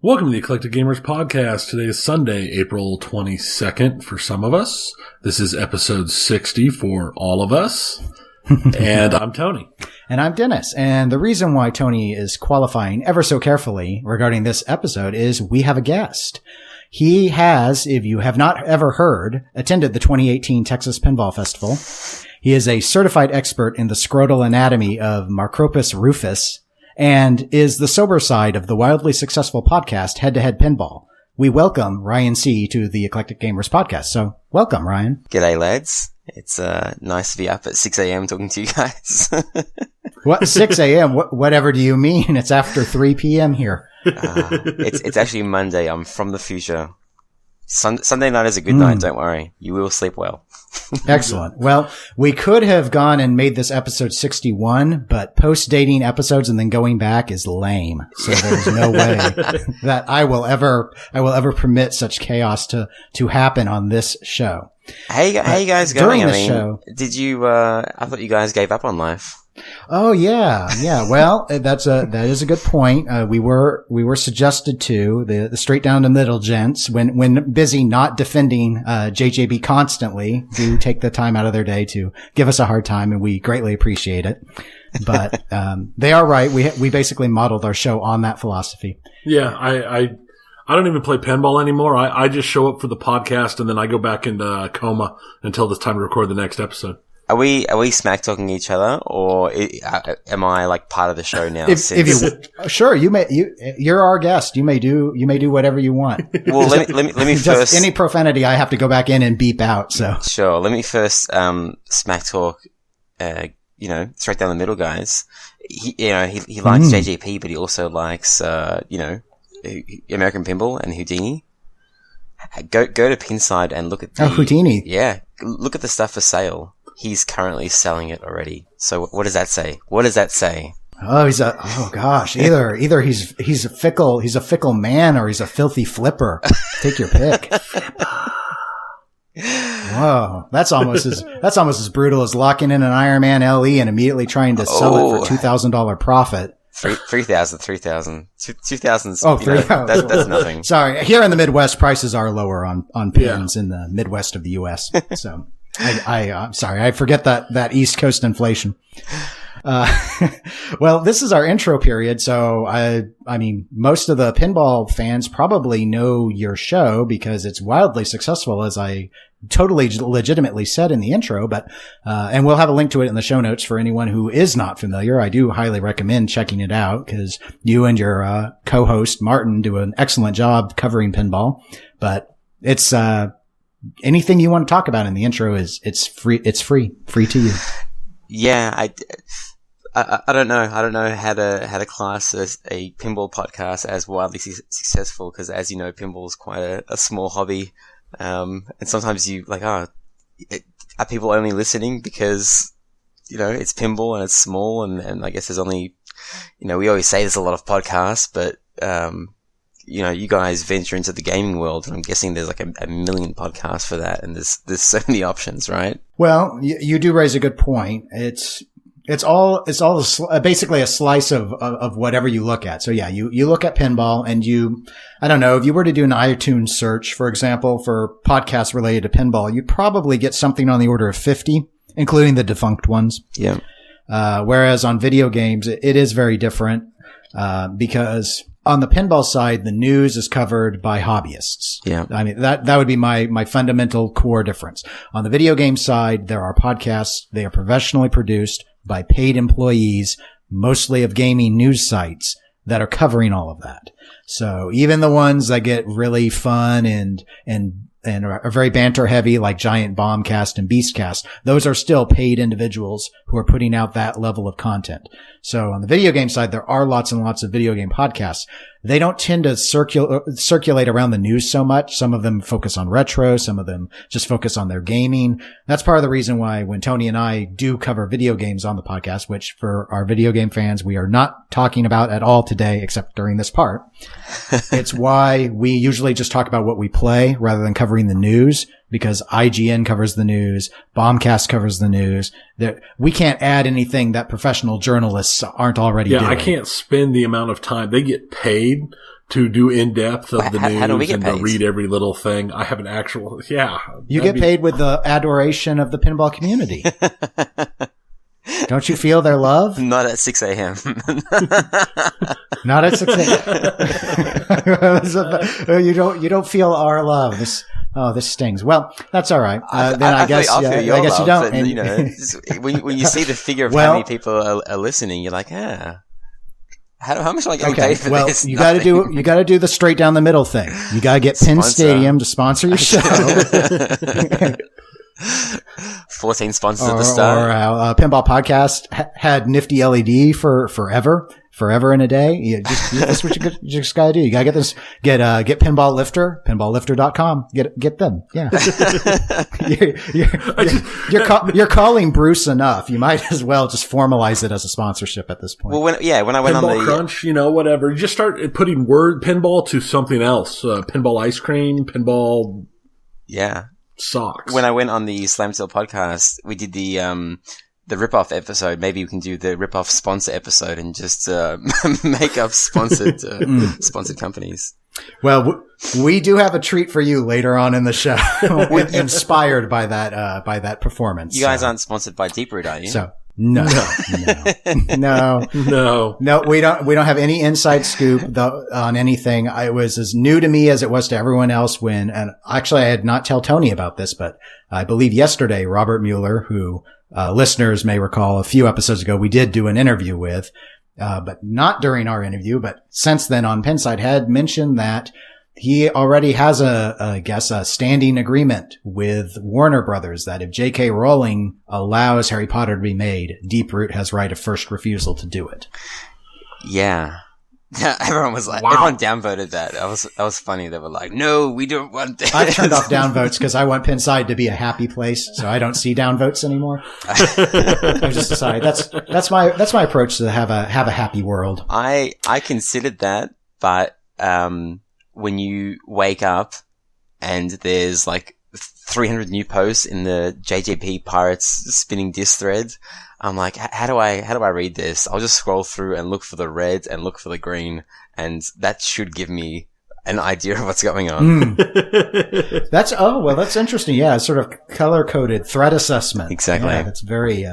Welcome to the Eclectic Gamers Podcast. Today is Sunday, April 22nd for some of us. This is episode 60 for all of us. And I'm Tony. And I'm Dennis. And the reason why Tony is qualifying ever so carefully regarding this episode is we have a guest. He has, if you have not ever heard, attended the 2018 Texas Pinball Festival. He is a certified expert in the scrotal anatomy of Macropus rufus, and is the sober side of the wildly successful podcast Head2Head Pinball. We welcome Ryan C. to the Eclectic Gamers Podcast. So, welcome, Ryan. G'day, lads. It's nice to be up at 6 a.m. talking to you guys. What, 6 a.m.? Whatever do you mean? It's after 3 p.m. here. It's actually Monday. I'm from the future. Sunday night is a good night, don't worry. You will sleep well. Excellent. Well, we could have gone and made this episode 61, but post-dating episodes and then going back is lame. So there's no way that I will ever permit such chaos to happen on this show. How you guys going? During this show, did you, I thought you guys gave up on life. Oh, yeah. Well, that is a good point. We were suggested to the straight down the middle gents when busy not defending, JJB constantly do take the time out of their day to give us a hard time, and we greatly appreciate it. But, they are right. We basically modeled our show on that philosophy. Yeah, I don't even play pinball anymore. I just show up for the podcast and then I go back into coma until it's time to record the next episode. Are we smack talking each other, or am I like part of the show now? Sure, you're our guest. You may do whatever you want. Well, let me first. Any profanity I have to go back in and beep out. So sure, let me first smack talk. Straight down the middle, guys. He likes JGP, but he also likes American Pinball and Houdini. Go to Pinside and look at Houdini. Yeah, look at the stuff for sale. He's currently selling it already. So what does that say? Oh, either he's a fickle man, or he's a filthy flipper. Take your pick. Whoa, that's almost as brutal as locking in an Iron Man LE and immediately trying to sell it for $2,000 profit. 3,000. 2,000's, oh, 3,000. That's nothing. Sorry. Here in the Midwest, prices are lower on pins in the Midwest of the U.S. So I'm sorry. I forget that East Coast inflation. Well, this is our intro period. So I mean, most of the pinball fans probably know your show because it's wildly successful, as I totally legitimately said in the intro, but, and we'll have a link to it in the show notes for anyone who is not familiar. I do highly recommend checking it out because you and your, co-host Martin do an excellent job covering pinball, but it's, anything you want to talk about in the intro it's free to you. Yeah. I don't know how to class a pinball podcast as wildly successful, because as you know, pinball is quite a small hobby. And sometimes you are people only listening because, it's pinball and it's small, and I guess there's only, we always say there's a lot of podcasts, but, you guys venture into the gaming world, and I'm guessing there's like a million podcasts for that, and there's so many options, right? Well, you do raise a good point. It's all basically a slice of whatever you look at. So yeah, you look at pinball and I don't know, if you were to do an iTunes search, for example, for podcasts related to pinball, you'd probably get something on the order of 50, including the defunct ones. Yeah. Whereas on video games, it is very different, because on the pinball side, the news is covered by hobbyists. Yeah. I mean, that would be my fundamental core difference. On the video game side, there are podcasts. They are professionally produced by paid employees, mostly of gaming news sites, that are covering all of that. So even the ones that get really fun and are very banter heavy, like Giant Bombcast and Beastcast, those are still paid individuals who are putting out that level of content. So on the video game side, there are lots and lots of video game podcasts. They don't tend to circulate around the news so much. Some of them focus on retro. Some of them just focus on their gaming. That's part of the reason why when Tony and I do cover video games on the podcast, which for our video game fans, we are not talking about at all today, except during this part. It's why we usually just talk about what we play rather than covering the news, because IGN covers the news, Bombcast covers the news. We can't add anything that professional journalists aren't already doing. I can't spend the amount of time. They get paid to do in depth of the how do we news get and paid? to read every little thing. I have an actual, You get paid with the adoration of the pinball community. Don't you feel their love? Not at 6 a.m. Not at 6 a.m. You don't feel our love. This stings. Well, that's all right. Then I guess I guess you don't. But, you know, when you see the figure of how many people are listening, you're like, how much am I getting paid for this? You got to do the straight down the middle thing. You got to get Penn Stadium to sponsor your show. 14 sponsors at the start. Or Pinball Podcast had Nifty LED for forever and a day. That's what you just gotta do. You gotta get Pinball Lifter, pinballlifter.com. Get them. Yeah. You're calling Bruce enough. You might as well just formalize it as a sponsorship at this point. Well, when I went Pinball on the Crunch, whatever. You just start putting word pinball to something else. Pinball ice cream, pinball. Yeah. Socks. When I went on the Slam Steel podcast, we did the rip-off episode. Maybe we can do the rip-off sponsor episode and just make up sponsored companies. Well, we do have a treat for you later on in the show, inspired by that performance. You guys aren't sponsored by Deep Root, are you? So no, we don't have any inside scoop on anything. It was as new to me as it was to everyone else and actually I had not tell Tony about this, but I believe yesterday, Robert Mueller, who, listeners may recall a few episodes ago, we did do an interview with, but not during our interview, but since then on Pinside had mentioned that he already has a standing agreement with Warner Brothers that if J.K. Rowling allows Harry Potter to be made, Deep Root has right of first refusal to do it. Yeah. Everyone was like, Everyone downvoted that. That was funny. They were like, no, we don't want that. I've turned off downvotes because I want Pinside to be a happy place, so I don't see downvotes anymore. I've just decided that's my approach to have a happy world. I considered that, but when you wake up and there's like 300 new posts in the JJP Pirates spinning disc thread, I'm like, how do I read this? I'll just scroll through and look for the red and look for the green, and that should give me an idea of what's going on. That's interesting. Yeah, it's sort of color coded threat assessment. Exactly. Yeah, that's very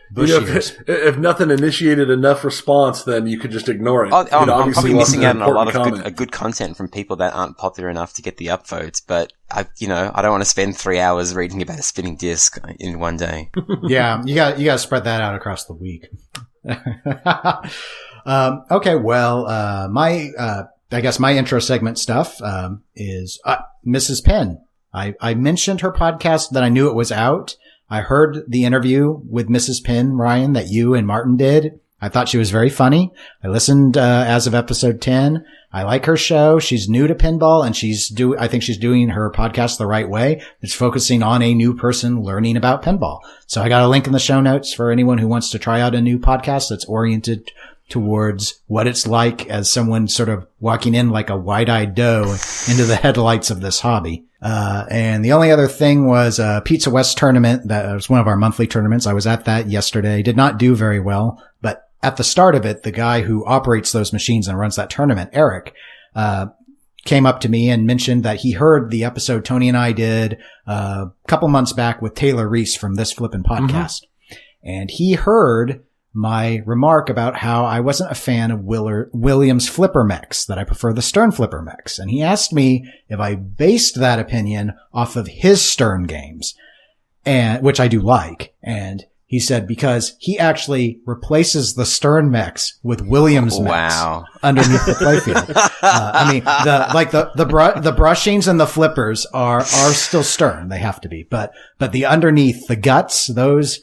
if nothing initiated enough response, then you could just ignore it. I'm probably missing out on a lot of good content from people that aren't popular enough to get the upvotes, but I don't want to spend 3 hours reading about a spinning disc in one day. Yeah, you got to spread that out across the week. Okay, well, I guess my intro segment stuff is Mrs. Penn. I mentioned her podcast that I knew it was out. I heard the interview with Mrs. Penn, Ryan, that you and Martin did. I thought she was very funny. I listened as of episode 10. I like her show. She's new to pinball, and I think she's doing her podcast the right way. It's focusing on a new person learning about pinball. So I got a link in the show notes for anyone who wants to try out a new podcast that's oriented towards what it's like as someone sort of walking in like a wide-eyed doe into the headlights of this hobby. And the only other thing was a Pizza West tournament. That was one of our monthly tournaments. I was at that yesterday. Did not do very well, but at the start of it, the guy who operates those machines and runs that tournament, Eric, came up to me and mentioned that he heard the episode Tony and I did a couple months back with Taylor Reese from This Flippin' Podcast. Mm-hmm. And he heard my remark about how I wasn't a fan of Williams flipper mechs, that I prefer the Stern flipper mechs. And he asked me if I based that opinion off of his Stern games, and which I do like. And he said because he actually replaces the Stern mechs with Williams mechs underneath the playfield. I mean, the brushings and the flippers are still Stern. They have to be, but the underneath, the guts, those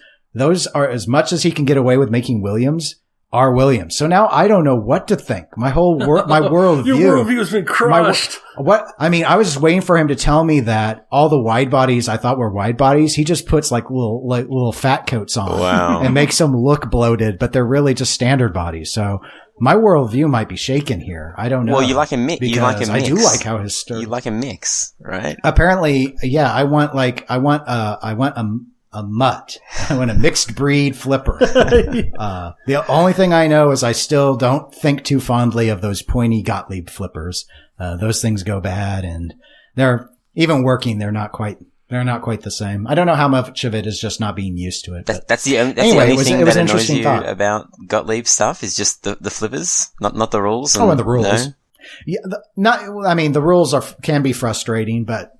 are, as much as he can get away with making Williams, are Williams. So now I don't know what to think. My whole my worldview. Your worldview has been crushed. I was just waiting for him to tell me that all the wide bodies I thought were wide bodies, he just puts like little fat coats on and makes them look bloated, but they're really just standard bodies. So my worldview might be shaken here. I don't know. Well, you like a mix. I do like how his You like a mix, right? Apparently, yeah. I want a mutt. I want a mixed breed flipper. The only thing I know is I still don't think too fondly of those pointy Gottlieb flippers. Those things go bad, and they're even working. They're not quite the same. I don't know how much of it is just not being used to it. That's the only thing that annoys you about Gottlieb stuff is just the flippers, not the rules. And the rules. No? Yeah, the rules can be frustrating, but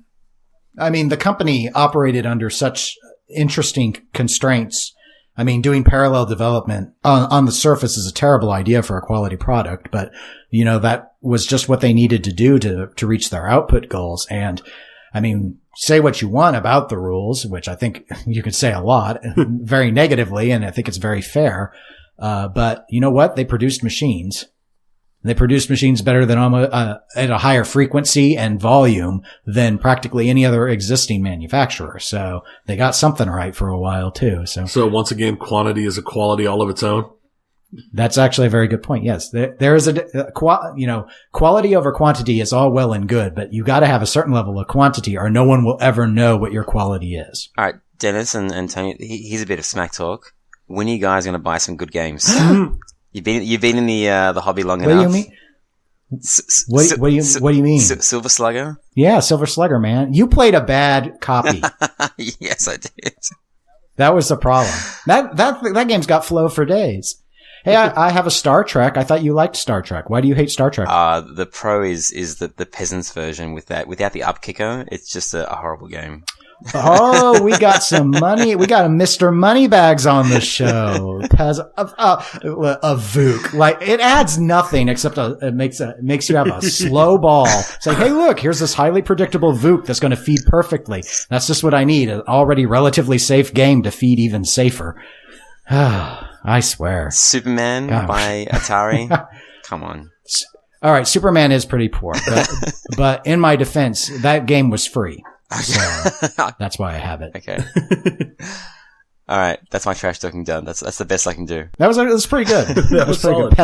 I mean, the company operated under such interesting constraints. I mean, doing parallel development on the surface is a terrible idea for a quality product, but that was just what they needed to do to reach their output goals. And I mean, say what you want about the rules, which I think you could say a lot very negatively. And I think it's very fair. But you know what? They produced machines. They produced machines better than at a higher frequency and volume than practically any other existing manufacturer. So they got something right for a while too. So once again, quantity is a quality all of its own. That's actually a very good point. Yes, there is quality over quantity is all well and good, but you got to have a certain level of quantity, or no one will ever know what your quality is. All right, Dennis and Tony, here's a bit of smack talk. When are you guys going to buy some good games? You've been in the hobby long enough. What do you mean? What do you mean? Silver Slugger? Yeah, Silver Slugger, man. You played a bad copy. Yes, I did. That was the problem. That game's got flow for days. Hey, I have a Star Trek. I thought you liked Star Trek. Why do you hate Star Trek? The Pro is the peasants version without the up kicker. It's just a horrible game. Oh, we got some money. We got a Mr. Moneybags on the show. A Vook. Like, it adds nothing except it makes you have a slow ball. It's like, hey, look, here's this highly predictable Vook that's going to feed perfectly. That's just what I need. An already relatively safe game to feed even safer. I swear. Superman by Atari. Come on. All right. Superman is pretty poor, but in my defense, that game was free. So that's why I have it. Okay. All right. That's my trash talking done. That's the best I can do. That was pretty good. That was pretty good.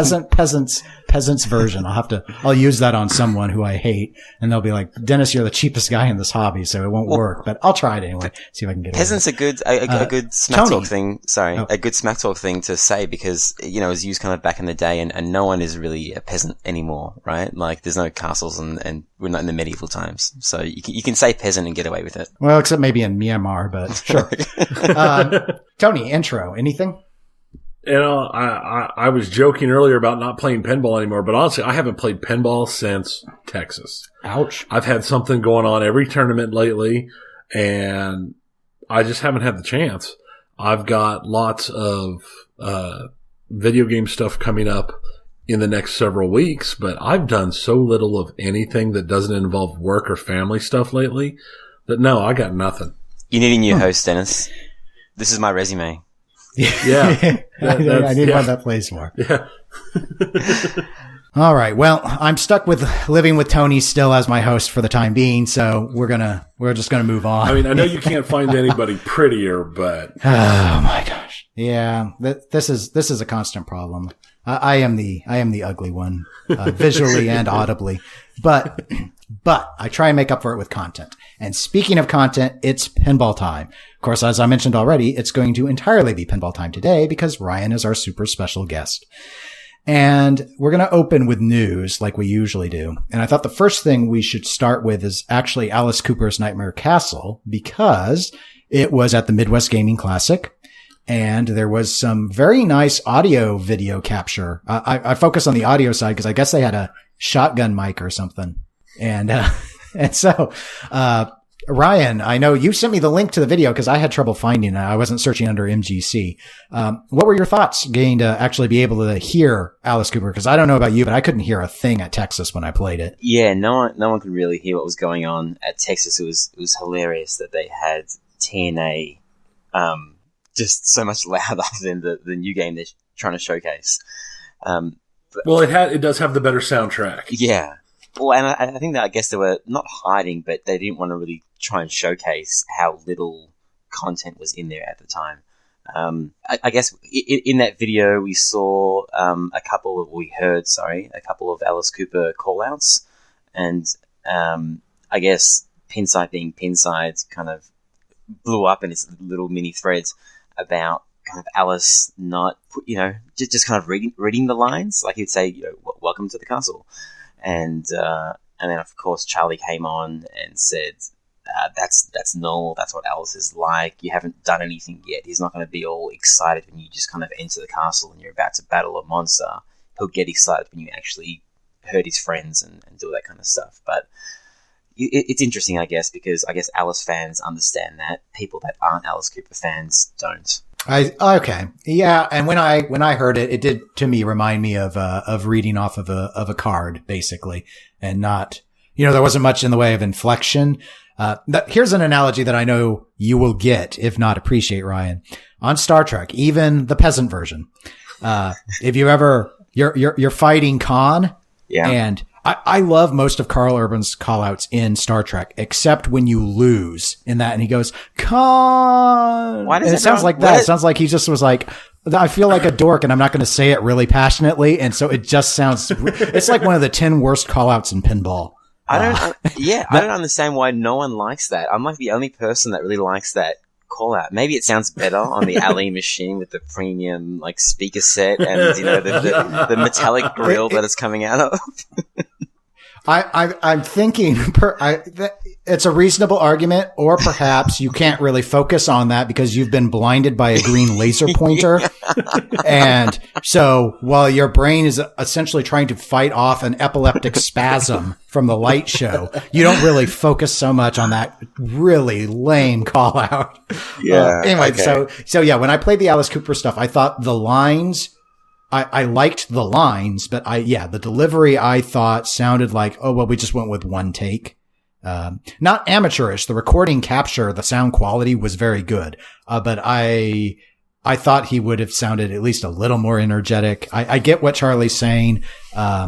Peasants version. I'll use that on someone who I hate, and they'll be like, Dennis, you're the cheapest guy in this hobby, so it won't work, but I'll try it anyway. See if I can get it. Peasants a good smack talk thing. Sorry. A good smack talk thing to say because, it was used kind of back in the day and no one is really a peasant anymore, right? Like there's no castles and we're not in the medieval times. So you can say peasant and get away with it. Well, except maybe in Myanmar, but sure. Tony, intro, anything? I was joking earlier about not playing pinball anymore, but honestly, I haven't played pinball since Texas. Ouch. I've had something going on every tournament lately, and I just haven't had the chance. I've got lots of video game stuff coming up in the next several weeks, but I've done so little of anything that doesn't involve work or family stuff lately that no, I got nothing. You need a new host, Dennis. This is my resume. Yeah. I need one that plays more. Yeah. All right. Well, I'm stuck with living with Tony still as my host for the time being, so we're just gonna move on. I mean, I know you can't find anybody prettier, but oh my gosh. Yeah. This is a constant problem. I am the ugly one, visually and audibly, but I try and make up for it with content. And speaking of content, it's pinball time. Of course, as I mentioned already, it's going to entirely be pinball time today because Ryan is our super special guest. And we're going to open with news like we usually do. And I thought the first thing we should start with is actually Alice Cooper's Nightmare Castle because it was at the Midwest Gaming Classic. And there was some very nice audio video capture. I focus on the audio side because I guess they had a shotgun mic or something. And so, Ryan, I know you sent me the link to the video because I had trouble finding it. I wasn't searching under MGC. What were your thoughts getting to actually be able to hear Alice Cooper? Because I don't know about you, but I couldn't hear a thing at Texas when I played it. Yeah, no one could really hear what was going on at Texas. It was hilarious that they had TNA, just so much louder than the new game they're trying to showcase. Well, it does have the better soundtrack. Yeah. Well, and I think that I guess they were not hiding, but they didn't want to really try and showcase how little content was in there at the time. I guess in that video we saw a couple of Alice Cooper call-outs, and I guess Pinside being Pinside kind of blew up in its little mini threads about kind of Alice not, just kind of reading the lines. Like he'd say, welcome to the castle. And then of course Charlie came on and said, that's normal. That's what Alice is like. You haven't done anything yet. He's not going to be all excited when you just kind of enter the castle and you're about to battle a monster. He'll get excited when you actually hurt his friends and do that kind of stuff. But it's interesting, I guess, because I guess Alice fans understand that. People that aren't Alice Cooper fans don't. Okay. Yeah. And when I heard it, it did to me remind me of reading off of a card, basically, and not, there wasn't much in the way of inflection. Here's an analogy that I know you will get, if not appreciate, Ryan. On Star Trek, even the peasant version, if you ever, you're fighting Khan. Yeah. And I love most of Carl Urban's callouts in Star Trek, except when you lose in that, and he goes, Khan. Why does it sounds like that? It sounds like he just was like, I feel like a dork, and I'm not going to say it really passionately, and so it just sounds. It's like one of the 10 worst callouts in pinball. I don't understand why no one likes that. I'm like the only person that really likes that call out. Maybe it sounds better on the Ali machine with the premium like speaker set and the metallic grill that it's coming out of. I'm thinking it's a reasonable argument, or perhaps you can't really focus on that because you've been blinded by a green laser pointer. And so while your brain is essentially trying to fight off an epileptic spasm from the light show, you don't really focus so much on that really lame call out. Yeah. Anyway, okay. so yeah, when I played the Alice Cooper stuff, I thought the lines, I liked the lines, but the delivery I thought sounded like, oh, well, we just went with one take. Not amateurish. The recording capture, the sound quality was very good. But I thought he would have sounded at least a little more energetic. I get what Charlie's saying. I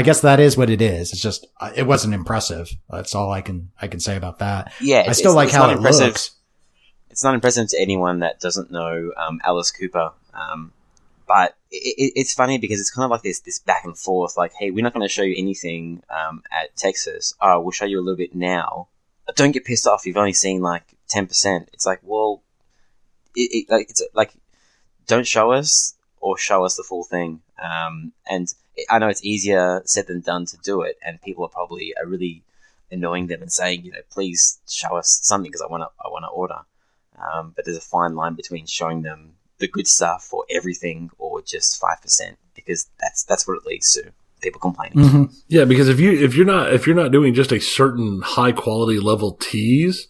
guess that is what it is. It's just, it wasn't impressive. That's all I can say about that. Yeah. I still like how it looks. It's not impressive to anyone that doesn't know, Alice Cooper. But it's funny because it's kind of like this back and forth, like, hey, we're not going to show you anything at Texas. Oh, we'll show you a little bit now. But don't get pissed off. You've only seen like 10%. It's like, well, it's like, don't show us or show us the full thing. And I know it's easier said than done to do it, and people are really annoying them and saying, please show us something because I want to order. But there's a fine line between showing them the good stuff or everything or just 5%, because that's what it leads to, people complaining. Mm-hmm. Yeah, because if you're not doing just a certain high quality level tease,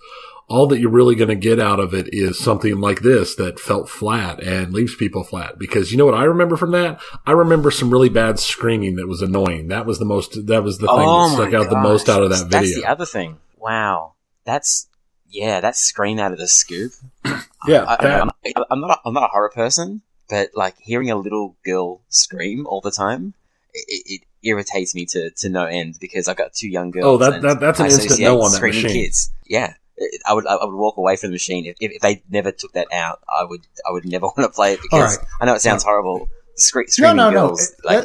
all that you're really going to get out of it is something like this that felt flat and leaves people flat. Because you know what I remember from that? I remember some really bad screaming that was annoying. That was the thing that stuck out the most out of that video. That's the other thing. Wow. That scream out of the scoop. Yeah. I'm not a horror person, but like hearing a little girl scream all the time, it irritates me to no end, because I've got 2 young girls. Oh, that's an instant no on that machine. Kids. Yeah. I would walk away from the machine if they never took that out. I would never want to play it, because I know it sounds horrible. Screaming girls. No.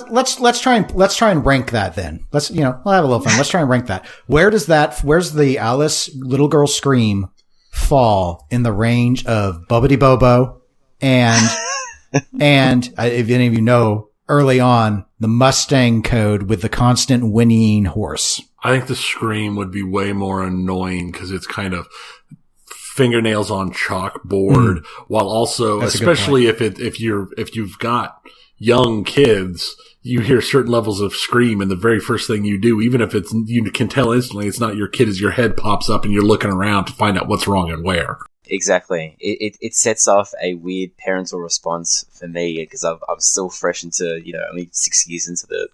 Let's try and rank that then. We'll have a little fun. Let's try and rank that. Where's the Alice little girl scream fall in the range of Bobbity Bobo and if any of you know, early on, the Mustang code with the constant whinnying horse? I think the scream would be way more annoying because it's kind of fingernails on chalkboard, while also, especially if you've got young kids, you hear certain levels of scream, and the very first thing you do, even if you can tell instantly it's not your kid, as your head pops up and you're looking around to find out what's wrong and where. Exactly. It sets off a weird parental response for me, because I'm still fresh into, only 6 years into the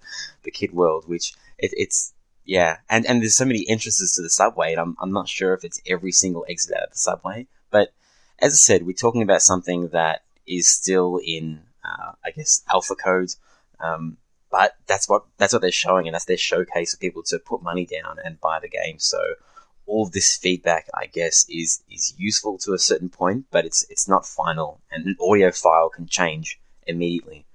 kid world, which it's yeah. And there's so many entrances to the subway, and I'm not sure if it's every single exit out of the subway. But as I said, we're talking about something that is still in, I guess, alpha code. But that's what they're showing, and that's their showcase for people to put money down and buy the game. So all of this feedback, I guess, is useful to a certain point, but it's not final, and an audio file can change immediately.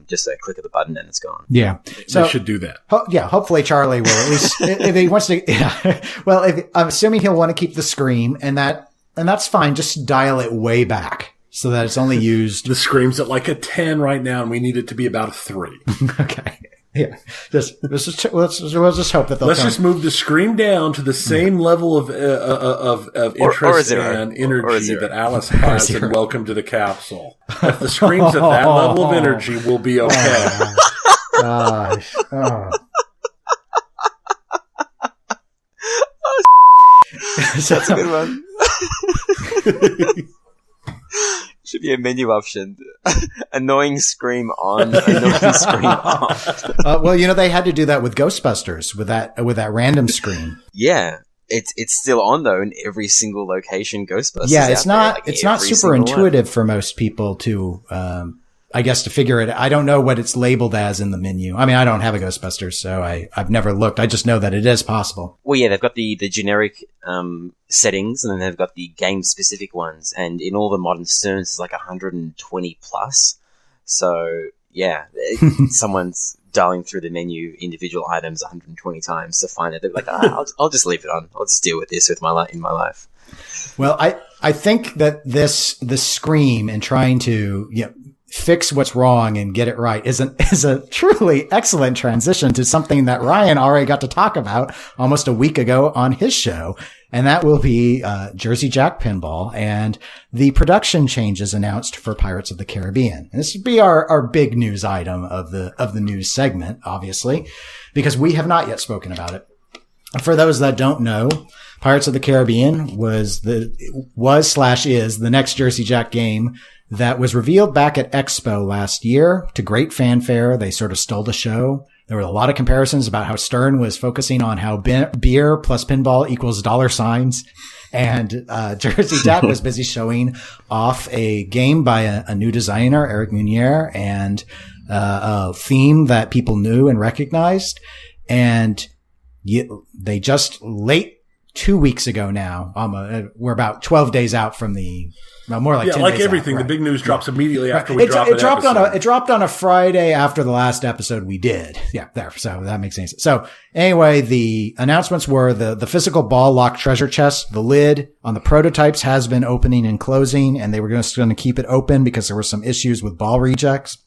just a click of the button and it's gone. Yeah. So they should do that. Hopefully Charlie will at least, if he wants to, well, I'm assuming he'll want to keep the scream and that's fine. Just dial it way back so that it's only used. The scream's at like a 10 right now and we need it to be about a 3. Okay. Yeah. Let's just hope that they'll just move the scream down to the same level of interest and energy that Alice has in Welcome to the Capsule. If the scream's at that level of energy, we'll be okay. Gosh. Oh. That's a good one. Should be a menu option. Annoying scream on, annoying scream off. Well, they had to do that with Ghostbusters with that random screen. Yeah. It's still on though in every single location Ghostbusters. Yeah, it's not super intuitive for most people to I guess to figure it. I don't know what it's labeled as in the menu. I mean, I don't have a Ghostbusters, so I've never looked. I just know that it is possible. Well, yeah, they've got the generic settings, and then they've got the game specific ones. And in all the modern Sterns, it's like 120 plus. So yeah, someone's dialing through the menu individual items 120 times to find it. They're like, I'll just leave it on. I'll just deal with this with in my life. Well, I think that the scream and trying to fix what's wrong and get it right is a truly excellent transition to something that Ryan already got to talk about almost a week ago on his show. And that will be Jersey Jack Pinball and the production changes announced for Pirates of the Caribbean. And this would be our big news item of the news segment, obviously, because we have not yet spoken about it. For those that don't know, Pirates of the Caribbean is the next Jersey Jack game that was revealed back at Expo last year to great fanfare. They sort of stole the show. There were a lot of comparisons about how Stern was focusing on how beer plus pinball equals $signs. And Jersey Jack was busy showing off a game by a new designer, Eric Munier, and a theme that people knew and recognized. And they just late 2 weeks ago now, we're about 12 days out from more like 10 like days everything, out, right? the big news drops immediately after we drop it. It dropped on a Friday after the last episode we did. Yeah, there. So that makes sense. So anyway, the announcements were the physical ball lock treasure chest, the lid on the prototypes has been opening and closing, and they were just going to keep it open because there were some issues with ball rejects.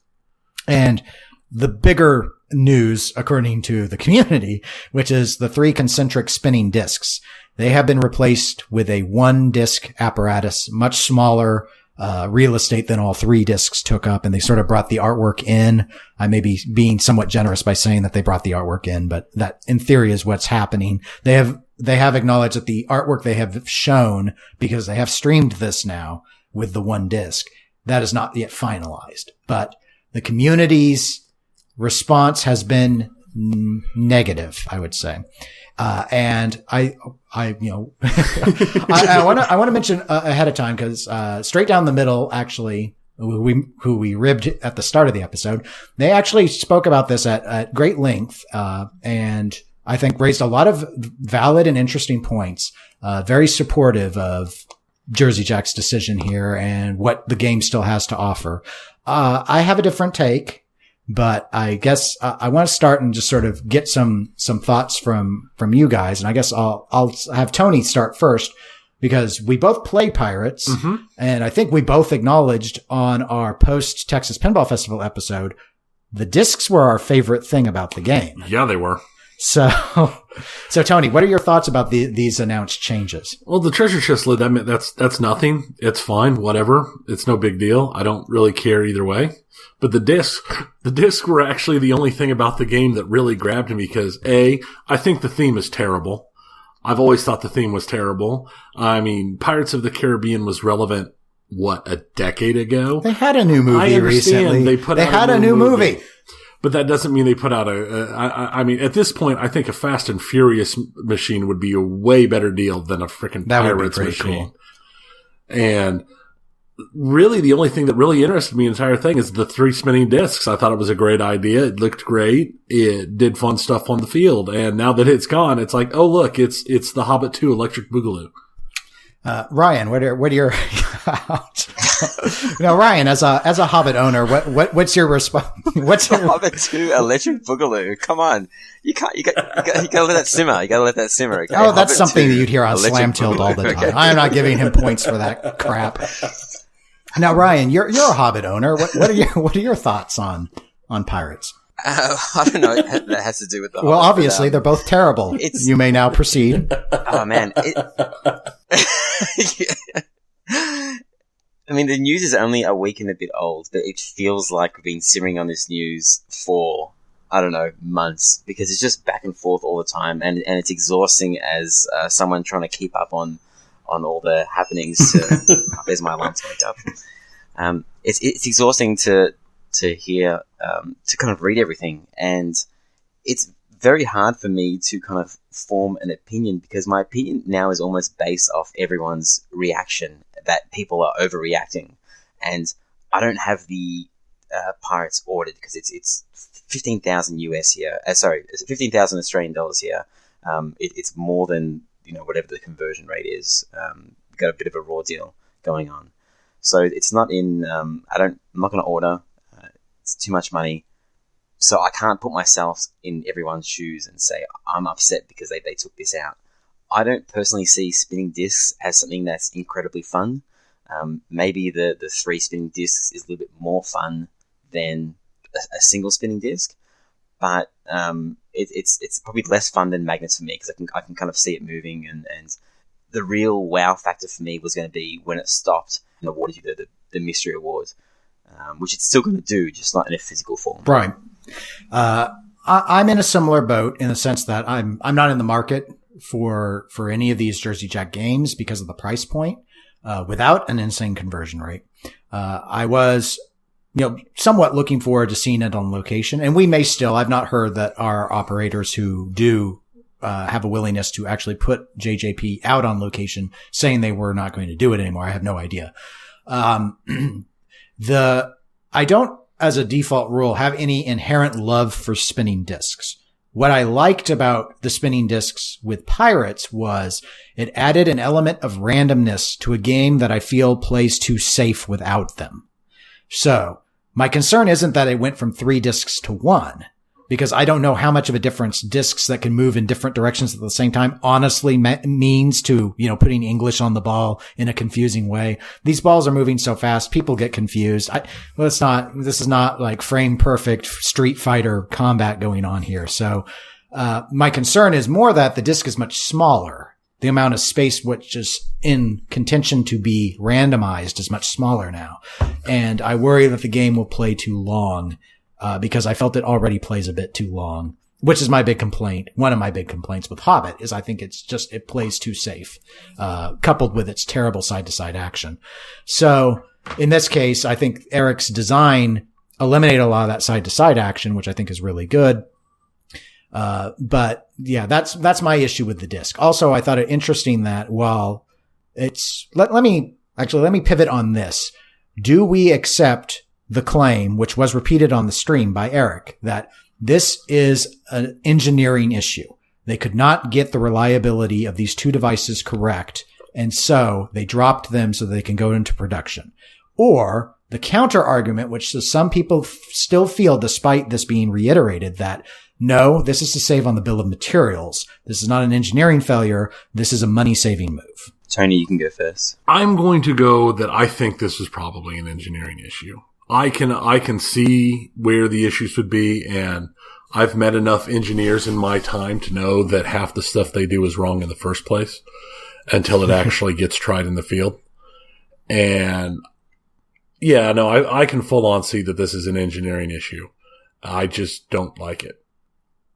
And the bigger news, according to the community, which is the 3 concentric spinning discs. They have been replaced with a 1-disc apparatus, much smaller real estate than all 3 discs took up, and they sort of brought the artwork in. I may be being somewhat generous by saying that they brought the artwork in, but that in theory is what's happening. They have acknowledged that the artwork they have shown, because they have streamed this now with the 1 disc, that is not yet finalized. But the community's response has been negative, I would say. And I want to mention ahead of time, because, straight down the middle, actually, who we ribbed at the start of the episode, they actually spoke about this at great length, and I think raised a lot of valid and interesting points, very supportive of Jersey Jack's decision here and what the game still has to offer. I have a different take. But I guess I want to start and just sort of get some thoughts from you guys. And I guess I'll have Tony start first, because we both play Pirates. Mm-hmm. And I think we both acknowledged on our post Texas Pinball Festival episode, the discs were our favorite thing about the game. Yeah, they were. So Tony, what are your thoughts about these announced changes? Well, the treasure chest lid, I mean, that's nothing. It's fine. Whatever. It's no big deal. I don't really care either way. But the discs were actually the only thing about the game that really grabbed me, because I think the theme is terrible. I've always thought the theme was terrible. I mean, Pirates of the Caribbean was relevant, a decade ago? They had a new movie recently. They had a new movie. But that doesn't mean they put out I mean, at this point, I think a Fast and Furious machine would be a way better deal than a freaking Pirates machine. Cool. And really, the only thing that really interested me in the entire thing is the 3 spinning discs. I thought it was a great idea. It looked great. It did fun stuff on the field. And now that it's gone, it's like, oh, look, it's the Hobbit 2 Electric Boogaloo. Ryan, what are your thoughts? Now, Ryan, as a Hobbit owner, what's your response? Hobbit 2 Electric Boogaloo? Come on, you gotta let that simmer. You gotta let that simmer. Okay? Oh, that's Hobbit something 2, that you'd hear on Electric Slam Tilt all the Boogaloo. time. Okay. I'm not giving him points for that crap. Now, Ryan, you're a Hobbit owner. What are your thoughts on Pirates? I don't know. That has to do with the. Well, Hobbit, obviously, they're both terrible. You may now proceed. Oh man. I mean, the news is only a week and a bit old, but it feels like we've been simmering on this news for, I don't know, months, because it's just back and forth all the time, and it's exhausting as someone trying to keep up on all the happenings. There's my alarm to wake up. It's exhausting to hear, to kind of read everything, and it's very hard for me to kind of form an opinion, because my opinion now is almost based off everyone's reaction, that people are overreacting, and I don't have the Pirates ordered because it's 15,000 US here. Sorry, it's 15,000 Australian dollars here. It's more than, whatever the conversion rate is. We've got a bit of a raw deal going on, so it's not in. I'm not going to order. It's too much money. So I can't put myself in everyone's shoes and say, I'm upset because they took this out. I don't personally see spinning discs as something that's incredibly fun. Maybe the 3 spinning discs is a little bit more fun than a single spinning disc, but it's probably less fun than magnets for me, because I can kind of see it moving, and the real wow factor for me was going to be when it stopped and awarded you the mystery award, which it's still going to do, just not in a physical form. Right. I'm in a similar boat in the sense that I'm not in the market for any of these Jersey Jack games because of the price point, without an insane conversion rate. I was, somewhat looking forward to seeing it on location, and we may still. I've not heard that our operators who do have a willingness to actually put JJP out on location saying they were not going to do it anymore. I have no idea. I don't, as a default rule, have any inherent love for spinning discs. What I liked about the spinning discs with Pirates was it added an element of randomness to a game that I feel plays too safe without them. So my concern isn't that it went from 3 discs to 1, because I don't know how much of a difference discs that can move in different directions at the same time honestly means to, putting English on the ball in a confusing way. These balls are moving so fast, people get confused. This is not like frame perfect Street Fighter combat going on here. So, my concern is more that the disc is much smaller. The amount of space which is in contention to be randomized is much smaller now. And I worry that the game will play too long. Because I felt it already plays a bit too long, which is my big complaint. One of my big complaints with Hobbit is I think it plays too safe, coupled with its terrible side-to-side action. So in this case, I think Eric's design eliminated a lot of that side-to-side action, which I think is really good. But yeah, that's my issue with the disc. Also, I thought it interesting that while let me pivot on this. Do we accept the claim, which was repeated on the stream by Eric, that this is an engineering issue? They could not get the reliability of these 2 devices correct, and so they dropped them so they can go into production. Or the counter argument, which some people still feel, despite this being reiterated, that no, this is to save on the bill of materials. This is not an engineering failure. This is a money-saving move. Tony, you can go first. I'm going to go that I think this is probably an engineering issue. I can see where the issues would be, and I've met enough engineers in my time to know that half the stuff they do is wrong in the first place until it actually gets tried in the field. And yeah, no, I can full on see that this is an engineering issue. I just don't like it.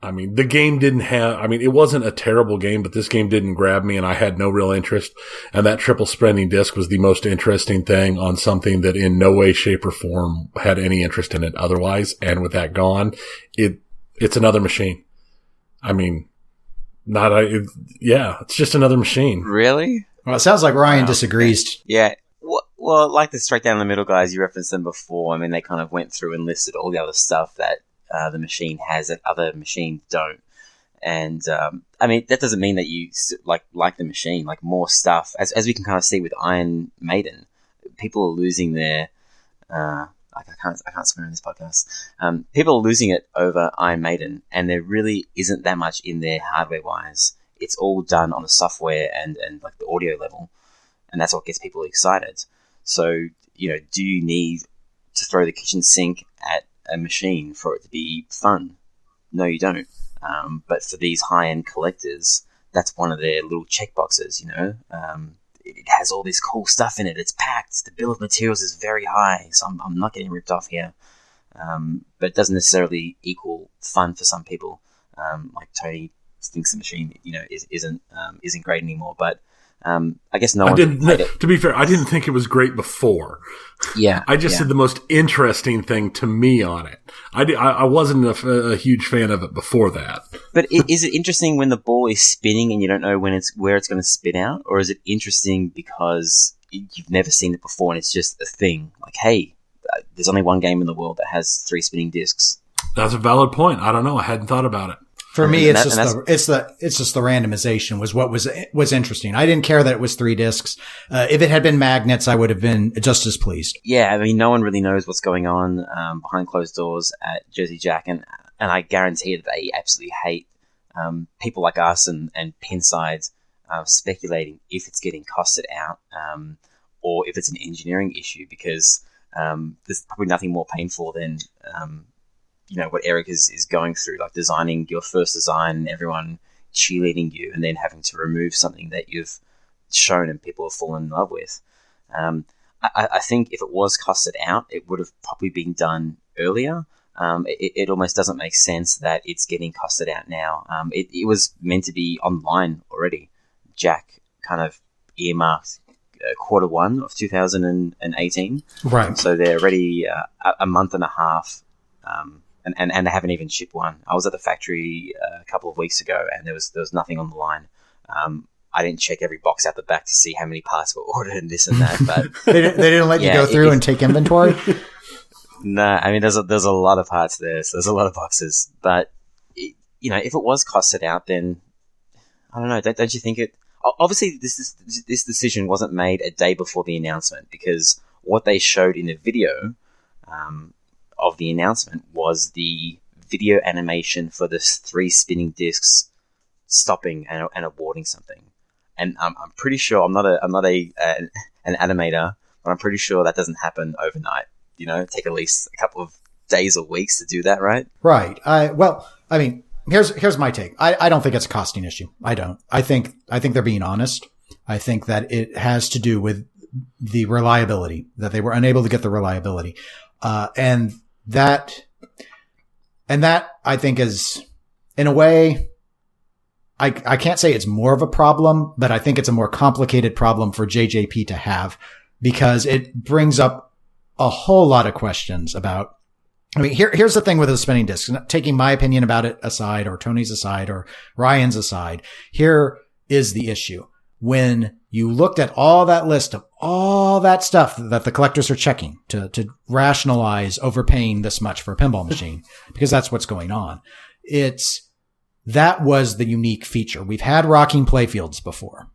I mean, the game it wasn't a terrible game, but this game didn't grab me and I had no real interest. And that triple spinning disc was the most interesting thing on something that in no way, shape, or form had any interest in it otherwise. And with that gone, it's another machine. I mean, it's just another machine. Really? Well, it sounds like Ryan disagrees. Yeah. Well, like the straight down the middle guys, you referenced them before. I mean, they kind of went through and listed all the other stuff that the machine has that other machines don't. And, I mean, that doesn't mean that you like the machine, like more stuff, as we can kind of see with Iron Maiden. people are losing their, I can't swear on this podcast. People are losing it over Iron Maiden, and there really isn't that much in there hardware wise. It's all done on the software and like the audio level, and that's what gets people excited. So, do you need to throw the kitchen sink at a machine for it to be fun? No, you don't. But for these high-end collectors, that's one of their little checkboxes, It has all this cool stuff in it. It's packed. The bill of materials is very high, so I'm not getting ripped off here. But it doesn't necessarily equal fun for some people. Like Tony thinks the machine, isn't great anymore. But I guess no one played it. To be fair, I didn't think it was great before. Yeah, I just said the most interesting thing to me on it. I wasn't a huge fan of it before that. But is it interesting when the ball is spinning and you don't know where it's going to spin out, or is it interesting because you've never seen it before and it's just a thing? Like, hey, there's only one game in the world that has 3 spinning discs. That's a valid point. I don't know. I hadn't thought about it. For me, it's just the randomization was what was interesting. I didn't care that it was 3 discs. If it had been magnets, I would have been just as pleased. Yeah, I mean, no one really knows what's going on behind closed doors at Jersey Jack, and I guarantee that they absolutely hate people like us and Pinside speculating if it's getting costed out or if it's an engineering issue, because there's probably nothing more painful than what Eric is going through, like designing your first design, everyone cheerleading you, and then having to remove something that you've shown and people have fallen in love with. I think if it was costed out, it would have probably been done earlier. It almost doesn't make sense that it's getting costed out now. It was meant to be online already. Jack kind of earmarked Q1 of 2018. Right. So they're already a month and a half, and they haven't even shipped one. I was at the factory a couple of weeks ago, and there was nothing on the line. I didn't check every box out the back to see how many parts were ordered and this and that. But they didn't let you go through and take inventory? No, I mean, there's a lot of parts there, so there's a lot of boxes. But, if it was costed out, then, I don't know, don't you think it... Obviously, this decision wasn't made a day before the announcement, because what they showed in the video of the announcement was the video animation for the 3 spinning discs stopping and awarding something. And I'm pretty sure, I'm not an animator, but I'm pretty sure that doesn't happen overnight. Take at least a couple of days or weeks to do that, right? Right. Here's my take. I don't think it's a costing issue. I don't. I think they're being honest. I think that it has to do with the reliability, that they were unable to get the reliability. And that I think is, in a way, I can't say it's more of a problem, but I think it's a more complicated problem for JJP to have, because it brings up a whole lot of questions about, here's the thing with the spinning discs, taking my opinion about it aside, or Tony's aside, or Ryan's aside. Here is the issue. When you looked at all that list of all that stuff that the collectors are checking to rationalize overpaying this much for a pinball machine, because that's what's going on. That was the unique feature. We've had rocking playfields before.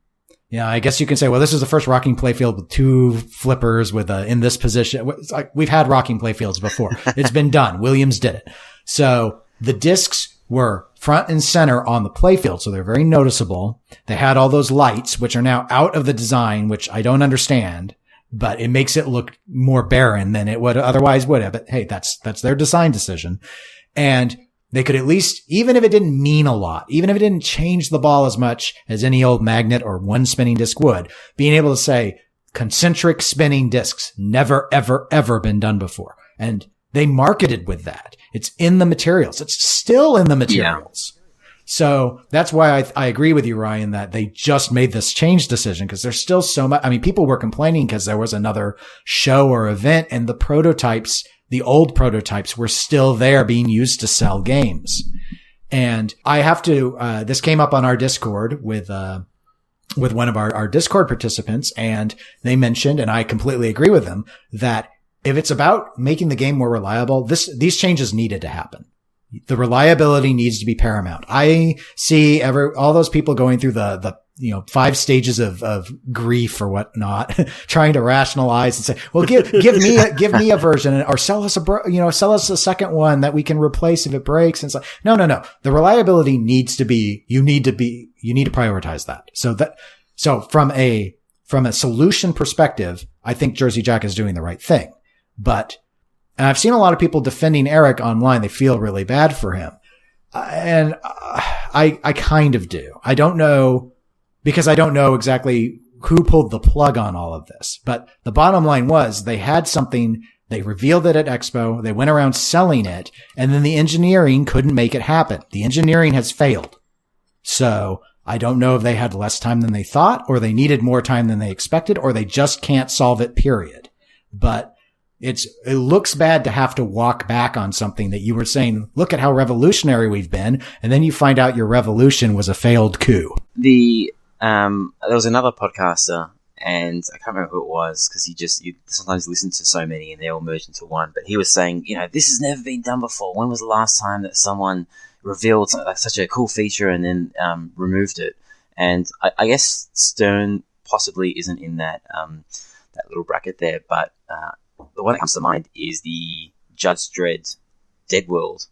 Yeah, I guess you can say, well, this is the first rocking playfield with 2 flippers with in this position. It's like, we've had rocking playfields before. It's been done. Williams did it. So the discs were front and center on the playfield, so they're very noticeable. They had all those lights, which are now out of the design, which I don't understand, but it makes it look more barren than it would otherwise would have. But hey, that's their design decision. And they could at least, even if it didn't mean a lot, even if it didn't change the ball as much as any old magnet or one spinning disc would, being able to say concentric spinning discs, never, ever, ever been done before. And they marketed with that. It's in the materials. It's still in the materials. Yeah. So that's why I agree with you, Ryan, that they just made this change decision, because there's still so much. People were complaining because there was another show or event, and the old prototypes were still there being used to sell games. And I have to, this came up on our Discord with one of our Discord participants, and they mentioned, and I completely agree with them, that if it's about making the game more reliable, these changes needed to happen. The reliability needs to be paramount. I see all those people going through the 5 stages of grief or whatnot, trying to rationalize and say, well, give me a version, or sell us a second one that we can replace if it breaks. And it's like, no. The reliability needs to be, you need to prioritize that. So from a solution perspective, I think Jersey Jack is doing the right thing. And I've seen a lot of people defending Eric online. They feel really bad for him. And I kind of do. I don't know, because I don't know exactly who pulled the plug on all of this. But the bottom line was they had something, they revealed it at Expo, they went around selling it, and then the engineering couldn't make it happen. The engineering has failed. So I don't know if they had less time than they thought, or they needed more time than they expected, or they just can't solve it, period. But it looks bad to have to walk back on something that you were saying, look at how revolutionary we've been, and then you find out your revolution was a failed coup. There was another podcaster, and I can't remember who it was, because you sometimes listen to so many and they all merge into one, but he was saying, this has never been done before. When was the last time that someone revealed such a cool feature and then removed it? And I guess Stern possibly isn't in that little bracket there, but the one that comes to mind is the Judge Dredd Dead World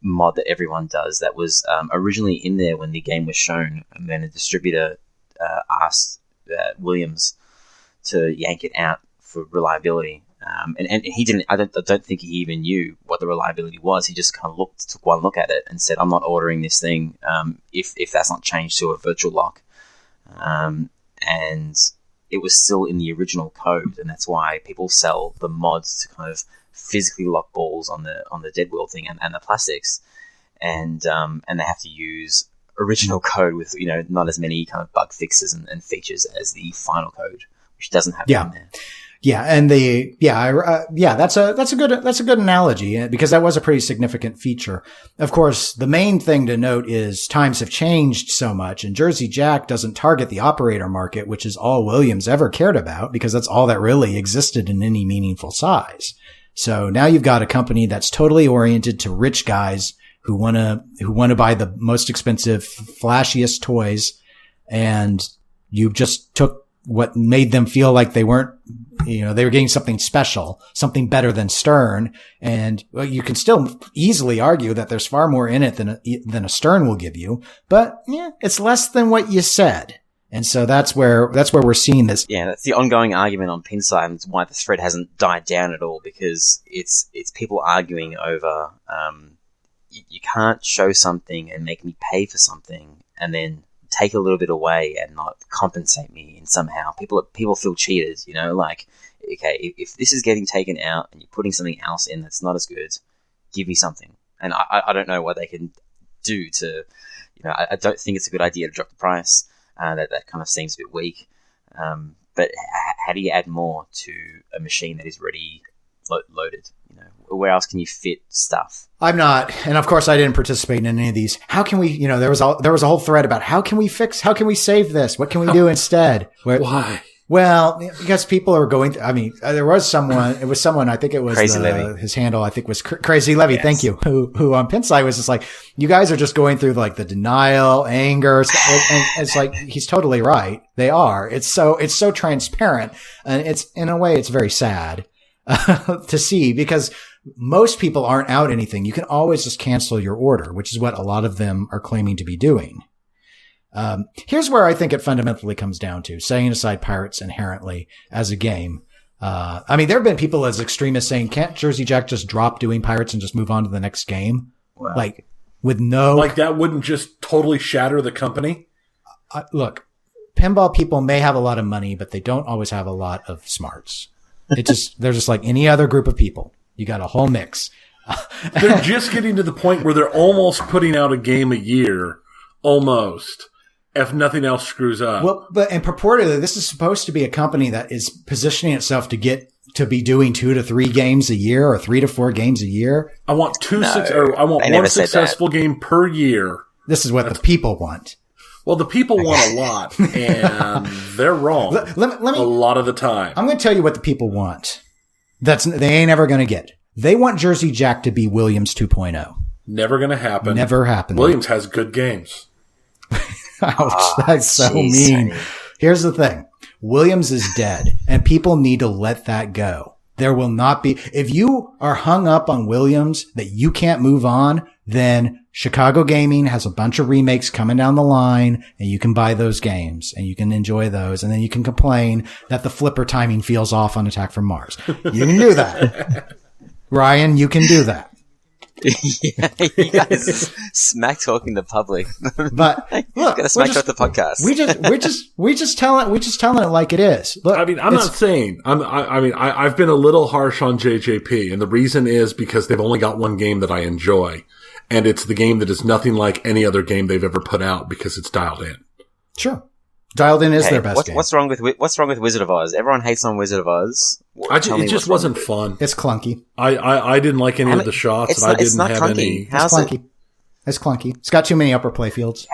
mod that everyone does, that was originally in there when the game was shown, and then a distributor asked Williams to yank it out for reliability, and he didn't. I don't think he even knew what the reliability was. He just kind of took one look at it and said, "I'm not ordering this thing if that's not changed to a virtual lock," and it was still in the original code, and that's why people sell the mods to kind of physically lock balls on the Dead World thing and the plastics, and they have to use original code with not as many kind of bug fixes and features as the final code, which doesn't have in there. Yeah, and that's a good analogy, because that was a pretty significant feature. Of course, the main thing to note is times have changed so much, and Jersey Jack doesn't target the operator market, which is all Williams ever cared about, because that's all that really existed in any meaningful size. So now you've got a company that's totally oriented to rich guys who want to buy the most expensive, flashiest toys, and you just took what made them feel like they weren't, they were getting something special, something better than Stern. And you can still easily argue that there's far more in it than a Stern will give you, but it's less than what you said. And so that's where we're seeing this. Yeah, that's the ongoing argument on Pinside, and it's why the thread hasn't died down at all, because it's people arguing over, you can't show something and make me pay for something and then take a little bit away and not compensate me in somehow. People feel cheated, like, okay, if this is getting taken out and you're putting something else in that's not as good, give me something. And I don't know what they can do to, I don't think it's a good idea to drop the price. That kind of seems a bit weak. But how do you add more to a machine that is ready loaded? Where else can you fit stuff? I'm not, and of course I didn't participate in any of these. How can we, there was a whole thread about how can we save this? What can we do instead? Why? Well, because people are going through, there was someone, I think it was Crazy Levy. His handle, I think was Crazy Levy. Yes. Thank you. Who on Pinside was just like, you guys are just going through like the denial, anger. And it's like, he's totally right. They are. It's so transparent. And it's, in a way, it's very sad to see, because most people aren't out anything. You can always just cancel your order, which is what a lot of them are claiming to be doing. Here's where I think it fundamentally comes down to, setting aside Pirates inherently as a game. There have been people as extreme as saying, can't Jersey Jack just drop doing Pirates and just move on to the next game? Wow. Like, with no... Like, that wouldn't just totally shatter the company? Look, pinball people may have a lot of money, but they don't always have a lot of smarts. They're just like any other group of people. You got a whole mix. They're just getting to the point where they're almost putting out a game a year. Almost. If nothing else screws up. Well, and purportedly, this is supposed to be a company that is positioning itself to be doing 2 to 3 games a year, or 3 to 4 games a year. I want one successful game per year. This is what the people want. Well, the people want a lot, and they're wrong a lot of the time. I'm going to tell you what the people want. They ain't ever going to get. They want Jersey Jack to be Williams 2.0. Never going to happen. Never happened. Williams has good games. Ouch, that's so mean. Here's the thing. Williams is dead, and people need to let that go. There will not be, if you are hung up on Williams that you can't move on, then Chicago Gaming has a bunch of remakes coming down the line, and you can buy those games and you can enjoy those, and then you can complain that the flipper timing feels off on Attack from Mars. You can do that. Ryan, you can do that. Yeah, you guys smack talking the public. But look, gotta smack talk the podcast. we just telling it like it is. Look, I mean, I'm not saying I've been a little harsh on JJP, and the reason is because they've only got one game that I enjoy, and it's the game that is nothing like any other game they've ever put out because it's dialed in. Sure. Dialed In is their best game. What's wrong with Wizard of Oz? Everyone hates on Wizard of Oz. It just wasn't fun. It's clunky. I didn't like any of the shots. I didn't have any. It's clunky. It's clunky. It's got too many upper play fields.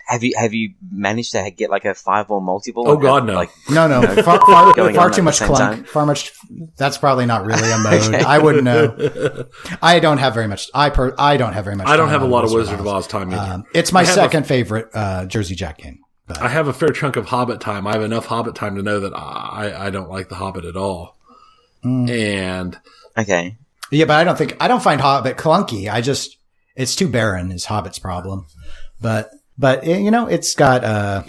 Have you managed to get like a 5-ball multi-ball? Oh God, no. No. Far too much clunk. Far much. That's probably not really a mode. Okay. I wouldn't know. I don't have very much. I don't have very much. I don't have a lot of Wizard of Oz time either. It's my second favorite Jersey Jack game. But I have a fair chunk of Hobbit time. I have enough Hobbit time to know that I don't like the Hobbit at all. And okay, yeah, but I don't find Hobbit clunky. It's too barren is Hobbit's problem. But it's got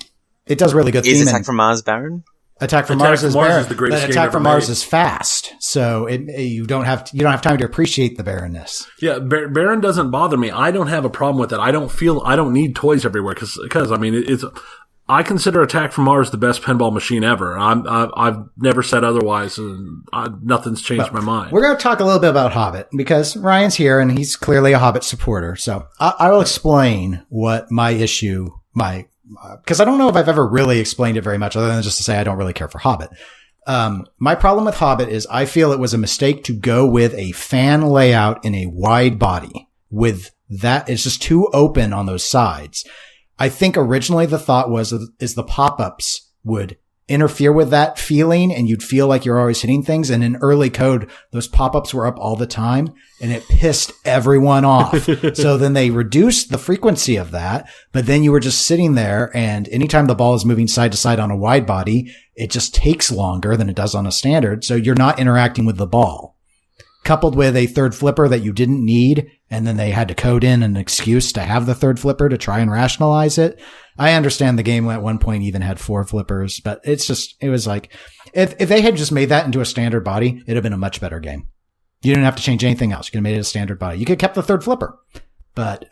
it does really good. Is Attack from Mars barren? Attack from Mars is barren. Is the greatest but game Attack from ever Mars made. is fast, so you don't have time to appreciate the barrenness. Yeah, barren doesn't bother me. I don't have a problem with it. I don't need toys everywhere because I mean it's. I consider Attack from Mars the best pinball machine ever. I've never said otherwise, and nothing's changed my mind. We're going to talk a little bit about Hobbit because Ryan's here and he's clearly a Hobbit supporter. So I will explain what my issue, because I don't know if I've ever really explained it very much other than just to say I don't really care for Hobbit. My problem with Hobbit is I feel it was a mistake to go with a fan layout in a wide body. With that, it's just too open on those sides. I think originally the thought is the pop-ups would interfere with that feeling and you'd feel like you're always hitting things. And in early code, those pop-ups were up all the time and it pissed everyone off. So then they reduced the frequency of that, but then you were just sitting there and anytime the ball is moving side to side on a wide body, it just takes longer than it does on a standard. So you're not interacting with the ball. Coupled with a third flipper that you didn't need, and then they had to code in an excuse to have the third flipper to try and rationalize it. I understand the game at one point even had 4 flippers, but it was like, if they had just made that into a standard body, it'd have been a much better game. You didn't have to change anything else. You could have made it a standard body. You could have kept the third flipper. But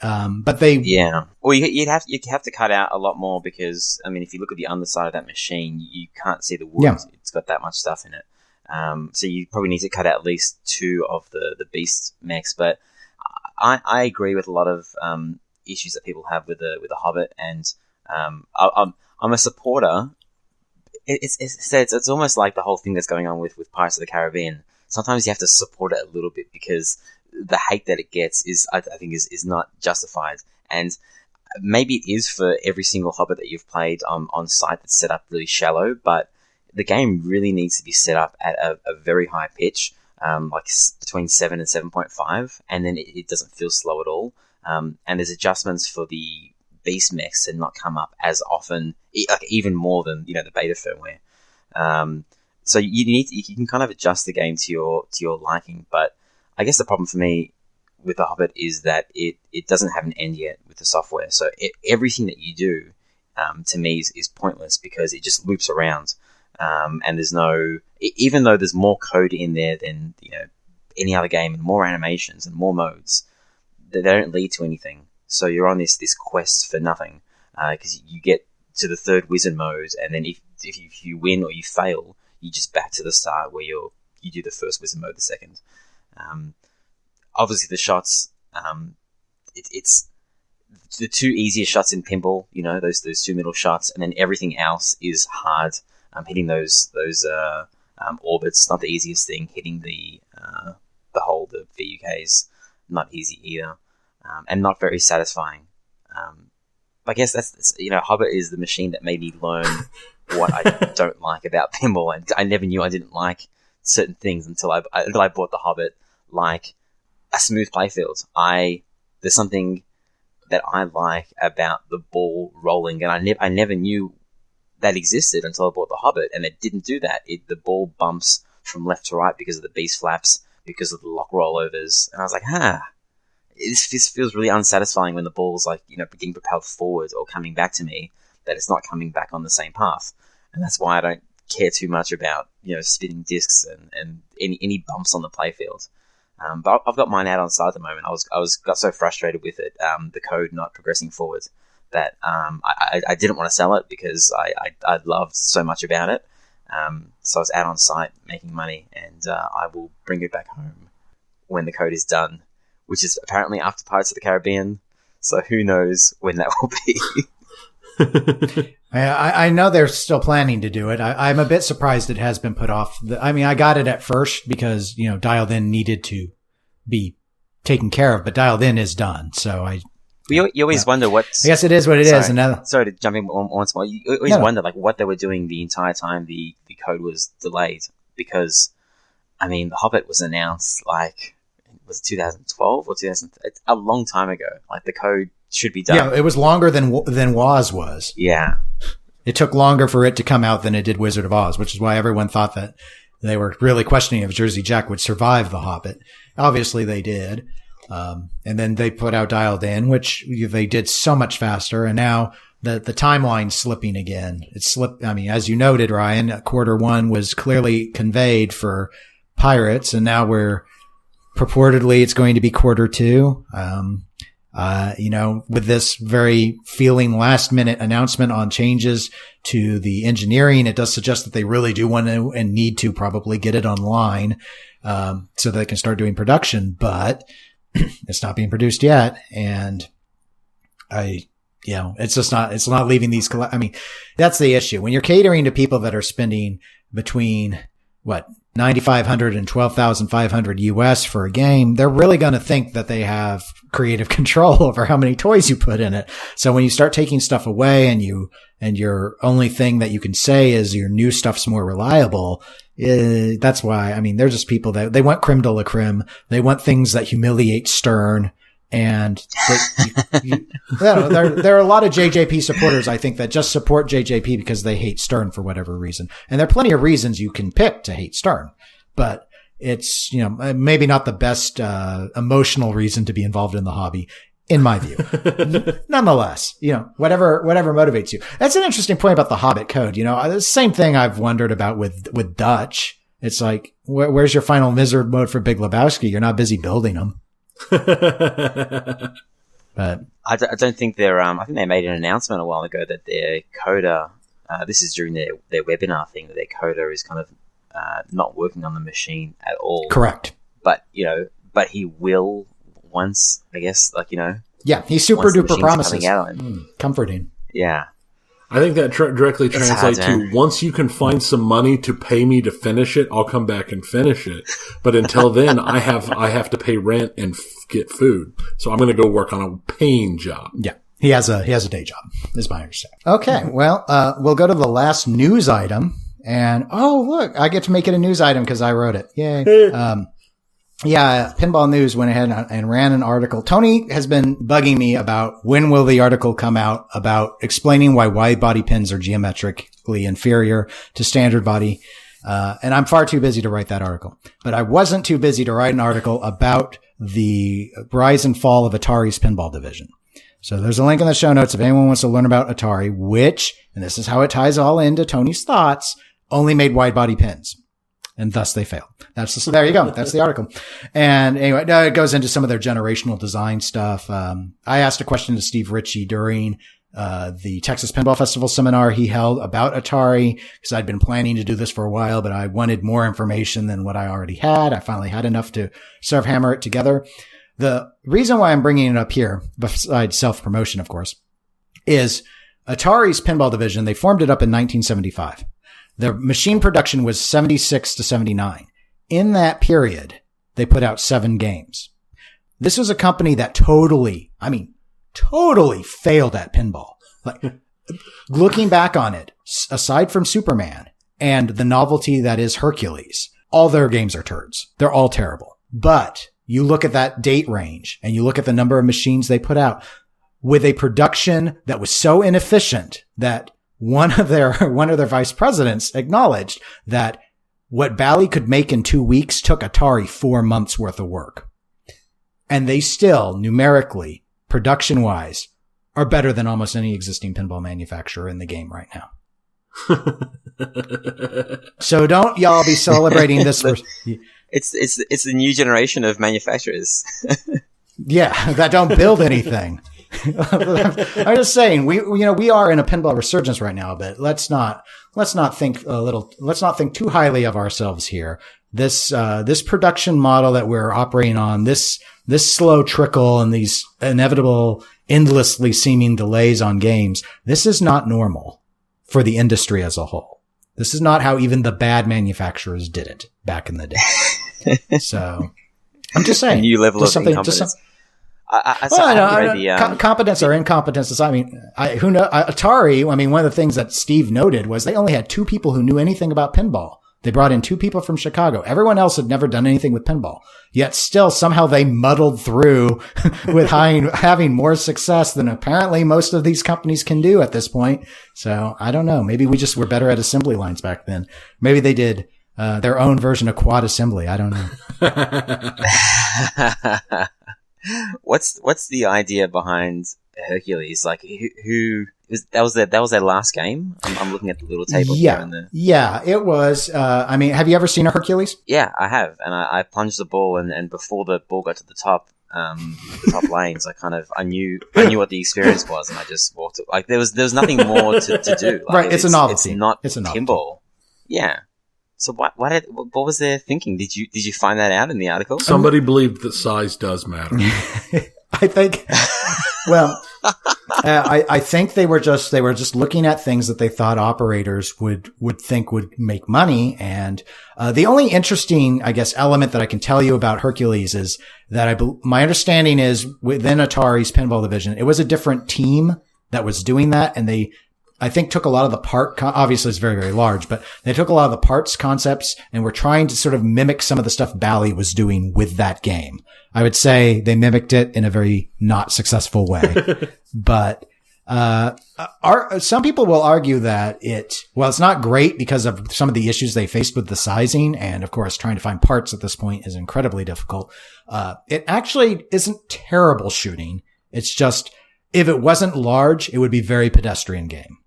they... Yeah. Well, you'd have to cut out a lot more because, I mean, if you look at the underside of that machine, you can't see the wood. Yeah. It's got that much stuff in it. So you probably need to cut out at least 2 of the beast mechs, but I agree with a lot of issues that people have with the Hobbit, and I'm a supporter. It's almost like the whole thing that's going on with Pirates of the Caribbean. Sometimes you have to support it a little bit because the hate that it gets I think is not justified, and maybe it is for every single Hobbit that you've played on site that's set up really shallow, but the game really needs to be set up at a very high pitch, like between 7 and 7.5, and then it doesn't feel slow at all. And there's adjustments for the beast mechs to not come up as often, like even more than the beta firmware. So you can kind of adjust the game to your liking. But I guess the problem for me with the Hobbit is that it doesn't have an end yet with the software. So everything that you do, to me, is pointless because it just loops around. And there's even though there's more code in there than any other game and more animations and more modes, they don't lead to anything. So you're on this quest for nothing because you get to the third wizard mode, and then if you win or you fail, you just back to the start where you do the first wizard mode the second. Obviously the shots, it's the 2 easiest shots in pinball. Those 2 middle shots, and then everything else is hard. Hitting those orbits, not the easiest thing. Hitting the VUKs, not easy either, and not very satisfying. I guess that's Hobbit is the machine that made me learn what I don't like about pinball, and I never knew I didn't like certain things until I bought the Hobbit, like a smooth playfield. I there's something that I like about the ball rolling, and I never knew that existed until I bought the Hobbit, and it didn't do that. The ball bumps from left to right because of the beast flaps, because of the lock rollovers, and I was like, this feels really unsatisfying when the ball's like, getting propelled forward or coming back to me, that it's not coming back on the same path. And that's why I don't care too much about, spinning discs and any bumps on the playfield. But I've got mine out on side at the moment. I got so frustrated with it, the code not progressing forward, that I didn't want to sell it because I loved so much about it. So I was out on site making money, and I will bring it back home when the code is done, which is apparently after Pirates of the Caribbean. So who knows when that will be. I know they're still planning to do it. I'm a bit surprised it has been put off. I got it at first because, Dialed In needed to be taken care of, but Dialed In is done. So you always wonder what's... I guess it is what it is. Sorry to jump in once more. You always wonder what they were doing the entire time the code was delayed, because, The Hobbit was announced was it 2012 or 2000? A long time ago. The code should be done. Yeah, it was longer than Woz was. Yeah. It took longer for it to come out than it did Wizard of Oz, which is why everyone thought that they were really questioning if Jersey Jack would survive The Hobbit. Obviously they did. And then they put out Dialed In, which they did so much faster. And now the timeline's slipping again. It's slipped. As you noted, Ryan, Q1 was clearly conveyed for Pirates, and now purportedly it's going to be Q2. With this very feeling last minute announcement on changes to the engineering, it does suggest that they really do want to and need to probably get it online, so that they can start doing production, but it's not being produced yet. And it's not leaving these, that's the issue. When you're catering to people that are spending between $9,500 and $12,500 US for a game, they're really going to think that they have creative control over how many toys you put in it. So when you start taking stuff away and your only thing that you can say is your new stuff's more reliable, that's why, they're just people that they want creme de la creme. They want things that humiliate Stern. And there are a lot of JJP supporters, I think, that just support JJP because they hate Stern for whatever reason. And there are plenty of reasons you can pick to hate Stern, but it's, maybe not the best, emotional reason to be involved in the hobby, in my view. Nonetheless, whatever motivates you. That's an interesting point about the Hobbit code. The same thing I've wondered about with Dutch. It's like, where's your final Wizard mode for Big Lebowski? You're not busy building them. But I don't think they're. I think they made an announcement a while ago that their coder. This is during their webinar thing, that their coder is kind of not working on the machine at all. Correct. But he will once, I guess. Yeah, he's super duper promises. Comforting. Yeah. I think that directly translates to, once you can find some money to pay me to finish it, I'll come back and finish it. But until then, I have to pay rent and get food. So I'm going to go work on a paying job. Yeah. He has a day job, is my understanding. Okay. Well, we'll go to the last news item, and look, I get to make it a news item because I wrote it. Yay. Yeah, Pinball News went ahead and ran an article. Tony has been bugging me about when will the article come out about explaining why wide body pins are geometrically inferior to standard body. And I'm far too busy to write that article, but I wasn't too busy to write an article about the rise and fall of Atari's pinball division. So there's a link in the show notes if anyone wants to learn about Atari, which, and this is how it ties all into Tony's thoughts, only made wide body pins. And thus they fail. There you go. That's the article. And anyway, it goes into some of their generational design stuff. I asked a question to Steve Ritchie during the Texas Pinball Festival seminar he held about Atari, because I'd been planning to do this for a while, but I wanted more information than what I already had. I finally had enough to sort of hammer it together. The reason why I'm bringing it up here, besides self-promotion, of course, is Atari's pinball division. They formed it up in 1975. Their machine production was 76 to 79. In that period, they put out 7 games. This was a company that totally failed at pinball. Looking back on it, aside from Superman and the novelty that is Hercules, all their games are turds. They're all terrible. But you look at that date range and you look at the number of machines they put out with a production that was so inefficient that one of their vice presidents acknowledged that what Bally could make in 2 weeks took Atari 4 months worth of work. And they still, numerically, production-wise, are better than almost any existing pinball manufacturer in the game right now. So don't y'all be celebrating this. It's the new generation of manufacturers. Yeah, that don't build anything. I'm just saying we are in a pinball resurgence right now, but let's not think too highly of ourselves here. This production model that we're operating on, this slow trickle and these inevitable, endlessly seeming delays on games, this is not normal for the industry as a whole. This is not how even the bad manufacturers did it back in the day. So I'm just saying. A new level of incompetence. Competence or incompetence. I mean, who know? Atari. I mean, one of the things that Steve noted was they only had 2 people who knew anything about pinball. They brought in 2 people from Chicago. Everyone else had never done anything with pinball. Yet still somehow they muddled through with having more success than apparently most of these companies can do at this point. So I don't know. Maybe we just were better at assembly lines back then. Maybe they did their own version of quad assembly. I don't know. What's the idea behind Hercules? Like that was their last game? I'm looking at the little table here and there. Yeah, it was. I mean, have you ever seen a Hercules? Yeah, I have, and I plunged the ball, and before the ball got to the top lanes, I knew what the experience was, and I just walked. Like there was nothing more to do. Like, right, it's a novelty. It's a pinball. Yeah. So what was their thinking? Did you find that out in the article? Somebody believed that size does matter. I think. Well, I think they were just looking at things that they thought operators would think would make money. And the only interesting, I guess, element that I can tell you about Hercules is that my understanding is within Atari's pinball division, it was a different team that was doing that, and they, I think, took a lot of the obviously it's very, very large, but they took a lot of the parts concepts and were trying to sort of mimic some of the stuff Bally was doing with that game. I would say they mimicked it in a very not successful way. But some people will argue that it's not great because of some of the issues they faced with the sizing. And of course, trying to find parts at this point is incredibly difficult. It actually isn't terrible shooting. It's just, if it wasn't large, it would be very pedestrian game.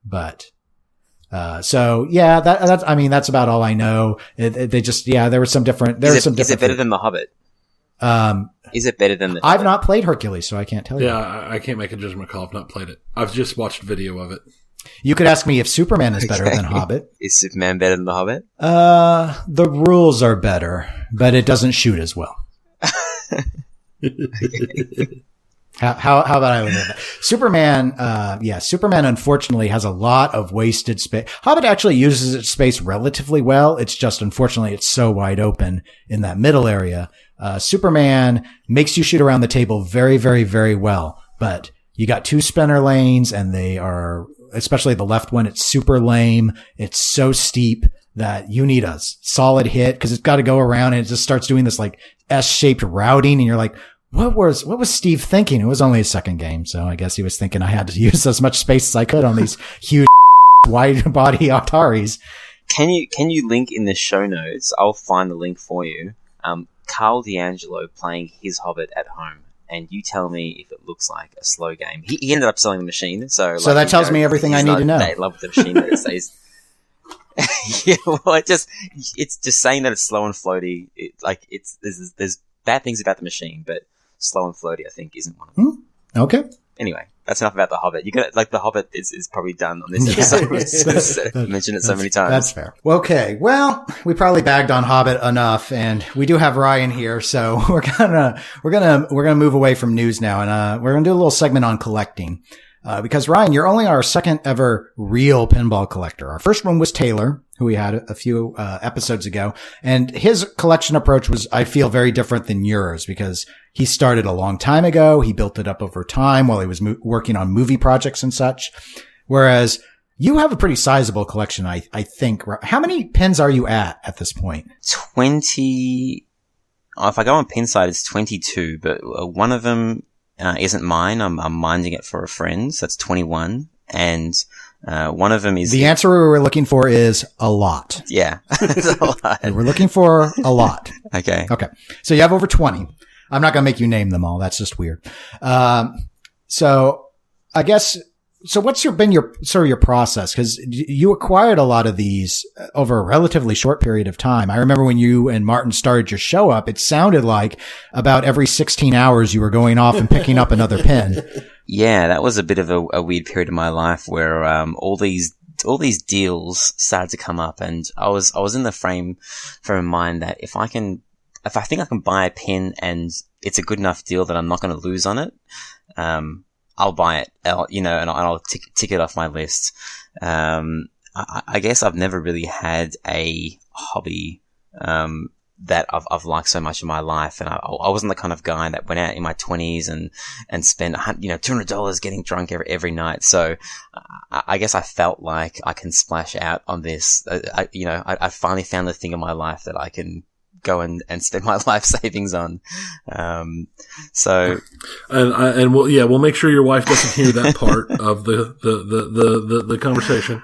But, so yeah, that's about all I know. There were some different, Is it better than The Hobbit? Is it better than I've not played Hercules, so I can't tell you. Yeah, I can't make a judgment call. I've not played it. I've just watched video of it. You could ask me if Superman is better than Hobbit. Is Superman better than The Hobbit? The rules are better, but it doesn't shoot as well. How about I leave that? Superman, Superman unfortunately has a lot of wasted space. Hobbit actually uses its space relatively well. It's just, unfortunately, it's so wide open in that middle area. Superman makes you shoot around the table very, very, very well, but you got 2 spinner lanes, and they are, especially the left one, it's super lame. It's so steep that you need a solid hit because it's got to go around, and it just starts doing this like S-shaped routing, and you're like, what was Steve thinking? It was only his second game, so I guess he was thinking I had to use as much space as I could on these huge wide body Ataris. Can you link in the show notes? I'll find the link for you. Carl D'Angelo playing his Hobbit at home, and you tell me if it looks like a slow game. He ended up selling the machine, so that tells me everything I need to know. They love the machine that it says. Yeah, well, it's just saying that it's slow and floaty. There's bad things about the machine, but slow and floaty, I think, isn't one of them. Okay. Anyway, that's enough about The Hobbit. The Hobbit is probably done on this episode. I've mentioned it so many times. That's fair. Okay. Well, we probably bagged on Hobbit enough, and we do have Ryan here, so we're gonna move away from news now, and we're gonna do a little segment on collecting. Because Ryan, you're only our second ever real pinball collector. Our first one was Taylor, who we had a few episodes ago, and his collection approach was, I feel, very different than yours because he started a long time ago. He built it up over time while he was working on movie projects and such. Whereas you have a pretty sizable collection, I think. How many pins are you at this point? 20. if I go on Pinside, it's 22, but one of them isn't mine. I'm minding it for a friend, so that's 21. And one of them is... The answer we were looking for is a lot. Yeah. It's a lot. And we're looking for a lot. Okay. So you have over 20. I'm not going to make you name them all. That's just weird. So I guess... So what's been your process? Cause you acquired a lot of these over a relatively short period of time. I remember when you and Martin started your show up, it sounded like about every 16 hours you were going off and picking up another pin. Yeah, that was a bit of a weird period of my life where, all these deals started to come up, and I was in the frame of mind that if I think I can buy a pin and it's a good enough deal that I'm not going to lose on it, I'll buy it, and I'll tick it off my list. I guess I've never really had a hobby, that I've liked so much in my life. And I wasn't the kind of guy that went out in my 20s and spent, $200 getting drunk every night. So I guess I felt like I can splash out on this. I finally found the thing in my life that I can go and spend my life savings on. We'll make sure your wife doesn't hear that part of the conversation.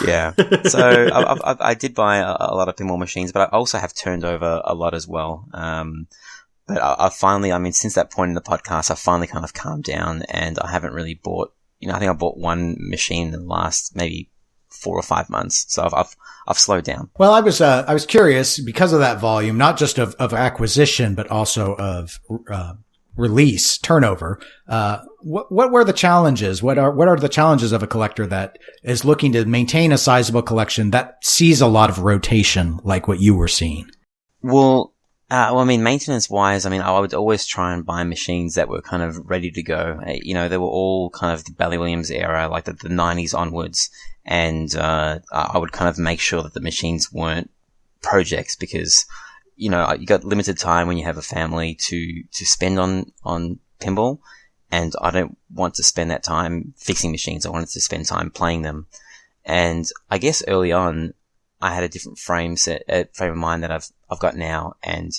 Yeah. So I did buy a lot of pinball machines, but I also have turned over a lot as well. But I finally, since that point in the podcast, I finally kind of calmed down, and I haven't really bought, I think I bought one machine in the last maybe 4 or 5 months. So I've slowed down. Well, I was curious because of that volume, not just of acquisition, but also of, release turnover. What were the challenges? What are the challenges of a collector that is looking to maintain a sizable collection that sees a lot of rotation like what you were seeing? Well, maintenance wise, I would always try and buy machines that were kind of ready to go. They were all kind of the Bally Williams era, like the 90s onwards. And, I would kind of make sure that the machines weren't projects because, you got limited time when you have a family to spend on pinball. And I don't want to spend that time fixing machines. I wanted to spend time playing them. And I guess early on, I had a different frame of mind that I've got now. And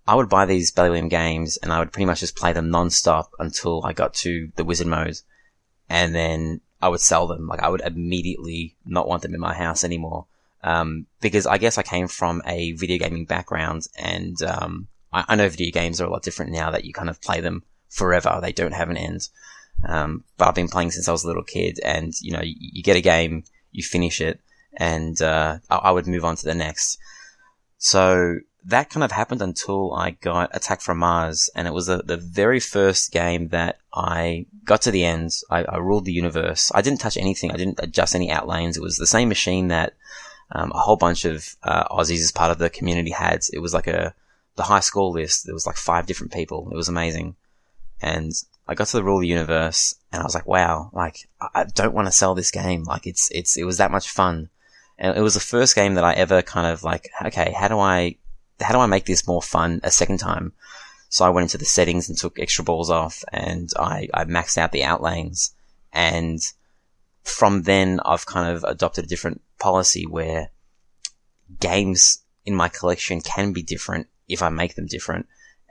I would buy these Bally William games and I would pretty much just play them non-stop until I got to the wizard mode. And then I would sell them. Like I would immediately not want them in my house anymore. Because I guess I came from a video gaming background and, I know video games are a lot different now that you kind of play them forever. They don't have an end. But I've been playing since I was a little kid and, you get a game, you finish it and, I would move on to the next. So that kind of happened until I got Attack from Mars, and it was the very first game that I got to the end. I ruled the universe. I didn't touch anything. I didn't adjust any outlanes. It was the same machine that a whole bunch of Aussies as part of the community had. It was like the high score list. There was like 5 different people. It was amazing. And I got to the rule of the universe, and I was like, wow, like I don't want to sell this game. Like it was that much fun. And it was the first game that I ever kind of like, okay, how do I make this more fun a second time? So I went into the settings and took extra balls off and I maxed out the outlanes. And from then I've kind of adopted a different policy where games in my collection can be different if I make them different.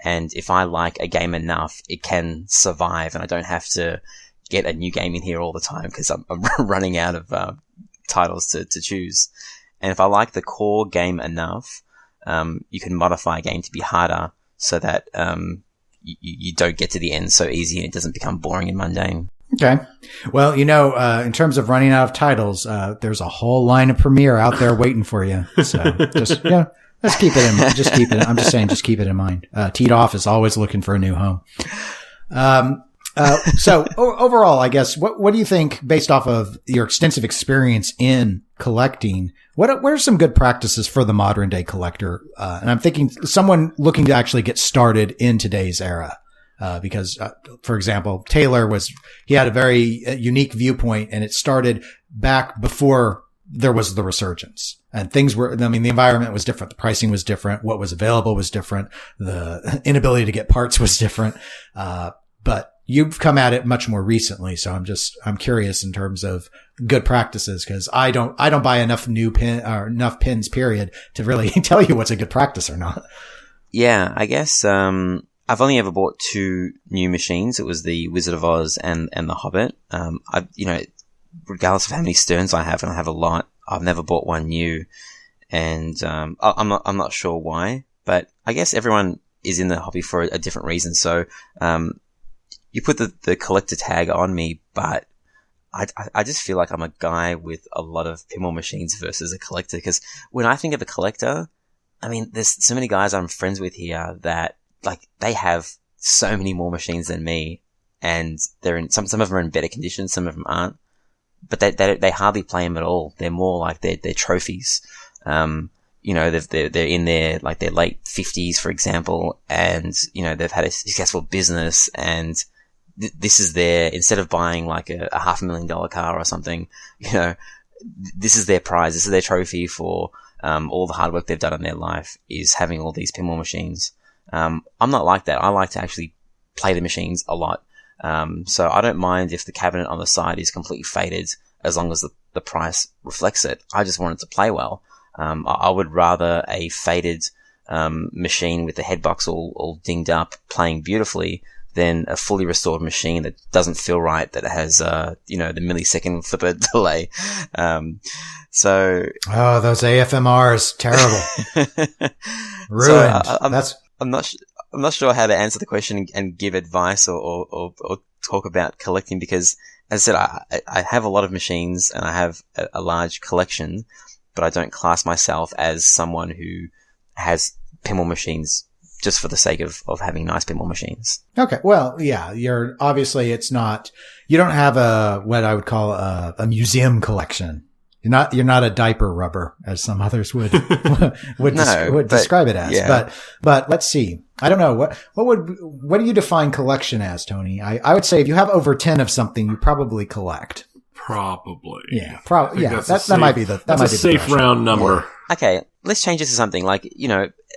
And if I like a game enough, it can survive and I don't have to get a new game in here all the time because I'm running out of titles to choose. And if I like the core game enough, you can modify a game to be harder so that you don't get to the end so easy and it doesn't become boring and mundane. Okay. Well, in terms of running out of titles, there's a whole line of Premiere out there waiting for you. So let's keep it in mind. I'm just saying, just keep it in mind. Teed Off is always looking for a new home. So overall, I guess, what do you think, based off of your extensive experience in collecting, what are some good practices for the modern day collector? And I'm thinking someone looking to actually get started in today's era. Because, for example, Taylor he had a very unique viewpoint, and it started back before there was the resurgence, and the environment was different. The pricing was different. What was available was different. The inability to get parts was different. But you've come at it much more recently. So I'm curious in terms of good practices, because I don't buy enough enough pins, period, to really tell you what's a good practice or not. Yeah, I guess I've only ever bought 2 new machines. It was the Wizard of Oz and the Hobbit. Regardless of how many Sterns I have, and I have a lot, I've never bought one new, and I'm not sure why, but I guess everyone is in the hobby for a different reason. So you put the collector tag on me, but I just feel like I'm a guy with a lot of pinball machines versus a collector, because when I think of a collector, I mean, there's so many guys I'm friends with here that, like, they have so many more machines than me, and they're in, some of them are in better condition, some of them aren't, but they hardly play them at all. They're more like they're trophies. They're in their late 50s, for example, and, they've had a successful business, and this is instead of buying like a $500,000 car or something, this is their prize. This is their trophy for, all the hard work they've done in their life, is having all these pinball machines. I'm not like that. I like to actually play the machines a lot. So I don't mind if the cabinet on the side is completely faded, as long as the price reflects it. I just want it to play well. I would rather a faded, machine with the headbox all dinged up playing beautifully than a fully restored machine that doesn't feel right, that has, the millisecond flipper delay. Oh, those AFMRs, terrible. Ruined. So I'm not sure how to answer the question and give advice or talk about collecting, because, as I said, I have a lot of machines and I have a large collection, but I don't class myself as someone who has pinball machines just for the sake of having nice pinball machines. Okay. Well, yeah, you don't have what I would call a museum collection. You're not a diaper rubber, as some others would describe it as. Yeah. But let's see. I don't know. What do you define collection as, Tony? I would say if you have over 10 of something, you probably collect. Probably. Yeah. That might be the safe round number. Yeah. Okay. Let's change it to something like,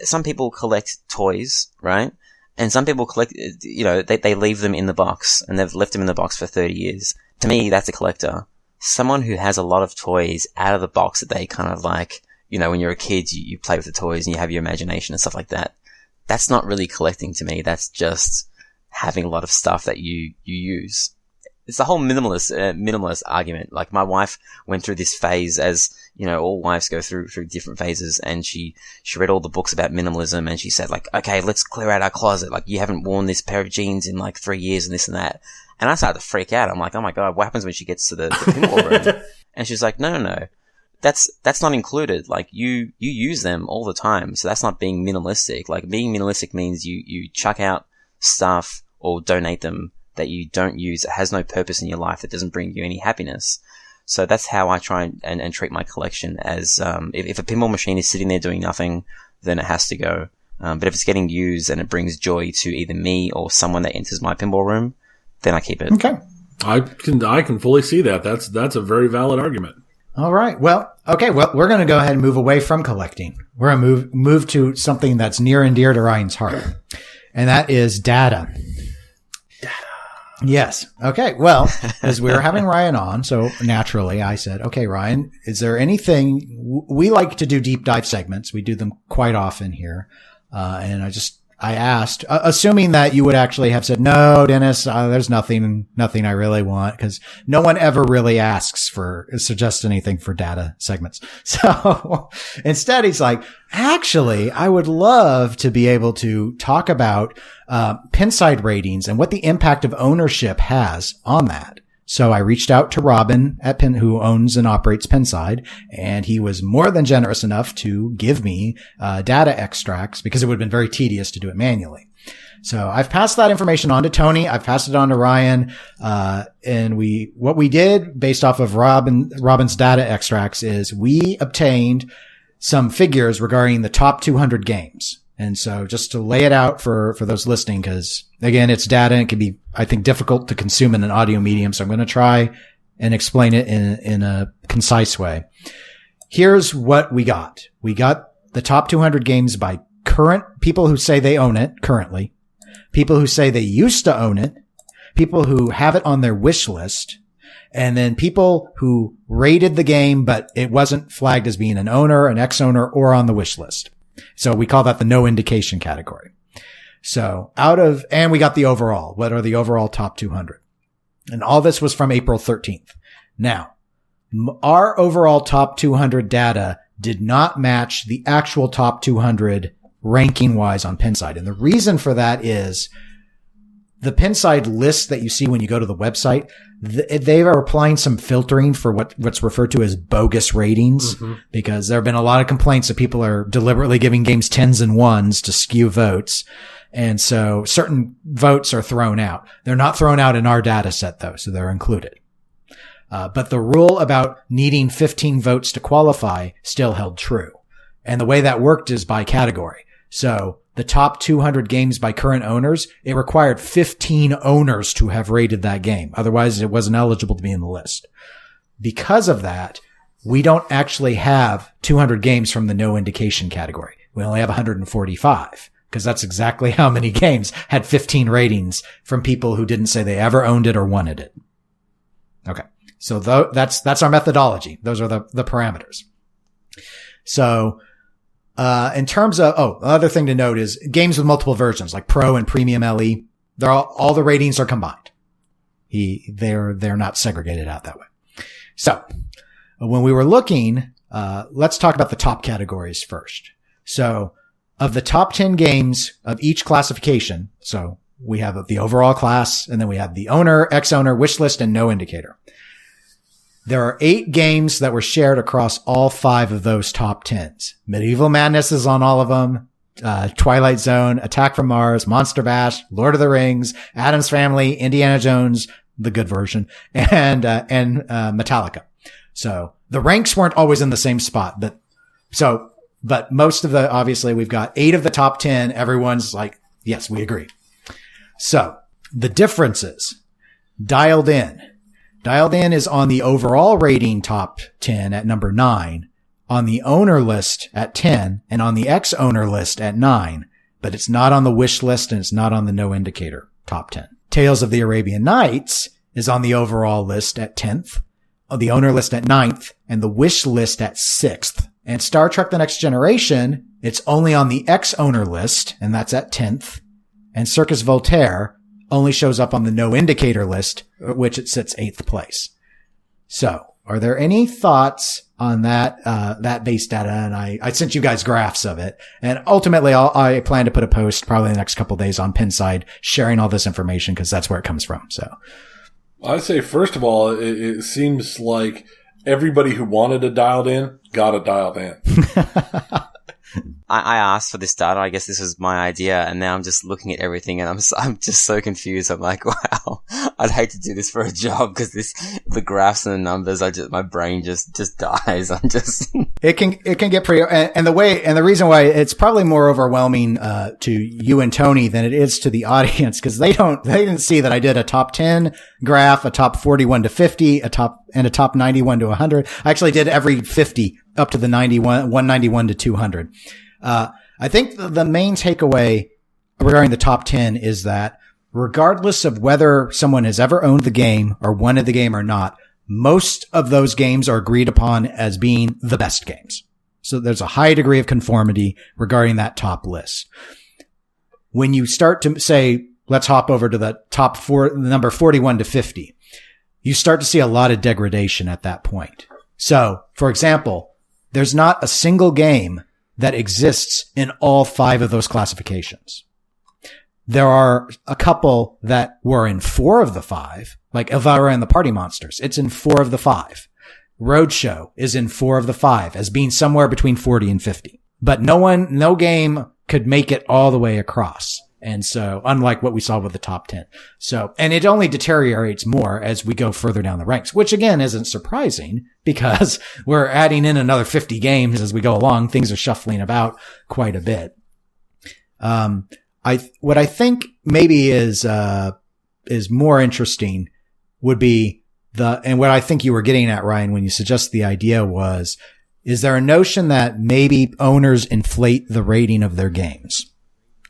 some people collect toys, right? And some people collect, they leave them in the box, and they've left them in the box for 30 years. To me, that's a collector. Someone who has a lot of toys out of the box that they kind of like, when you're a kid, you play with the toys and you have your imagination and stuff like that. That's not really collecting to me. That's just having a lot of stuff that you use. It's the whole minimalist argument. Like, my wife went through this phase, as, all wives go through different phases, and she read all the books about minimalism, and she said, like, okay, let's clear out our closet. Like, you haven't worn this pair of jeans in like 3 years and this and that. And I started to freak out. I'm like, oh my God, what happens when she gets to the pinball room? And she's like, no. That's not included. Like, you use them all the time. So that's not being minimalistic. Like, being minimalistic means you chuck out stuff or donate them that you don't use. It has no purpose in your life. That doesn't bring you any happiness. So that's how I try and treat my collection, as, if a pinball machine is sitting there doing nothing, then it has to go. But if it's getting used and it brings joy to either me or someone that enters my pinball room, then I keep it. Okay. I can fully see that. That's a very valid argument. All right. Well, we're going to go ahead and move away from collecting. We're going to move to something that's near and dear to Ryan's heart. And that is data. Yes. Okay. Well, as we were having Ryan on, so naturally I said, okay, Ryan, is there anything, we like to do deep dive segments. We do them quite often here. And I asked, assuming that you would actually have said, no, Dennis, there's nothing I really want, because no one ever really suggests anything for data segments. So instead he's like, actually, I would love to be able to talk about, Pinside ratings and what the impact of ownership has on that. So I reached out to Robin who owns and operates Pinside, and he was more than generous enough to give me data extracts, because it would have been very tedious to do it manually. So I've passed that information on to Tony. I've passed it on to Ryan. And what we did based off of Robin's data extracts is we obtained some figures regarding the top 200 games. And so just to lay it out for those listening, because again, it's data and it can be, I think, difficult to consume in an audio medium. So I'm going to try and explain it in a concise way. Here's what we got. We got the top 200 games by current people who say they own it currently, people who say they used to own it, people who have it on their wish list, and then people who rated the game, but it wasn't flagged as being an owner, an ex-owner, or on the wish list. So we call that the no indication category. So and we got the overall. What are the overall top 200? And all this was from April 13th. Now, our overall top 200 data did not match the actual top 200 ranking wise on Pinside. And the reason for that is the Pinside list that you see when you go to the website, they are applying some filtering for what's referred to as bogus ratings, because there have been a lot of complaints that people are deliberately giving games 10s and 1s to skew votes. And so certain votes are thrown out. They're not thrown out in our data set though, so they're included. But the rule about needing 15 votes to qualify still held true. And the way that worked is by category. So the top 200 games by current owners, it required 15 owners to have rated that game. Otherwise, it wasn't eligible to be in the list. Because of that, we don't actually have 200 games from the no indication category. We only have 145, because that's exactly how many games had 15 ratings from people who didn't say they ever owned it or wanted it. Okay. So that's our methodology. Those are the parameters. So, in terms of, other thing to note is games with multiple versions like Pro and Premium LE. All the ratings are combined. They're not segregated out that way. So when we were looking, let's talk about the top categories first. So of the top 10 games of each classification, so we have the overall class, and then we have the owner, ex-owner, wishlist, and no indicator. There are 8 games that were shared across all 5 of those top 10s. Medieval Madness is on all of them. Twilight Zone, Attack from Mars, Monster Bash, Lord of the Rings, Addams Family, Indiana Jones, the good version, and Metallica. So the ranks weren't always in the same spot, but most of obviously we've got 8 of the top 10. Everyone's like, yes, we agree. So the differences. Dialed In. Dialed In is on the overall rating top 10 at number 9, on the owner list at 10, and on the ex-owner list at 9, but it's not on the wish list and it's not on the no indicator top 10. Tales of the Arabian Nights is on the overall list at 10th, on the owner list at 9th, and the wish list at 6th. And Star Trek The Next Generation, it's only on the ex-owner list, and that's at 10th, and Circus Voltaire only shows up on the no indicator list, which it sits 8th place. So, are there any thoughts on that base data? And I sent you guys graphs of it. And ultimately, I plan to put a post probably the next couple of days on Pinside sharing all this information, because that's where it comes from. So, I'd say, first of all, it seems like everybody who wanted a dialed in got a dialed in. I asked for this data. I guess this was my idea, and now I'm just looking at everything, and I'm just so confused. I'm like, wow, I'd hate to do this for a job, because the graphs and the numbers, my brain just dies. It can get pretty, and the reason why it's probably more overwhelming to you and Tony than it is to the audience, because they didn't see that I did a top 10 graph, a top 41 to 50, a top 91 to 100. I actually did every 50 up to the 191 to 200. I think the main takeaway regarding the top 10 is that regardless of whether someone has ever owned the game or wanted the game or not, most of those games are agreed upon as being the best games. So there's a high degree of conformity regarding that top list. When you start to say, let's hop over to the top number 41 to 50, you start to see a lot of degradation at that point. So, for example, there's not a single game that exists in all 5 of those classifications. There are a couple that were in 4 of the 5, like Elvira and the Party Monsters. It's in 4 of the 5. Roadshow is in 4 of the 5 as being somewhere between 40 and 50. But no game could make it all the way across. And so, unlike what we saw with the top 10. So, and it only deteriorates more as we go further down the ranks, which again isn't surprising because we're adding in another 50 games as we go along. Things are shuffling about quite a bit. What I think maybe is more interesting would be and what I think you were getting at, Ryan, when you suggest the idea was, is there a notion that maybe owners inflate the rating of their games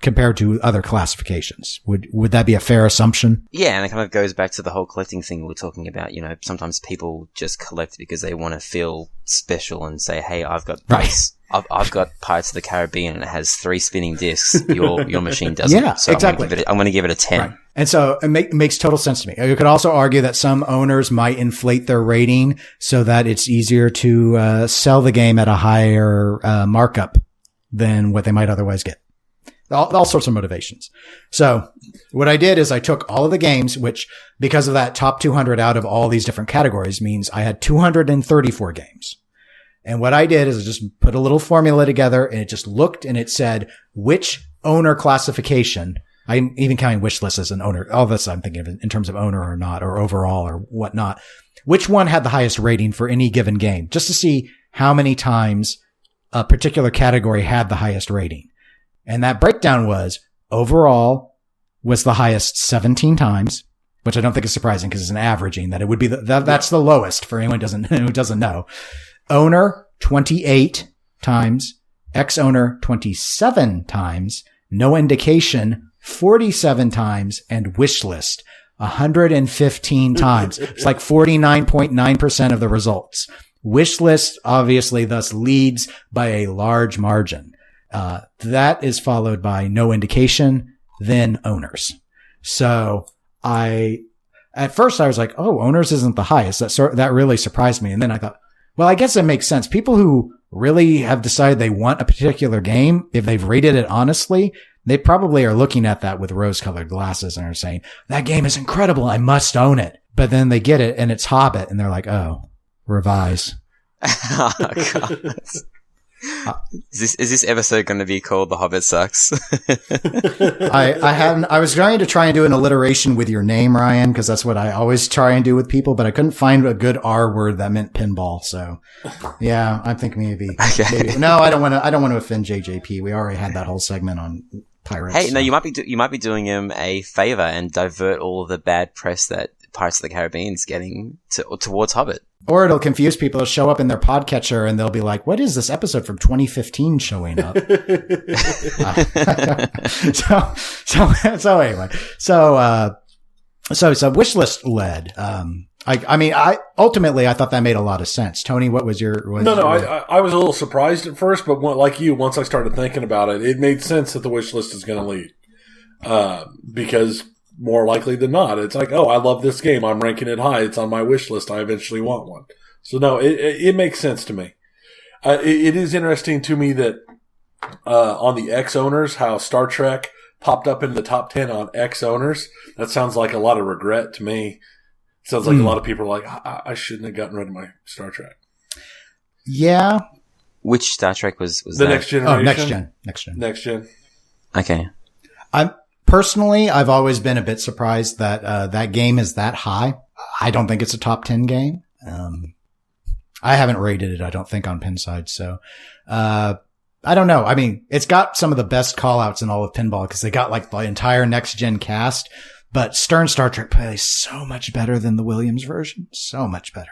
compared to other classifications? Would that be a fair assumption? Yeah, and it kind of goes back to the whole collecting thing we were talking about. Sometimes people just collect because they want to feel special and say, hey, I've got this. I've got Pirates of the Caribbean and it has 3 spinning discs. Your machine doesn't. Yeah, so exactly. I'm going to give it a 10. Right. And so it makes total sense to me. You could also argue that some owners might inflate their rating so that it's easier to sell the game at a higher markup than what they might otherwise get. All sorts of motivations. So what I did is I took all of the games, which because of that top 200 out of all these different categories means I had 234 games. And what I did is I just put a little formula together and it just looked and it said which owner classification. I'm even counting wishlist as an owner. All this I'm thinking of in terms of owner or not, or overall or whatnot. Which one had the highest rating for any given game, just to see how many times a particular category had the highest rating. And that breakdown was overall was the highest 17 times, which I don't think is surprising because it's an averaging that it would be that's the lowest for anyone who doesn't know. Owner 28 times, ex-owner 27 times, no indication 47 times, and wishlist 115 times. It's like 49.9% of the results. Wishlist obviously thus leads by a large margin. That is followed by no indication, then owners. So at first I was like, oh, owners isn't the highest. That really surprised me. And then I thought, well, I guess it makes sense. People who really have decided they want a particular game, if they've rated it honestly, they probably are looking at that with rose-colored glasses and are saying, that game is incredible. I must own it. But then they get it and it's Hobbit and they're like, oh, revise. Oh, God. Is this episode going to be called The Hobbit Sucks? I was trying to try and do an alliteration with your name, Ryan, because that's what I always try and do with people, but I couldn't find a good R word that meant pinball. So yeah, I think maybe. No, I don't want to offend JJP. We already had that whole segment on pirates. Hey, no, you might be doing him a favor and divert all of the bad press that Pirates of the Caribbean's getting towards Hobbit. Or it'll confuse people. It'll show up in their podcatcher and they'll be like, what is this episode from 2015 showing up? So anyway, so wishlist led. I ultimately I thought that made a lot of sense. Tony, what was your? I was a little surprised at first, but like you, once I started thinking about it, it made sense that the wish list is going to lead, because more likely than not, it's like, oh, I love this game. I'm ranking it high. It's on my wish list. I eventually want one. So no, it makes sense to me. It is interesting to me that on the X owners, how Star Trek popped up in the top 10 on X owners. That sounds like a lot of regret to me. Sounds like a lot of people are like, I shouldn't have gotten rid of my Star Trek. Yeah. Which Star Trek was the that? Next Generation? Oh, Next Gen. Okay. Personally, I've always been a bit surprised that that game is that high. I don't think it's a top 10 game. I haven't rated it, I don't think, on Pinside. So, I don't know. I mean, it's got some of the best call outs in all of pinball because they got like the entire next gen cast, but Stern Star Trek plays so much better than the Williams version. So much better.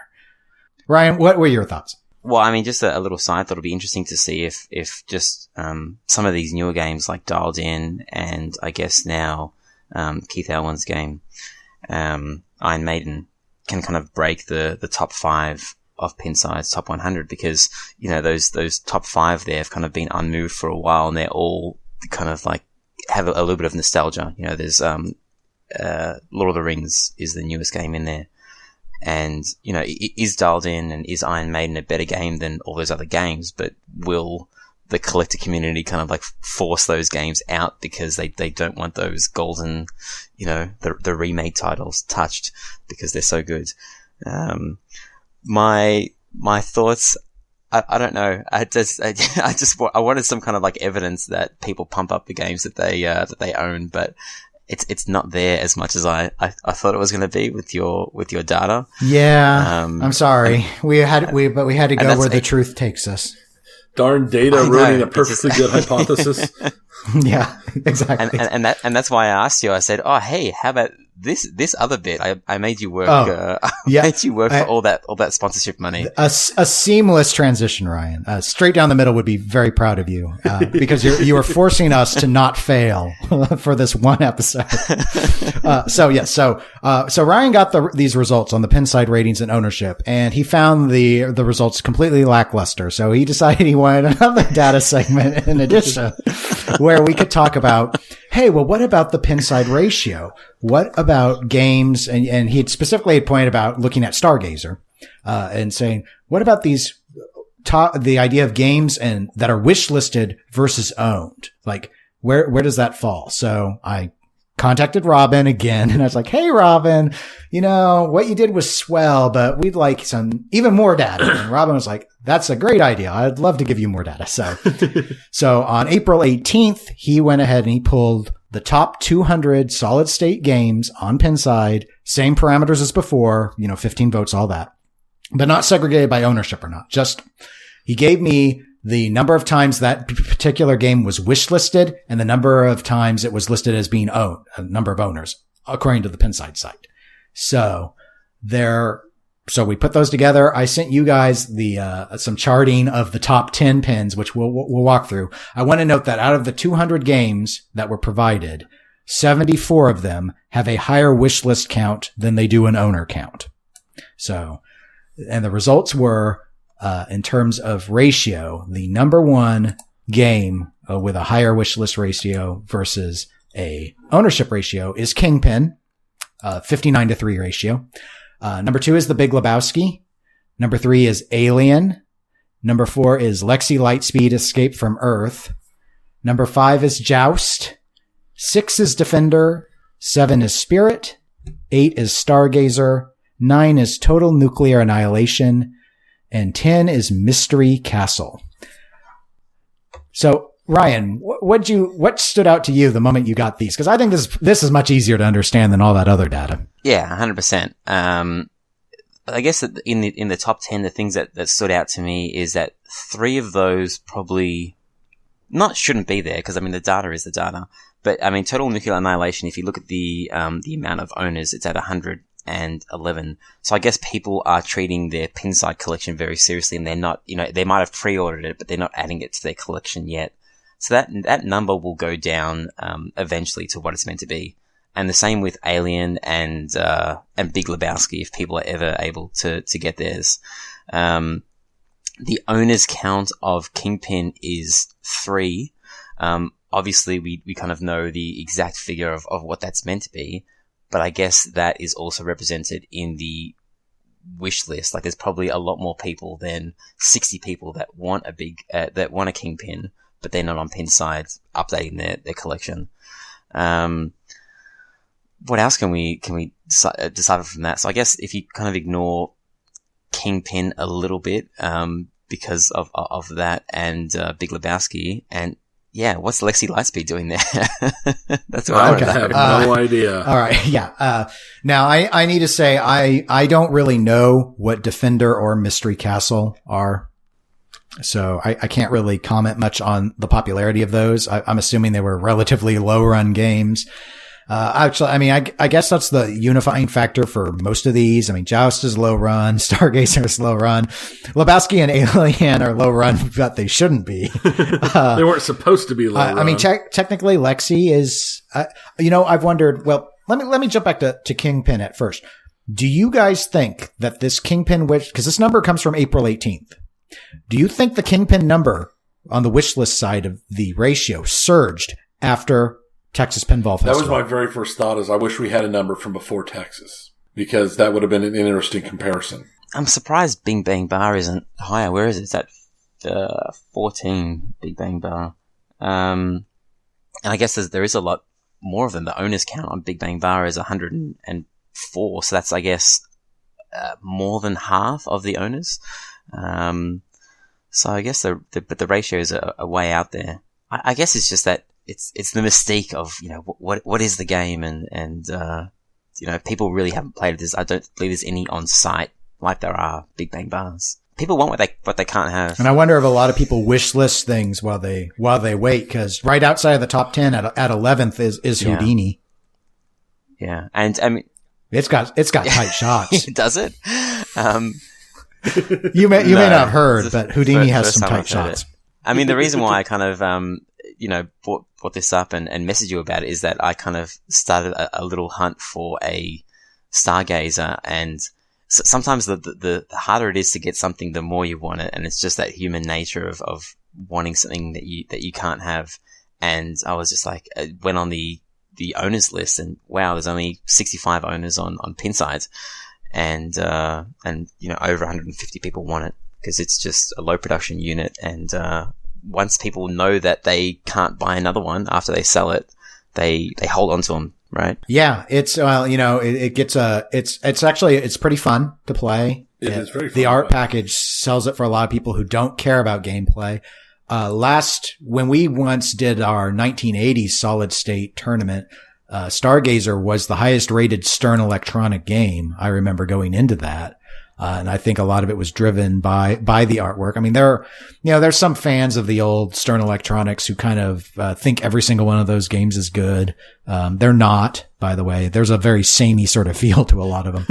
Ryan, what were your thoughts? Well, I mean, just a little side thought. It'll be interesting to see if just some of these newer games like Dialed In and I guess now Keith Elwin's game, Iron Maiden, can kind of break the top 5 of Pinside's top 100 because, you know, those top 5 there have kind of been unmoved for a while and they're all kind of like have a little bit of nostalgia. You know, there's Lord of the Rings is the newest game in there. And, you know, is Dialed In and is Iron Maiden a better game than all those other games? But will the collector community kind of like force those games out because they don't want those golden, you know, the remade titles touched because they're so good? My thoughts, I don't know. I wanted some kind of like evidence that people pump up the games that they own, but it's not there as much as I thought it was going to be with your data. Yeah. I'm sorry. We had to go where the truth takes us. Darn data ruining a perfectly good hypothesis. Yeah, exactly. And that's why I asked you. I said, "Oh, hey, how about this other bit, I made you work. Yeah. Made you work for all that sponsorship money. A seamless transition, Ryan. Straight down the middle would be very proud of you because you are forcing us to not fail for this one episode. So Ryan got these results on the Pinside ratings and ownership, and he found the results completely lackluster. So he decided he wanted another data segment in addition, where we could talk about, hey, well, what about the Pinside ratio? What about games? And he specifically had pointed about looking at Stargazer, and saying, what about the idea of games and that are wish listed versus owned? Like, where does that fall? So I contacted Robin again, and I was like, hey, Robin, what you did was swell, but we'd like some even more data. And Robin was like, that's a great idea. I'd love to give you more data. So on April 18th, he went ahead and he pulled the top 200 solid state games on Pinside, same parameters as before, 15 votes, all that, but not segregated by ownership or not. Just he gave me the number of times that particular game was wish listed and the number of times it was listed as being owned, a number of owners, according to the Pinside site. So we put those together. I sent you guys some charting of the top 10 pins, which we'll walk through. I want to note that out of the 200 games that were provided, 74 of them have a higher wish list count than they do an owner count. So, and the results were, in terms of ratio, the number one game with a higher wish list ratio versus a ownership ratio is Kingpin, 59-3 ratio. Number 2 is The Big Lebowski. Number 3 is Alien. Number 4 is Lexi Lightspeed Escape from Earth. Number 5 is Joust. 6 is Defender. 7 is Spirit. 8 is Stargazer. 9 is Total Nuclear Annihilation. And 10 is Mystery Castle. So, Ryan, what stood out to you the moment you got these? Because I think this is much easier to understand than all that other data. Yeah, 100%. I guess that in the top 10, the things that stood out to me is that 3 of those probably shouldn't be there, because the data is the data. But Total Nuclear Annihilation, if you look at the amount of owners, it's at 111. So I guess people are treating their Pinside collection very seriously, and they're not, they might have pre-ordered it, but they're not adding it to their collection yet. So that number will go down eventually to what it's meant to be. And the same with Alien and Big Lebowski, if people are ever able to get theirs. The owner's count of Kingpin is 3. Obviously we kind of know the exact figure of what that's meant to be, but I guess that is also represented in the wish list. Like, there's probably a lot more people than 60 people that want a Kingpin, but they're not on Pinside updating their collection. What else can we decipher from that? So I guess if you kind of ignore Kingpin a little bit, because of that and Big Lebowski, and yeah, what's Lexi Lightspeed doing there? That's what I have no idea. All right, yeah. Now I need to say I don't really know what Defender or Mystery Castle are. So I can't really comment much on the popularity of those. I'm assuming they were relatively low run games. Actually, I guess that's the unifying factor for most of these. Joust is low run, Stargazer is low run, Lebowski and Alien are low run, but they shouldn't be. They weren't supposed to be low run. Technically Lexi is, I've wondered, well, let me jump back to Kingpin at first. Do you guys think that this Kingpin because this number comes from April 18th. Do you think the Kingpin number on the wish list side of the ratio surged after Texas Pinball Festival? That was my very first thought, is I wish we had a number from before Texas, because that would have been an interesting comparison. I'm surprised Bing Bang Bar isn't higher. Where is it? It's at 14, Big Bang Bar. And I guess there is a lot more of them. The owner's count on Big Bang Bar is 104, so that's, I guess, more than half of the owners. So I guess the ratios are way out there. I guess it's just that it's the mystique of, what is the game, and people really haven't played this. I don't believe there's any on site like there are Big Bang Bars. People want what they can't have. And I wonder if a lot of people wish list things while they wait, because right outside of the top 10 at 11th is Houdini. Yeah. And I mean, it's got tight shots. Does it? You may not have heard, but Houdini has some tight shots. I mean, the reason why I kind of, brought this up and messaged you about it is that I kind of started a little hunt for a Stargazer, and sometimes the harder it is to get something, the more you want it, and it's just that human nature of wanting something that you can't have. And I was just like, went on the owners list, and wow, there's only 65 owners on Pinside, and over 150 people want it because it's just a low production unit. And once people know that they can't buy another one after they sell it, they hold on to them, right? Yeah, it's it's pretty fun to play. It is very fun. The art package sells it for a lot of people who don't care about gameplay. When we once did our 1980s solid state tournament, Stargazer was the highest rated Stern Electronic game. I remember going into that. And I think a lot of it was driven by the artwork. I mean, there's some fans of the old Stern Electronics who kind of, think every single one of those games is good. They're not, by the way. There's a very samey sort of feel to a lot of them,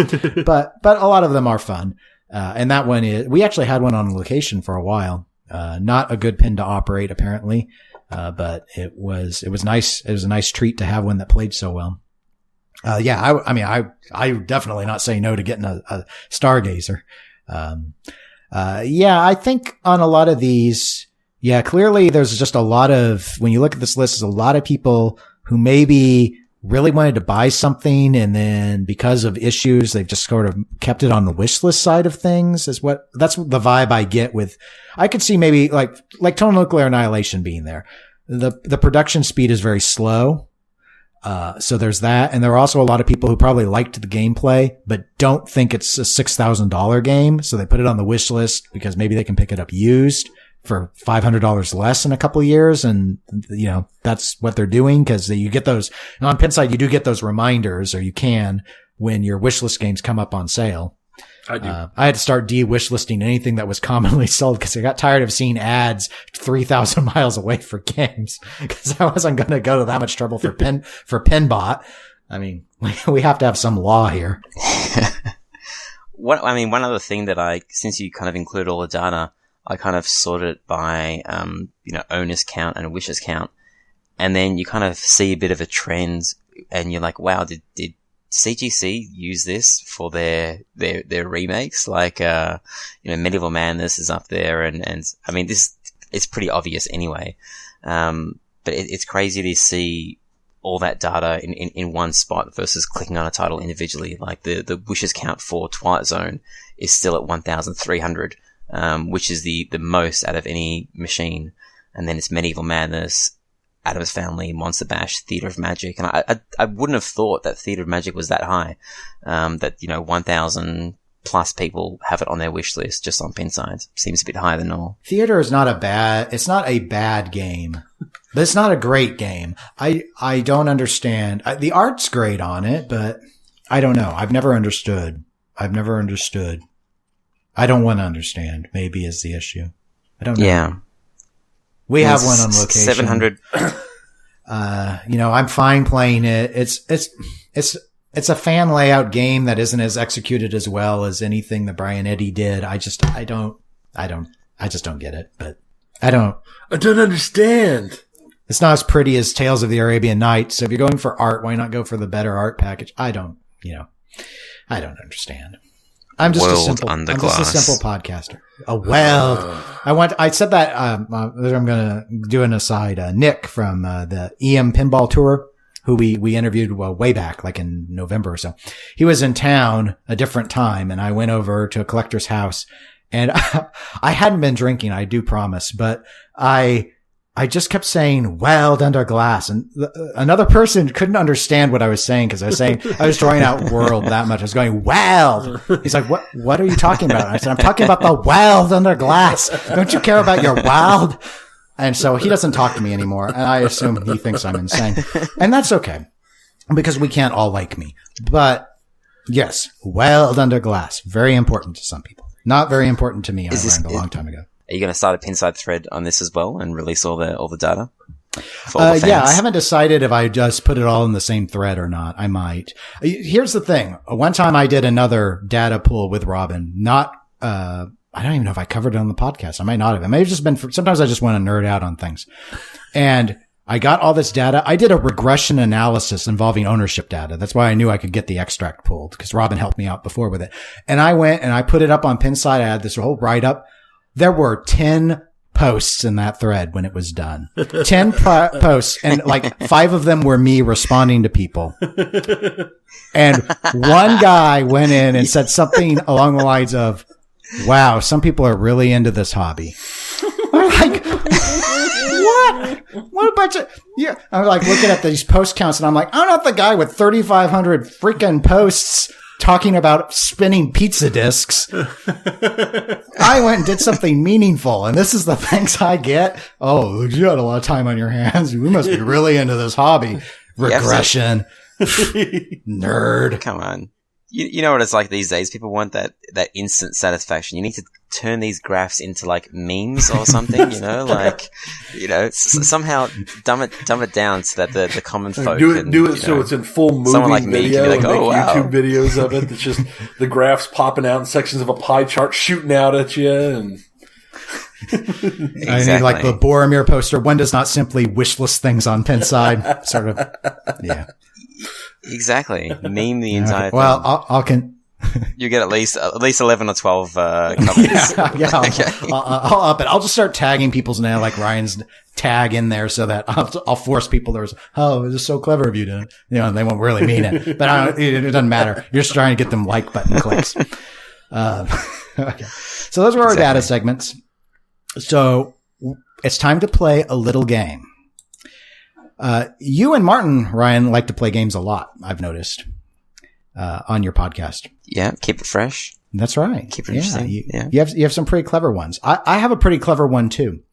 but a lot of them are fun. And that one we actually had one on location for a while. Not a good pin to operate apparently. But it was nice. It was a nice treat to have one that played so well. I definitely not say no to getting a Stargazer. I think on a lot of these, clearly there's just a lot of, when you look at this list, there's a lot of people who maybe really wanted to buy something, and then because of issues, they've just sort of kept it on the wish list side of things. That's the vibe I get with, I could see maybe like Total Nuclear Annihilation being there. The production speed is very slow. So there's that. And there are also a lot of people who probably liked the gameplay, but don't think it's a $6,000 game. So they put it on the wish list because maybe they can pick it up used for $500 less in a couple of years. And, that's what they're doing, because you get those on Pinside. You do get those reminders, or you can, when your wish list games come up on sale. I do. I had to start de-wish listing anything that was commonly sold because I got tired of seeing ads 3,000 miles away for games, because I wasn't going to go to that much trouble for Pinbot. I mean, we have to have some law here. One other thing that since you kind of include all the data, I kind of sort it by, owners count and wishes count. And then you kind of see a bit of a trend, and you're like, wow, did CGC use this for their remakes? Like, Medieval Madness is up there, and I mean, this is pretty obvious anyway. But it's crazy to see all that data in one spot versus clicking on a title individually. Like the wishes count for Twilight Zone is still at 1,300, which is the most out of any machine. And then it's Medieval Madness, Addams Family, Monster Bash, Theater of Magic. And I wouldn't have thought that Theater of Magic was that high. That, 1,000 plus people have it on their wish list just on Pinside. Seems a bit higher than normal. Theater is it's not a bad game, but it's not a great game. I don't understand. The art's great on it, but I don't know. I've never understood. I don't want to understand, maybe, is the issue. I don't know. Yeah. We have one on location. 700. I'm fine playing it. It's a fan layout game that isn't as executed as well as anything that Brian Eddy did. I just don't get it, but I don't understand. It's not as pretty as Tales of the Arabian Nights. So if you're going for art, why not go for the better art package? I don't understand. I'm just a simple podcaster. I said that, I'm going to do an aside. Nick from, the EM Pinball Tour, who we interviewed way back, like in November or so. He was in town a different time, and I went over to a collector's house, and I hadn't been drinking, I do promise, but I just kept saying "weld under glass," and another person couldn't understand what I was saying because I was drawing out "world" that much. I was going "weld." He's like, "What are you talking about?" And I said, "I'm talking about the weld under glass. Don't you care about your weld?" And so he doesn't talk to me anymore, and I assume he thinks I'm insane, and that's okay because we can't all like me. But yes, weld under glass, very important to some people. Not very important to me. I learned a long time ago. Are you going to start a Pinside thread on this as well and release all the data? For all the fans. Yeah, I haven't decided if I just put it all in the same thread or not. I might. Here's the thing. One time I did another data pool with Robin. Not, I don't even know if I covered it on the podcast. I might not have. It may have just been sometimes I just want to nerd out on things. And I got all this data. I did a regression analysis involving ownership data. That's why I knew I could get the extract pulled, because Robin helped me out before with it. And I went and I put it up on Pinside. I had this whole write-up. There were 10 posts in that thread when it was done. 10 posts, and like 5 of them were me responding to people. And one guy went in and said something along the lines of, "Wow, some people are really into this hobby." I'm like, what? What a bunch of, yeah. I'm like looking at these post counts and I'm like, I'm not the guy with 3,500 freaking posts talking about spinning pizza discs. I went and did something meaningful, and this is the thanks I get. Oh, you had a lot of time on your hands. We must be really into this hobby. Regression. Nerd. Come on. You know what it's like these days? People want that instant satisfaction. You need to turn these graphs into like memes or something, somehow dumb it down so that the common folk do it so it's in full moving someone like me video, can be like, and oh, make wow. YouTube videos of it. It's just the graphs popping out in sections of a pie chart shooting out at you, and Exactly. I need like the Boromir poster. One does not simply wishlist things on Pinside. Sort of. Yeah. Exactly. Meme the entire thing. Well, You get at least 11 or 12 copies. I'll up it. I'll just start tagging people's name, like Ryan's tag in there, so that I'll force people to, oh, this is so clever of you to, they won't really mean it, but it doesn't matter. You're just trying to get them like button clicks. Okay. So those were our data segments. So it's time to play a little game. You and Martin, Ryan, like to play games a lot, I've noticed, on your podcast. Yeah, keep it fresh. That's right. Keep it interesting. You have some pretty clever ones. I have a pretty clever one too.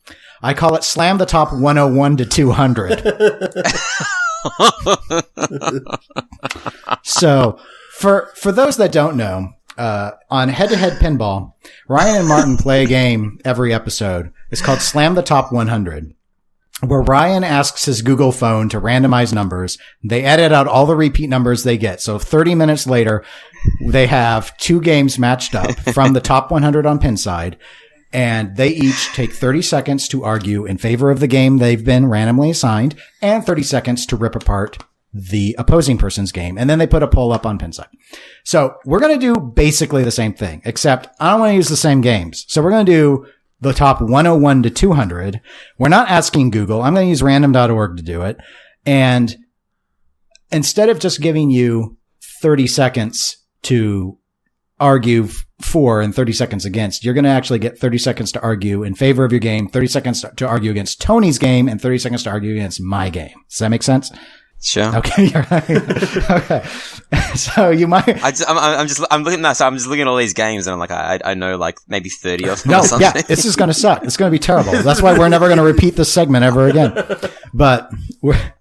I call it Slam the Top 101 to 200. So for those that don't know, on Head2Head Pinball, Ryan and Martin play a game every episode. It's called Slam the Top 100. Where Ryan asks his Google phone to randomize numbers. They edit out all the repeat numbers they get. So 30 minutes later, they have 2 games matched up from the top 100 on Pinside, and they each take 30 seconds to argue in favor of the game they've been randomly assigned, and 30 seconds to rip apart the opposing person's game. And then they put a poll up on Pinside. So we're going to do basically the same thing, except I don't want to use the same games. So we're going to do the top 101 to 200. We're not asking Google. I'm going to use random.org to do it. And instead of just giving you 30 seconds to argue for and 30 seconds against, you're going to actually get 30 seconds to argue in favor of your game, 30 seconds to argue against Tony's game, and 30 seconds to argue against my game. Does that make sense? Sure. Okay. You're right. Okay. So you might. I'm just looking at all these games, and I'm like, I know like maybe 30 of them. No, or something. yeah, this is going to suck. It's going to be terrible. That's why we're never going to repeat this segment ever again. But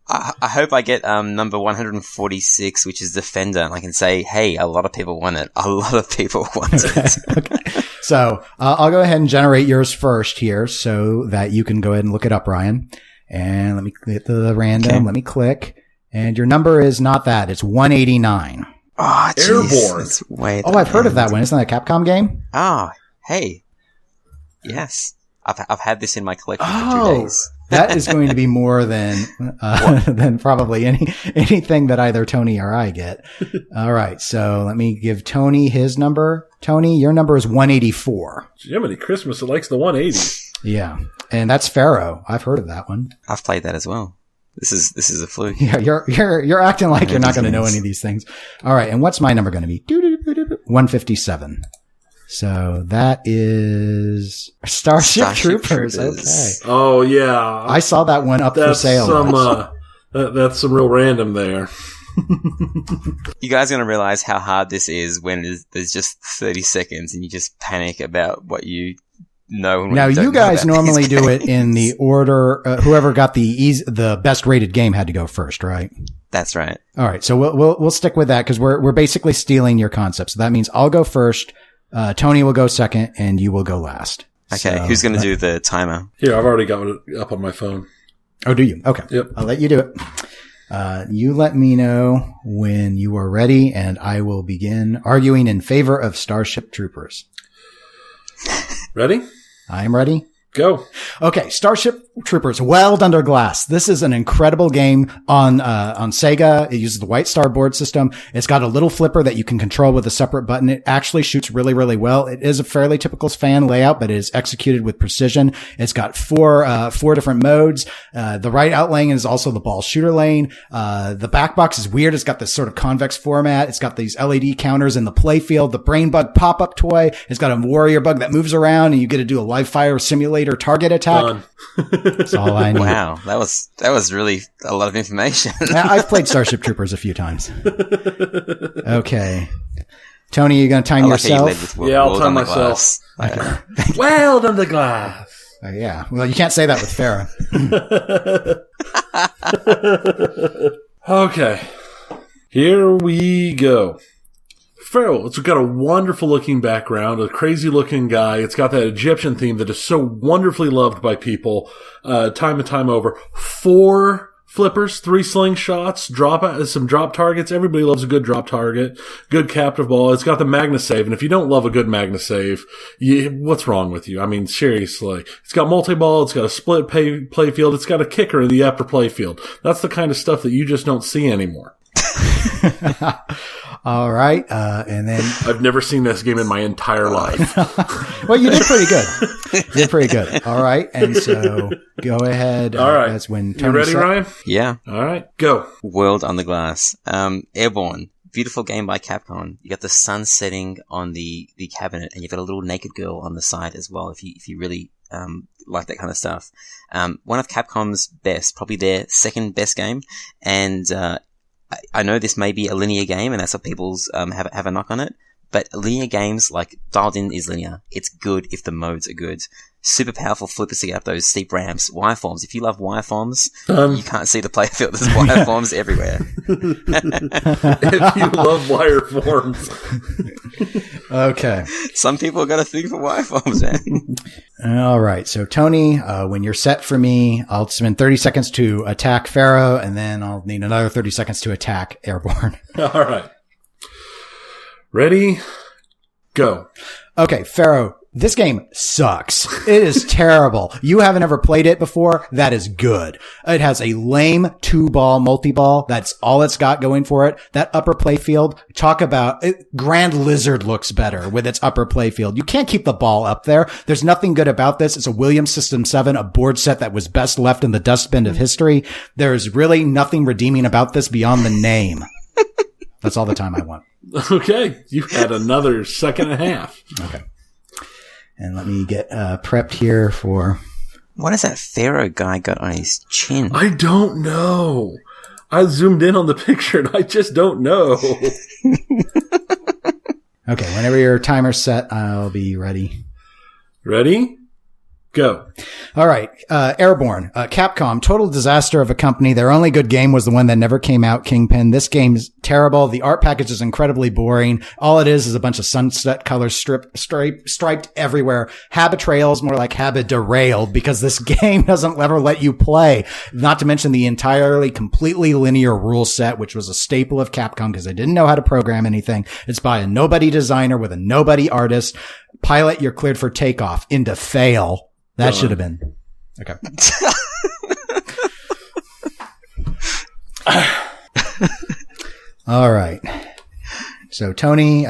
I hope I get number 146, which is Defender, and I can say, hey, a lot of people want it. A lot of people want it. Okay. So I'll go ahead and generate yours first here, so that you can go ahead and look it up, Ryan. And let me hit the random. Okay. Let me click. And your number is not that. It's 189. Oh, geez. Airborne. I've heard of that one. Isn't that a Capcom game? Oh, hey. Yes. I've had this in my collection for 2 days. That is going to be more than probably anything that either Tony or I get. All right. So let me give Tony his number. Tony, your number is 184. Jiminy Christmas, it likes the 180. Yeah. And that's Pharaoh. I've heard of that one. I've played that as well. This is a fluke. Yeah, you're acting like you're not going to know any of these things. All right, and what's my number going to be? 157. So that is Starship Troopers. Okay. Oh yeah, I saw that one up for sale. That's some real random there. You guys are going to realize how hard this is when there's just 30 seconds and you just panic about what you. No. Now you guys normally do it in the order. Whoever got the best rated game had to go first, right? That's right. All right, so we'll stick with that because we're basically stealing your concept. So that means I'll go first, Tony will go second, and you will go last. Okay, so, who's going to do the timer? Here, I've already got it up on my phone. Oh, do you? Okay. Yep. I'll let you do it. You let me know when you are ready, and I will begin arguing in favor of Starship Troopers. Ready? I am ready. Go. Okay, Starship Troopers, Weld Under Glass. This is an incredible game on Sega. It uses the White Star board system. It's got a little flipper that you can control with a separate button. It actually shoots really, really well. It is a fairly typical fan layout, but it is executed with precision. It's got four different modes. The right out lane is also the ball shooter lane. The back box is weird. It's got this sort of convex format. It's got these LED counters in the play field. The brain bug pop-up toy. It's got a warrior bug that moves around and you get to do a live fire simulator target attack. That's all I need. Wow, that was really a lot of information. I've played Starship Troopers a few times. Okay. Tony, you going to time yourself? I'll time myself. Weld Under Glass. Yeah. Well, you can't say that with Farrah. Okay. Here we go. Pharaoh, it's got a wonderful looking background, a crazy looking guy. It's got that Egyptian theme that is so wonderfully loved by people, time and time over. 4 flippers, 3 slingshots, some drop targets. Everybody loves a good drop target, good captive ball. It's got the Magna save. And if you don't love a good Magna save, what's wrong with you? I mean, seriously. It's got multi-ball. It's got a split play field. It's got a kicker in the upper play field. That's the kind of stuff that you just don't see anymore. All right. And then I've never seen this game in my entire life. Well, you did pretty good. You did pretty good. All right. And so go ahead. All right. That's when you ready, Ryan? Yeah. All right. Go. World on the Glass. Airborne. Beautiful game by Capcom. You got the sun setting on the cabinet, and you've got a little naked girl on the side as well. If you really like that kind of stuff. One of Capcom's best, probably their second best game, and I know this may be a linear game, and that's what people's have a knock on it. But linear games, like Dialed In is linear. It's good if the modes are good. Super powerful flippers to get up those steep ramps. Wireforms. If you love wireforms, you can't see the play field. There's wireforms everywhere. If you love wireforms. Okay. Some people got a thing for wireforms, man. All right. So, Tony, when you're set for me, I'll spend 30 seconds to attack Pharaoh, and then I'll need another 30 seconds to attack Airborne. All right. Ready? Go. Okay, Pharaoh, this game sucks. It is terrible. You haven't ever played it before. That is good. It has a lame 2-ball multi-ball. That's all it's got going for it. That upper play field, talk about it. Grand Lizard looks better with its upper play field. You can't keep the ball up there. There's nothing good about this. It's a Williams System 7, a board set that was best left in the dustbin of history. There's really nothing redeeming about this beyond the name. That's all the time I want. Okay. You had another second and a half. Okay. And let me get prepped here for... What has that Pharaoh guy got on his chin? I don't know. I zoomed in on the picture and I just don't know. Okay, whenever your timer's set, I'll be ready. Ready? Go. All right. Airborne. Capcom, total disaster of a company. Their only good game was the one that never came out, Kingpin. This game's terrible. The art package is incredibly boring. All it is a bunch of sunset colors striped everywhere. Habitrails, more like Habit-derailed, because this game doesn't ever let you play. Not to mention the entirely, completely linear rule set, which was a staple of Capcom because they didn't know how to program anything. It's by a nobody designer with a nobody artist. Pilot, you're cleared for takeoff. Into fail. That should have been. Okay. All right. So, Tony,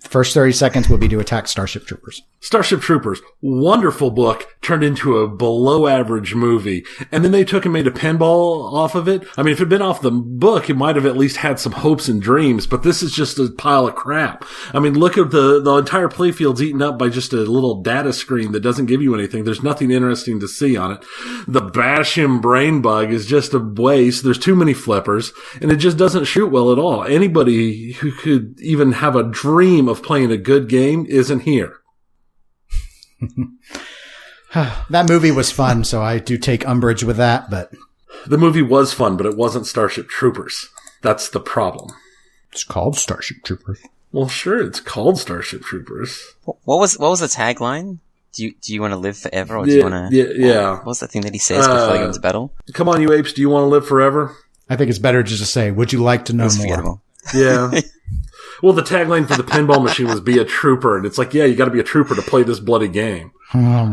first 30 seconds will be to attack Starship Troopers. Starship Troopers, wonderful book, turned into a below average movie. And then they took and made a pinball off of it. I mean, if it had been off the book, it might have at least had some hopes and dreams, but this is just a pile of crap. I mean, look at the entire playfield's eaten up by just a little data screen that doesn't give you anything. There's nothing interesting to see on it. The bash him brain bug is just a waste. There's too many flippers, and it just doesn't shoot well at all. Anybody who could even have a dream of playing a good game isn't here. That movie was fun, so I do take umbrage with that, but... The movie was fun, but it wasn't Starship Troopers. That's the problem. It's called Starship Troopers. Well, sure, it's called Starship Troopers. What was the tagline? Do you want to live forever, or do you want to? Yeah. What's that thing that he says before they go into battle? Come on, you apes. Do you want to live forever? I think it's better just to say, would you like to know more? Forgettable. Yeah. Well, the tagline for the pinball machine was "Be a trooper," and it's like, yeah, you got to be a trooper to play this bloody game. There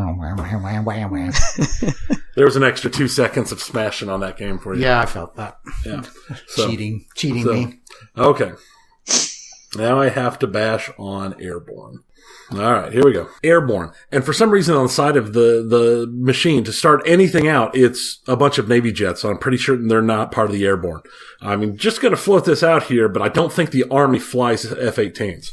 was an extra 2 seconds of smashing on that game for you. Yeah, I felt that. Yeah. Cheating me. Okay. Now I have to bash on Airborne. All right, here we go. Airborne. And for some reason on the side of the machine, to start anything out, it's a bunch of Navy jets. So I'm pretty sure they're not part of the Airborne. I mean, just going to float this out here, but I don't think the Army flies F-18s.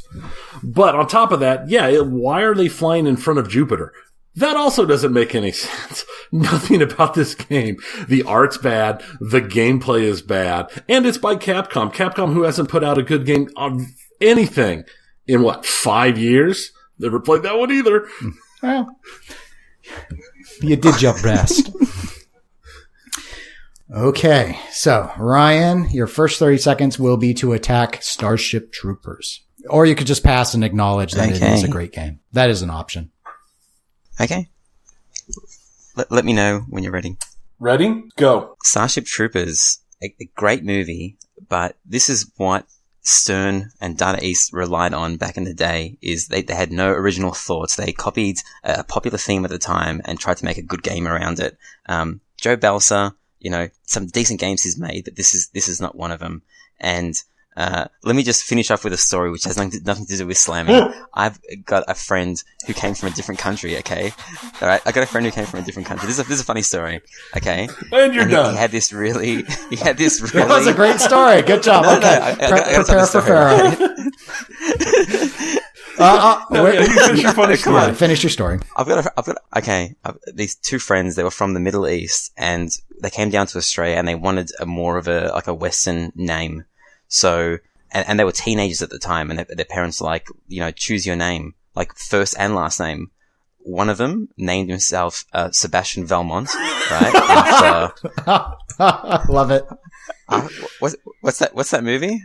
But on top of that, yeah, why are they flying in front of Jupiter? That also doesn't make any sense. Nothing about this game. The art's bad. The gameplay is bad. And it's by Capcom. Capcom, who hasn't put out a good game on anything in, 5 years? Never played that one either. Well, you did your best. Okay, so Ryan, your first 30 seconds will be to attack Starship Troopers. Or you could just pass and acknowledge that it is a great game. That is an option. Okay. Let me know when you're ready. Ready? Go. Starship Troopers, a great movie, but this is what Stern and Data East relied on back in the day, is they had no original thoughts. They copied a popular theme at the time and tried to make a good game around it. Joe Balsa, some decent games he's made, but this is not one of them. And let me just finish off with a story which has nothing to do with slamming. I've got a friend who came from a different country, okay? Alright, I got a friend who came from a different country. This is a funny story, okay? And you're done. He had this really... That was a great story. Good job. Okay. Prepare for Pharaoh. Finish your funny story. Yeah, finish your story. These two friends, they were from the Middle East, and they came down to Australia, and they wanted more of a Western name. So, and they were teenagers at the time, and their parents were like, choose your name, like first and last name. One of them named himself Sebastian Valmont, right? And, love it. What's that movie?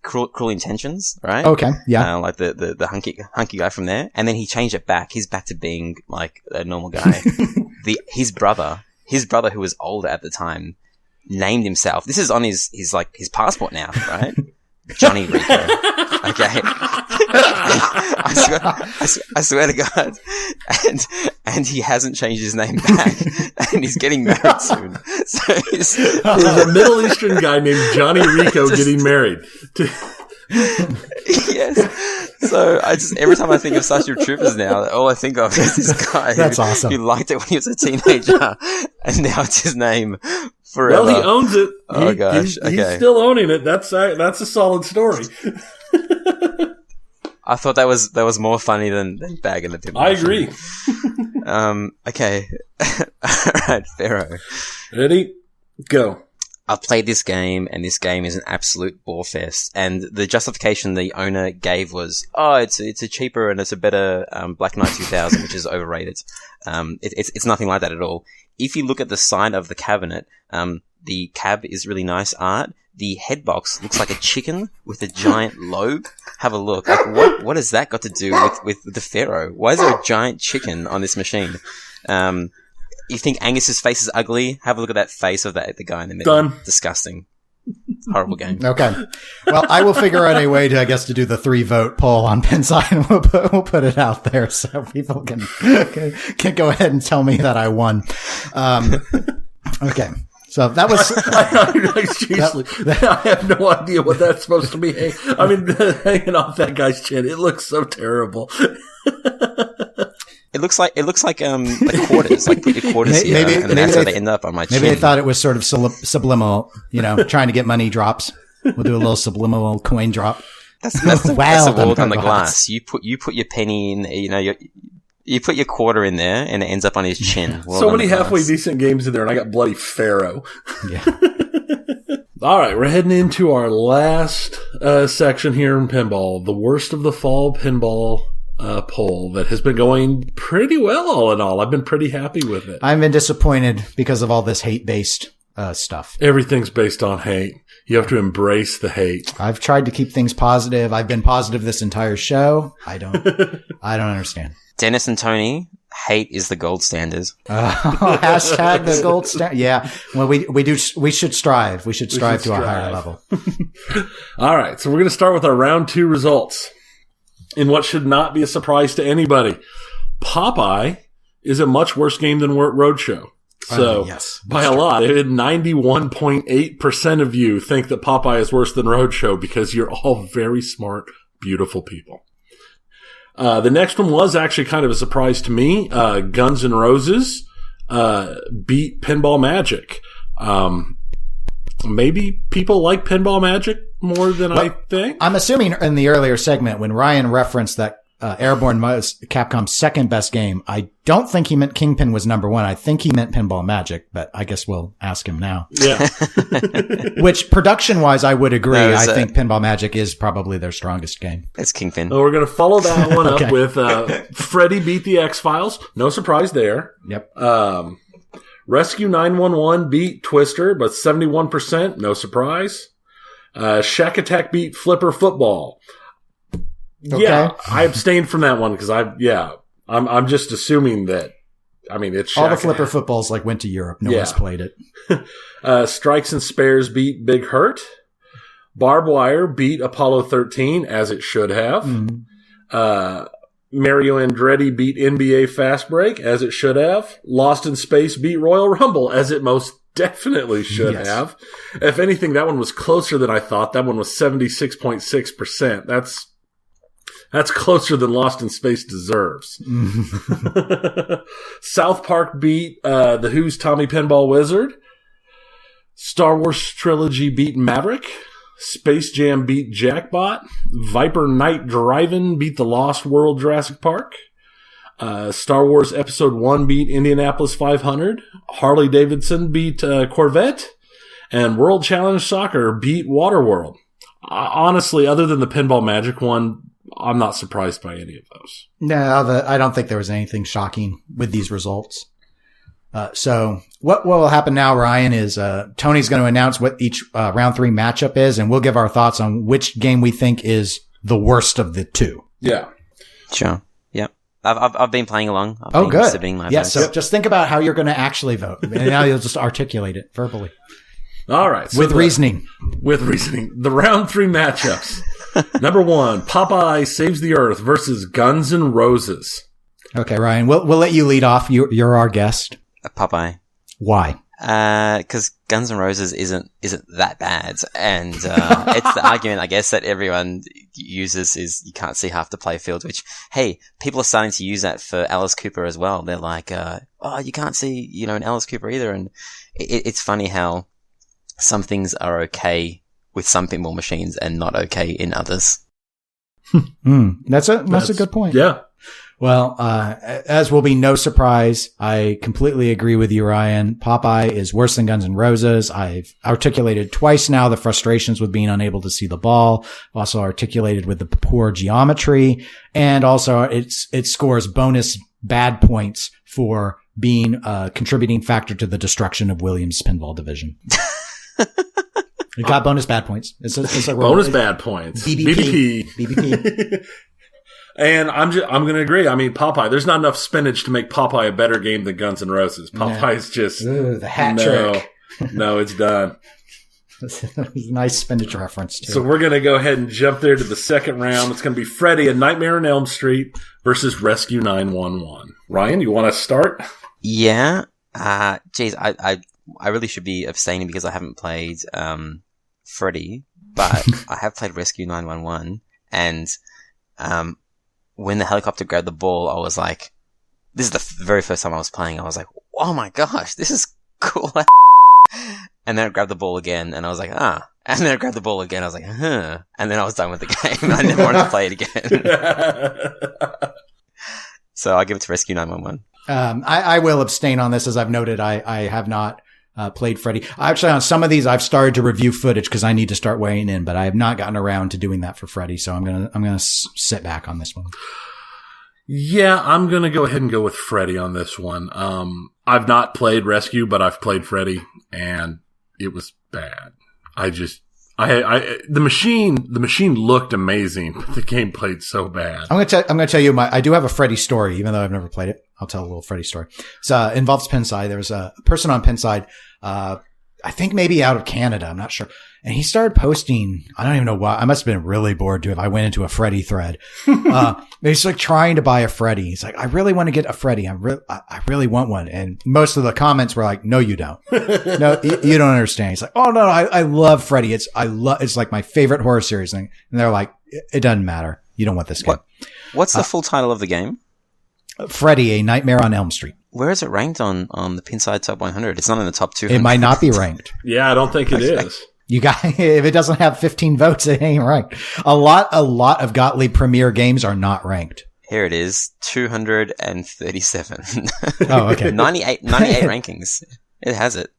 Cruel Intentions, right? Okay, yeah. Like the hunky guy from there, and then he changed it back. He's back to being like a normal guy. His brother who was older at the time, named himself. This is on his passport now, right? Johnny Rico. Okay. I swear to God. And he hasn't changed his name back. And he's getting married soon. So there's a Middle Eastern guy named Johnny Rico getting married. Yes. So every time I think of Starship Troopers now, all I think of is this guy awesome. who liked it when he was a teenager, and now it's his name forever. Well, he owns it. Oh gosh. He's still owning it. That's a solid story. I thought that was more funny than bagging the pinball. I agree. Okay. Alright, Pharaoh. Ready? Go. I've played this game, and this game is an absolute bore fest. And the justification the owner gave was, it's a cheaper and it's a better Black Knight 2000, which is overrated. It's nothing like that at all. If you look at the side of the cabinet, the cab is really nice art. The head box looks like a chicken with a giant lobe. Have a look. Like, what has that got to do with the Pharaoh? Why is there a giant chicken on this machine? You think Angus's face is ugly? Have a look at that face of the guy in the middle. Done. Disgusting. Horrible game. Okay. Well, I will figure out a way to, to do the 3-vote poll on Pinside, and we'll put it out there so people can go ahead and tell me that I won. Okay. So that was... I have no idea what that's supposed to be. Hanging off that guy's chin. It looks so terrible. It looks like the quarters, like put your quarters here, and that's how they end up on my chin. Maybe they thought it was sort of subliminal, trying to get money drops. We'll do a little subliminal coin drop. That's the word on the glass. You put your penny in, you put your quarter in there, and it ends up on his chin. So many halfway decent games in there, and I got bloody Pharaoh. Yeah. All right, we're heading into our last section here in pinball, the worst of the fall pinball poll that has been going pretty well all in all. I've been pretty happy with it. I've been disappointed because of all this hate-based stuff. Everything's based on hate. You have to embrace the hate. I've tried to keep things positive. I've been positive this entire show. I don't understand. Dennis and Tony, hate is the gold standard. Hashtag the gold standard. Yeah. Well, we should strive. We should strive to a higher level. All right. So we're going to start with our round 2 results in what should not be a surprise to anybody. Popeye is a much worse game than Roadshow. So, yes, by a lot, 91.8% of you think that Popeye is worse than Roadshow because you're all very smart, beautiful people. The next one was actually kind of a surprise to me. Guns N' Roses beat Pinball Magic. Maybe people like Pinball Magic more than I think. I'm assuming in the earlier segment when Ryan referenced that Airborne was Capcom's second best game, I don't think he meant Kingpin was number 1. I think he meant Pinball Magic, but I guess we'll ask him now. Yeah. Which production-wise, I would agree. I think Pinball Magic is probably their strongest game. It's Kingpin. Well, we're going to follow that one up with Freddy beat the X-Files. No surprise there. Yep. Rescue 911 beat Twister, but 71%. No surprise. Shack Attack beat Flipper Football. Okay. Yeah, I abstained from that one because I'm just assuming that, it's all the Flipper footballs went to Europe. No one's played it. Strikes and Spares beat Big Hurt. Barbed Wire beat Apollo 13 as it should have. Mm-hmm. Mario Andretti beat NBA Fast Break as it should have. Lost in Space beat Royal Rumble as it most definitely should have. If anything, that one was closer than I thought. That one was 76.6%. That's closer than Lost in Space deserves. South Park beat The Who's Tommy Pinball Wizard. Star Wars Trilogy beat Maverick. Space Jam beat Jackbot. Viper Night Drivin' beat The Lost World Jurassic Park. Star Wars Episode 1 beat Indianapolis 500. Harley Davidson beat Corvette. And World Challenge Soccer beat Waterworld. Honestly, other than the Pinball Magic one, I'm not surprised by any of those. No, I don't think there was anything shocking with these results. So what will happen now, Ryan, is Tony's going to announce what each round 3 matchup is, and we'll give our thoughts on which game we think is the worst of the 2. Yeah. Sure. Yep. I've been playing along. I've been good. Submitting my votes. So just think about how you're going to actually vote, and now you'll just articulate it verbally. All right. So with reasoning. The round 3 matchups. Number 1, Popeye Saves the Earth versus Guns N' Roses. Okay, Ryan, we'll let you lead off. You're our guest. Popeye. Why? Because Guns N' Roses isn't that bad, and it's the argument I guess that everyone uses is you can't see half the playfield. Which, hey, people are starting to use that for Alice Cooper as well. They're like, you can't see an Alice Cooper either, and it's funny how some things are okay with some pinball machines and not okay in others. That's a good point. Yeah. Well, as will be no surprise, I completely agree with you, Ryan. Popeye is worse than Guns N' Roses. I've articulated twice now the frustrations with being unable to see the ball. I've also articulated with the poor geometry, and also it scores bonus bad points for being a contributing factor to the destruction of Williams' pinball division. It got bonus bad points. It's a bonus bad points. BBP. And I'm going to agree. Popeye. There's not enough spinach to make Popeye a better game than Guns N' Roses. Popeye's just the hat trick. No, it's done. That's a nice spinach reference too. So we're going to go ahead and jump there to the second round. It's going to be Freddy, A Nightmare on Elm Street versus Rescue 911. Ryan, you want to start? Yeah. Geez, I really should be abstaining because I haven't played Freddy, but I have played Rescue 911, and when the helicopter grabbed the ball, I was like, this is the very first time I was playing, I was like, oh my gosh, this is cool. And then it grabbed the ball again, and I was like, ah. And then it grabbed the ball again, I was like, huh. And then I was done with the game. I never wanted to play it again. So I'll give it to Rescue 911. I will abstain on this, as I've noted. I have not played Freddy. Actually, on some of these, I've started to review footage because I need to start weighing in, but I have not gotten around to doing that for Freddy. So I'm gonna sit back on this one. Yeah, I'm gonna go ahead and go with Freddy on this one. I've not played Rescue, but I've played Freddy, and it was bad. The machine looked amazing, but the game played so bad. I'm gonna tell you I do have a Freddy story, even though I've never played it. I'll tell a little Freddy story. It involves Pinside. There was a person on Pinside, I think maybe out of Canada. I'm not sure. And he started posting, I don't even know why. I must have been really bored too if I went into a Freddy thread. He's like trying to buy a Freddy. He's like, I really want to get a Freddy. I really want one. And most of the comments were like, no, you don't. No, you don't understand. He's like, oh no, I love Freddy. It's like my favorite horror series thing. And they're like, it doesn't matter. You don't want this game. What's the full title of the game? Freddy, A Nightmare on Elm Street. Where is it ranked on the Pinside Top 100? It's not in the top 200. It might not be ranked. Yeah, I don't think it is. If it doesn't have 15 votes, it ain't ranked. A lot of Gottlieb Premier games are not ranked. Here it is, 237. Oh, okay. 98 rankings. It has it.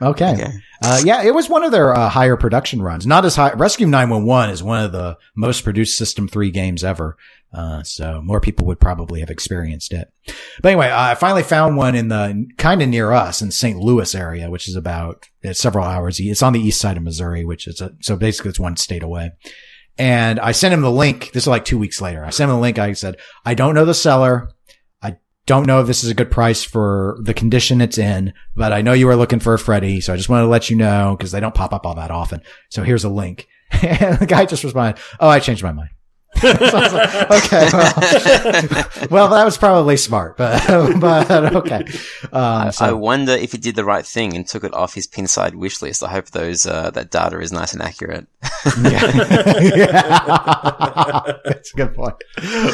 Okay. Yeah, it was one of their higher production runs. Not as high. Rescue 911 is one of the most produced System 3 games ever. So more people would probably have experienced it. But anyway, I finally found one in the kind of near us in St. Louis area, which is about several hours. It's on the east side of Missouri, which is so basically it's one state away. And I sent him the link. This is like 2 weeks later. I sent him the link. I said, I don't know the seller. I don't know if this is a good price for the condition it's in, but I know you were looking for a Freddy. So I just wanted to let you know because they don't pop up all that often. So here's a link. And the guy just responded, oh, I changed my mind. So I was like, okay, well, that was probably smart, but okay. I wonder if he did the right thing and took it off his Pinside wish list. I hope that data is nice and accurate. Yeah. That's a good point.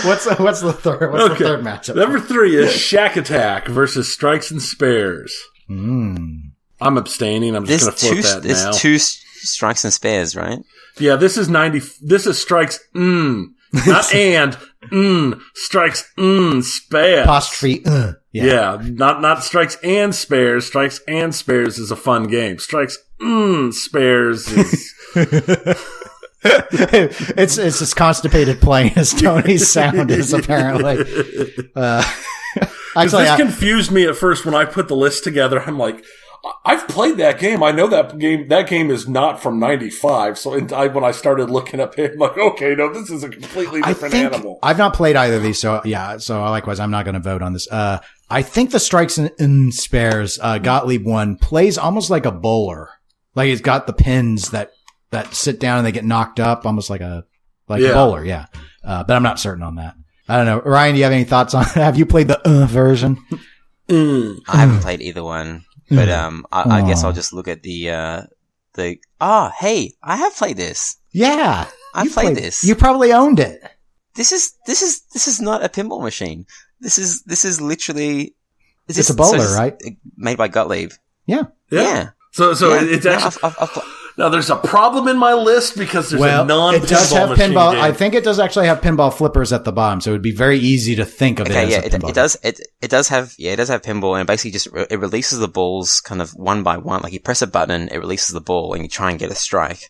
What's the third? The third matchup? Number 3 is Shack Attack versus Strikes and Spares. I'm abstaining. I'm just going to float that now. There's 2 Strikes and Spares, right? Yeah, this is Strikes, not and, Strikes, Spares. Apostrophe, Yeah, not Strikes and Spares. Strikes and Spares is a fun game. Strikes, Spares is... it's as constipated playing as Tony's sound is, apparently. Actually, this confused me at first when I put the list together. I'm like, I've played that game. I know that game. That game is not from '95. So when I started looking up here, I'm like, okay, no, this is a completely different animal. I've not played either of these, so yeah. So likewise, I'm not going to vote on this. I think the Strikes and Spares Gottlieb one plays almost like a bowler. Like it's got the pins that sit down and they get knocked up, almost like a bowler. Yeah. But I'm not certain on that. I don't know. Ryan, do you have any thoughts on it? Have you played the version? I haven't played either one. But I guess I'll just look at hey, I have played this. Yeah, I played this. You probably owned it. This is not a pinball machine. This is literally. It's a bowler, right? Made by Gottlieb. Yeah. So it's actually. Now there's a problem in my list because there's a non-pinball it does have pinball. game. I think it does actually have pinball flippers at the bottom, so it would be very easy to think of it as a pinball. It does have pinball, and it basically just it releases the balls kind of one by one. Like you press a button, it releases the ball, and you try and get a strike.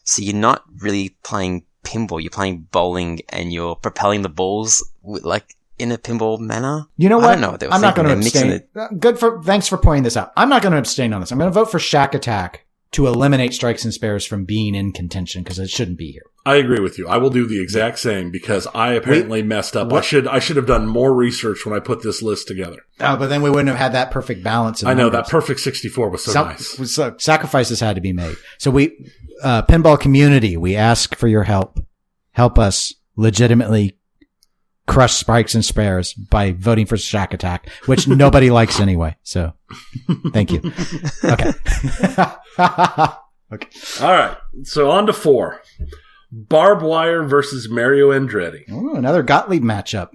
So you're not really playing pinball; you're playing bowling, and you're propelling the balls in a pinball manner. You know what? I don't know what they were I'm thinking. Not going to abstain. Thanks for pointing this out. I'm not going to abstain on this. I'm going to vote for Shack Attack to eliminate Strikes and Spares from being in contention because it shouldn't be here. I agree with you. I will do the exact same because I apparently messed up. I should have done more research when I put this list together. Oh, but then we wouldn't have had that perfect balance. I know that perfect 64 was so nice. So sacrifices had to be made. So pinball community, we ask for your help. Help us legitimately crush Strikes and Spares by voting for Shack Attack, which nobody likes anyway. So thank you. Okay. Okay. All right. So on to 4. Barbed Wire versus Mario Andretti. Ooh, another Gottlieb matchup.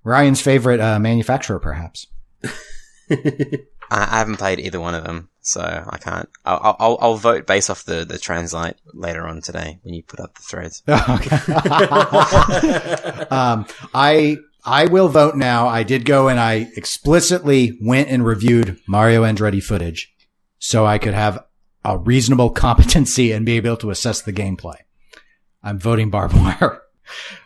Ryan's favorite manufacturer, perhaps. I haven't played either one of them, so I can't. I'll vote based off the translate later on today when you put up the threads. Okay. I will vote now. I did go and I explicitly went and reviewed Mario Andretti footage so I could have a reasonable competency and be able to assess the gameplay. I'm voting Barbed Wire.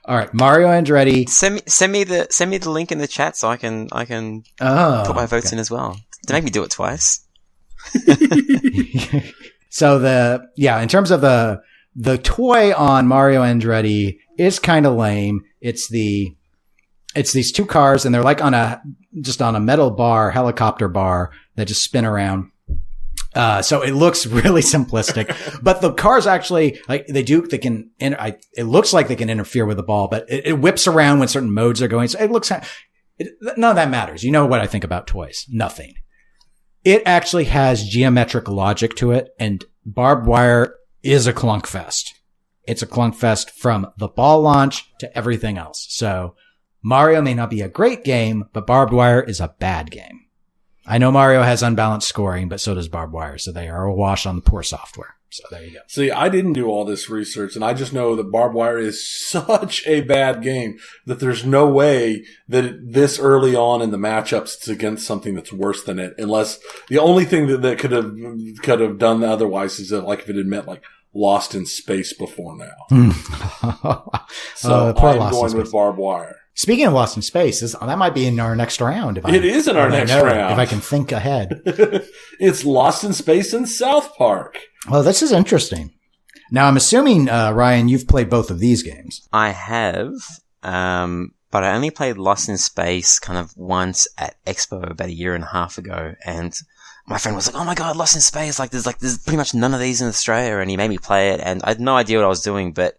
All right, Mario Andretti. Send me the link in the chat so I can put my votes in as well. Don't make me do it twice. So in terms of the toy on Mario Andretti is kind of lame. It's these two cars, and they're like on a metal bar, helicopter bar that just spin around. So it looks really simplistic, but the cars actually, it looks like they can interfere with the ball, but it whips around when certain modes are going. So none of that matters. You know what I think about toys? Nothing. It actually has geometric logic to it, and barbed wire is a clunk fest. It's a clunk fest from the ball launch to everything else. So Mario may not be a great game, but barbed wire is a bad game. I know Mario has unbalanced scoring, but so does barbed wire. So they are a wash on the poor software. So there you go. See, I didn't do all this research, and I just know that barbed wire is such a bad game that there's no way that this early on in the matchups it's against something that's worse than it. Unless the only thing that could have done otherwise is that, like, if it had meant like Lost in Space before now. So I'm going with barbed wire. Speaking of Lost in Space, that might be in our next round. It is in our next round. If I can think ahead. It's Lost in Space in South Park. Oh, this is interesting. Now, I'm assuming, Ryan, you've played both of these games. I have, but I only played Lost in Space kind of once at Expo about a year and a half ago, and my friend was like, "Oh my god, Lost in Space! There's pretty much none of these in Australia," and he made me play it, and I had no idea what I was doing, but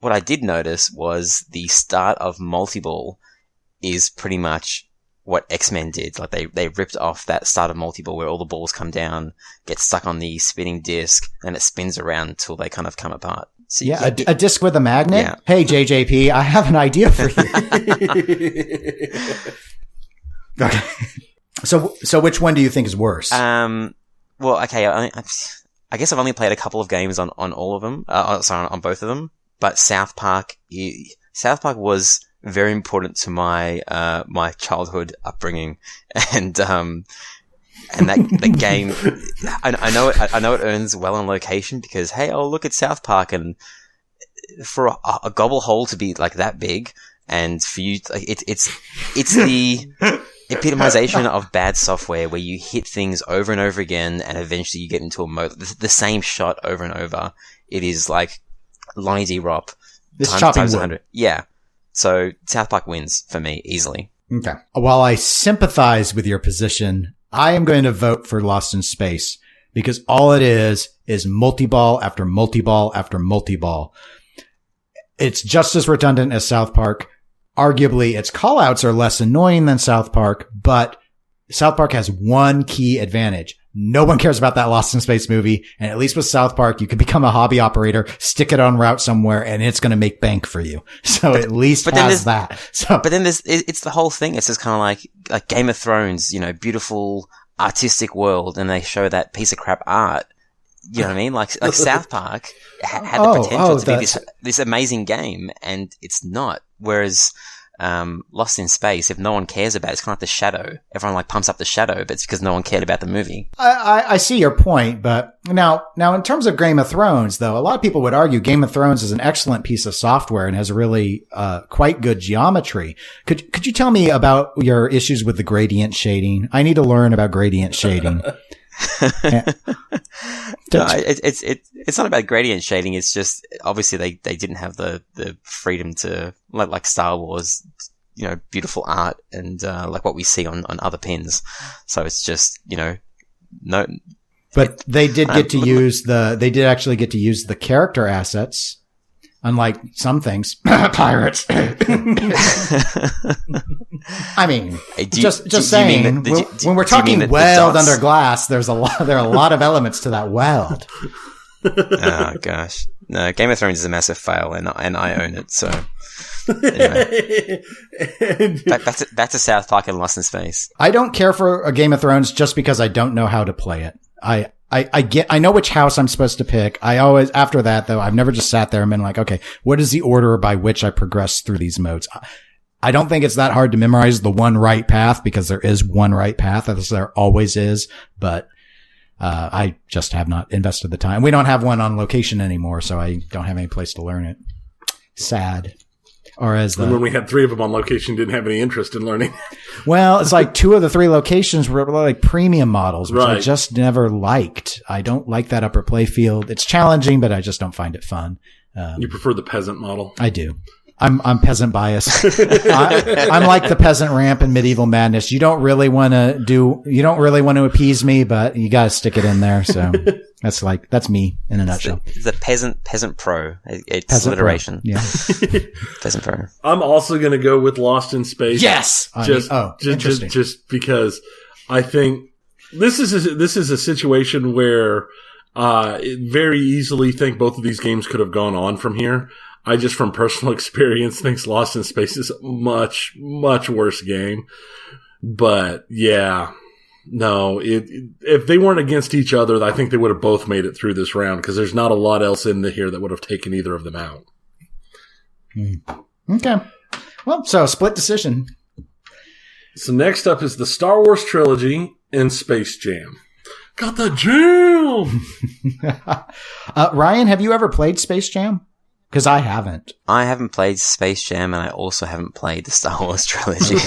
what I did notice was the start of Multiball is pretty much what X-Men did. Like they ripped off that start of Multiball where all the balls come down, get stuck on the spinning disc, and it spins around until they kind of come apart. So a disc with a magnet? Yeah. Hey, JJP, I have an idea for you. Okay. So which one do you think is worse? Well, okay, I guess I've only played a couple of games on all of them. On both of them. But South Park was very important to my my childhood upbringing, and that game, I know it earns well on location because hey, oh look at South Park, and for a gobble hole to be like that big, and for you, it's the epitomization of bad software where you hit things over and over again, and eventually you get into a mode the same shot over and over. It is like Lonnie D. Rop times 100. Yeah. So South Park wins for me easily. Okay. While I sympathize with your position, I am going to vote for Lost in Space because all it is multi-ball after multi-ball after multi-ball. It's just as redundant as South Park. Arguably, its callouts are less annoying than South Park, but South Park has one key advantage. No one cares about that Lost in Space movie. And at least with South Park, you can become a hobby operator, stick it on route somewhere, and it's going to make bank for you. So at least has that. So, but then it's the whole thing. It's just kind of like Game of Thrones, beautiful artistic world, and they show that piece of crap art. You know what I mean? Like South Park had the potential to be this amazing game, and it's not. Whereas Lost in Space, if no one cares about it, it's kind of like The Shadow. Everyone pumps up The Shadow, but it's because no one cared about the movie. I see your point, but now in terms of Game of Thrones, though, a lot of people would argue Game of Thrones is an excellent piece of software and has really quite good geometry. Could you tell me about your issues with the gradient shading? I need to learn about gradient shading. No, it's not about gradient shading. It's just obviously they didn't have the freedom to like Star Wars, beautiful art and like what we see on other pins. So it's just no. But they did actually get to use the character assets. Unlike some things, pirates. I mean, just saying. When we're talking weld under glass, there are a lot of elements to that weld. Oh gosh, no! Game of Thrones is a massive fail, and I own it. So, anyway. back to South Park and Lost in Space. I don't care for a Game of Thrones just because I don't know how to play it. I know which house I'm supposed to pick. After that though, I've never just sat there and been like, okay, what is the order by which I progress through these modes? I don't think it's that hard to memorize the one right path because there is one right path, as there always is, but, I just have not invested the time. We don't have one on location anymore, so I don't have any place to learn it. Sad. Or as and when we had 3 of them on location, didn't have any interest in learning. Well, it's like 2 of the 3 locations were like premium models, which I just never liked. I don't like that upper playfield. It's challenging, but I just don't find it fun. You prefer the peasant model? I do. I'm peasant biased. I'm like the peasant ramp in Medieval Madness. You don't really want to appease me, but you got to stick it in there. So that's me in a nutshell. It's the peasant pro. It's peasant alliteration. Pro. Yeah. Peasant pro. I'm also going to go with Lost in Space. Yes. Interesting. Just because I think this is a situation where very easily think both of these games could have gone on from here. I just, from personal experience, think Lost in Space is a much, much worse game. But, yeah, no, if they weren't against each other, I think they would have both made it through this round because there's not a lot else in here that would have taken either of them out. Okay. Well, so split decision. So next up is the Star Wars trilogy and Space Jam. Got the jam! Ryan, have you ever played Space Jam? Because I haven't. I haven't played Space Jam, and I also haven't played the Star Wars trilogy.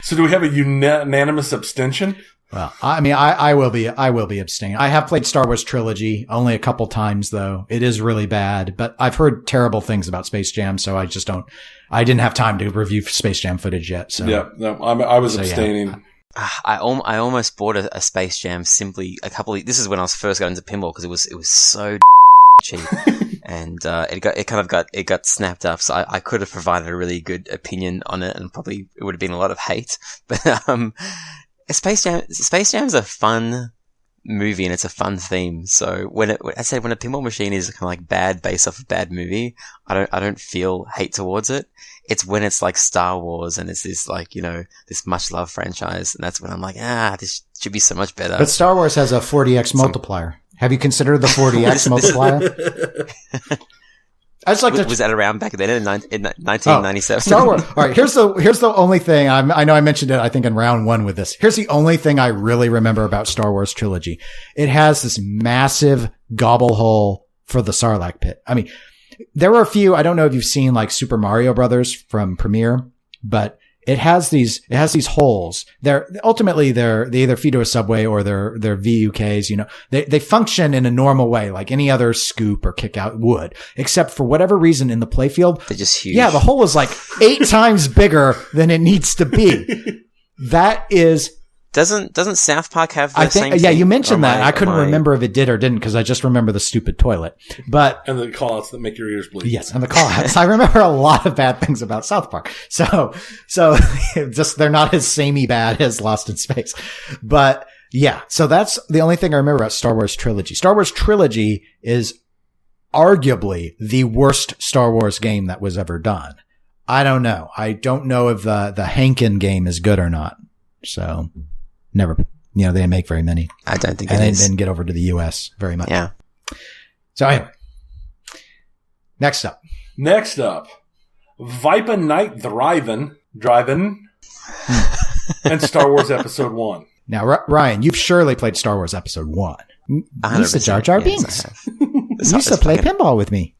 So do we have a unanimous abstention? Well, I mean, I will be abstaining. I have played Star Wars trilogy only a couple times though. It is really bad, but I've heard terrible things about Space Jam, so I didn't have time to review Space Jam footage yet. So yeah, no, I was abstaining. Yeah. I almost bought a Space Jam simply this is when I was first got into pinball because it was so cheap. And it got snapped up, so I could have provided a really good opinion on it, and probably it would have been a lot of hate. But Space Jam is a fun movie and it's a fun theme. So when a pinball machine is kind of like bad based off a bad movie, I don't feel hate towards it. It's when it's like Star Wars and it's this like, this much loved franchise, and that's when I'm like, this should be so much better. But Star Wars has a 40x multiplier. Have you considered the 40x multiplier? I just like was that around back then in 1997? Star Wars. All right. Here's the only thing I know I mentioned it, I think in round 1 with this. Here's the only thing I really remember about Star Wars trilogy. It has this massive gobble hole for the Sarlacc pit. I mean, there were a few, I don't know if you've seen like Super Mario Brothers from Premiere, but it has these holes. They either feed to a subway or they're VUKs, They function in a normal way, like any other scoop or kick out would, except for whatever reason in the playfield. They're just huge. Yeah, the hole is like 8 times bigger than it needs to be. That is. Doesn't South Park have the same thing? Yeah, you mentioned that. I couldn't remember if it did or didn't because I just remember the stupid toilet. And the call-outs that make your ears bleed. Yes, and the call-outs. I remember a lot of bad things about South Park. So just they're not as samey bad as Lost in Space. But yeah, so that's the only thing I remember about Star Wars trilogy. Star Wars trilogy is arguably the worst Star Wars game that was ever done. I don't know. I don't know if the Hankin game is good or not. So never, they didn't make very many. I don't think and they didn't get over to the US very much. Yeah. So anyway, next up, Viper Night Drivin', and Star Wars Episode 1. Now, Ryan, you've surely played Star Wars Episode 1. Mr. Jar Jar Binks. You used to play pinball with me.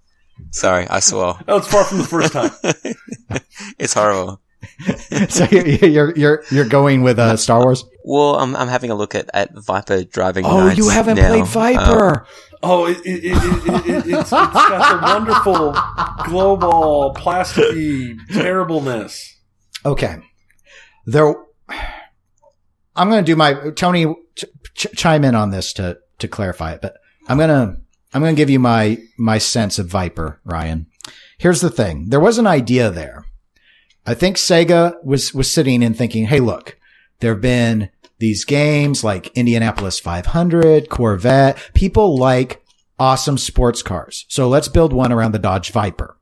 Sorry, I swore. Oh, it's far from the first time. It's horrible. So you're going with Star Wars? Well, I'm having a look at Viper driving. Oh, you haven't played Viper. It's got the wonderful global plasticky terribleness. Okay, I'm going to do my Tony. Chime in on this to clarify it, but I'm going to give you my sense of Viper, Ryan. Here's the thing: there was an idea there. I think Sega was sitting and thinking, hey, look, there have been these games like Indianapolis 500, Corvette. People like awesome sports cars. So let's build one around the Dodge Viper,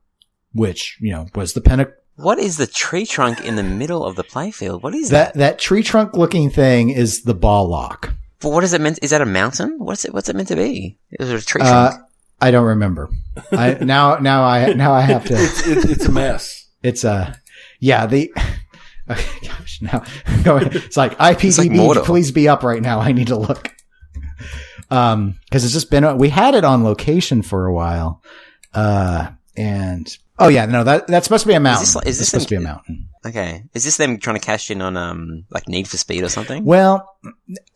which, was the pinnacle. What is the tree trunk in the middle of the playfield? What is that? That tree trunk looking thing is the ball lock. But what is it meant? Is that a mountain? What's it meant to be? Is it a tree trunk? I don't remember. Now I have to. It's a mess. It's gosh, now it's like IPDB, please be up right now. I need to look. Cause it's just been, we had it on location for a while. And Oh yeah, no, that's supposed to be a mountain. Is this supposed to be a mountain? Okay. Is this them trying to cash in on like Need for Speed or something? Well,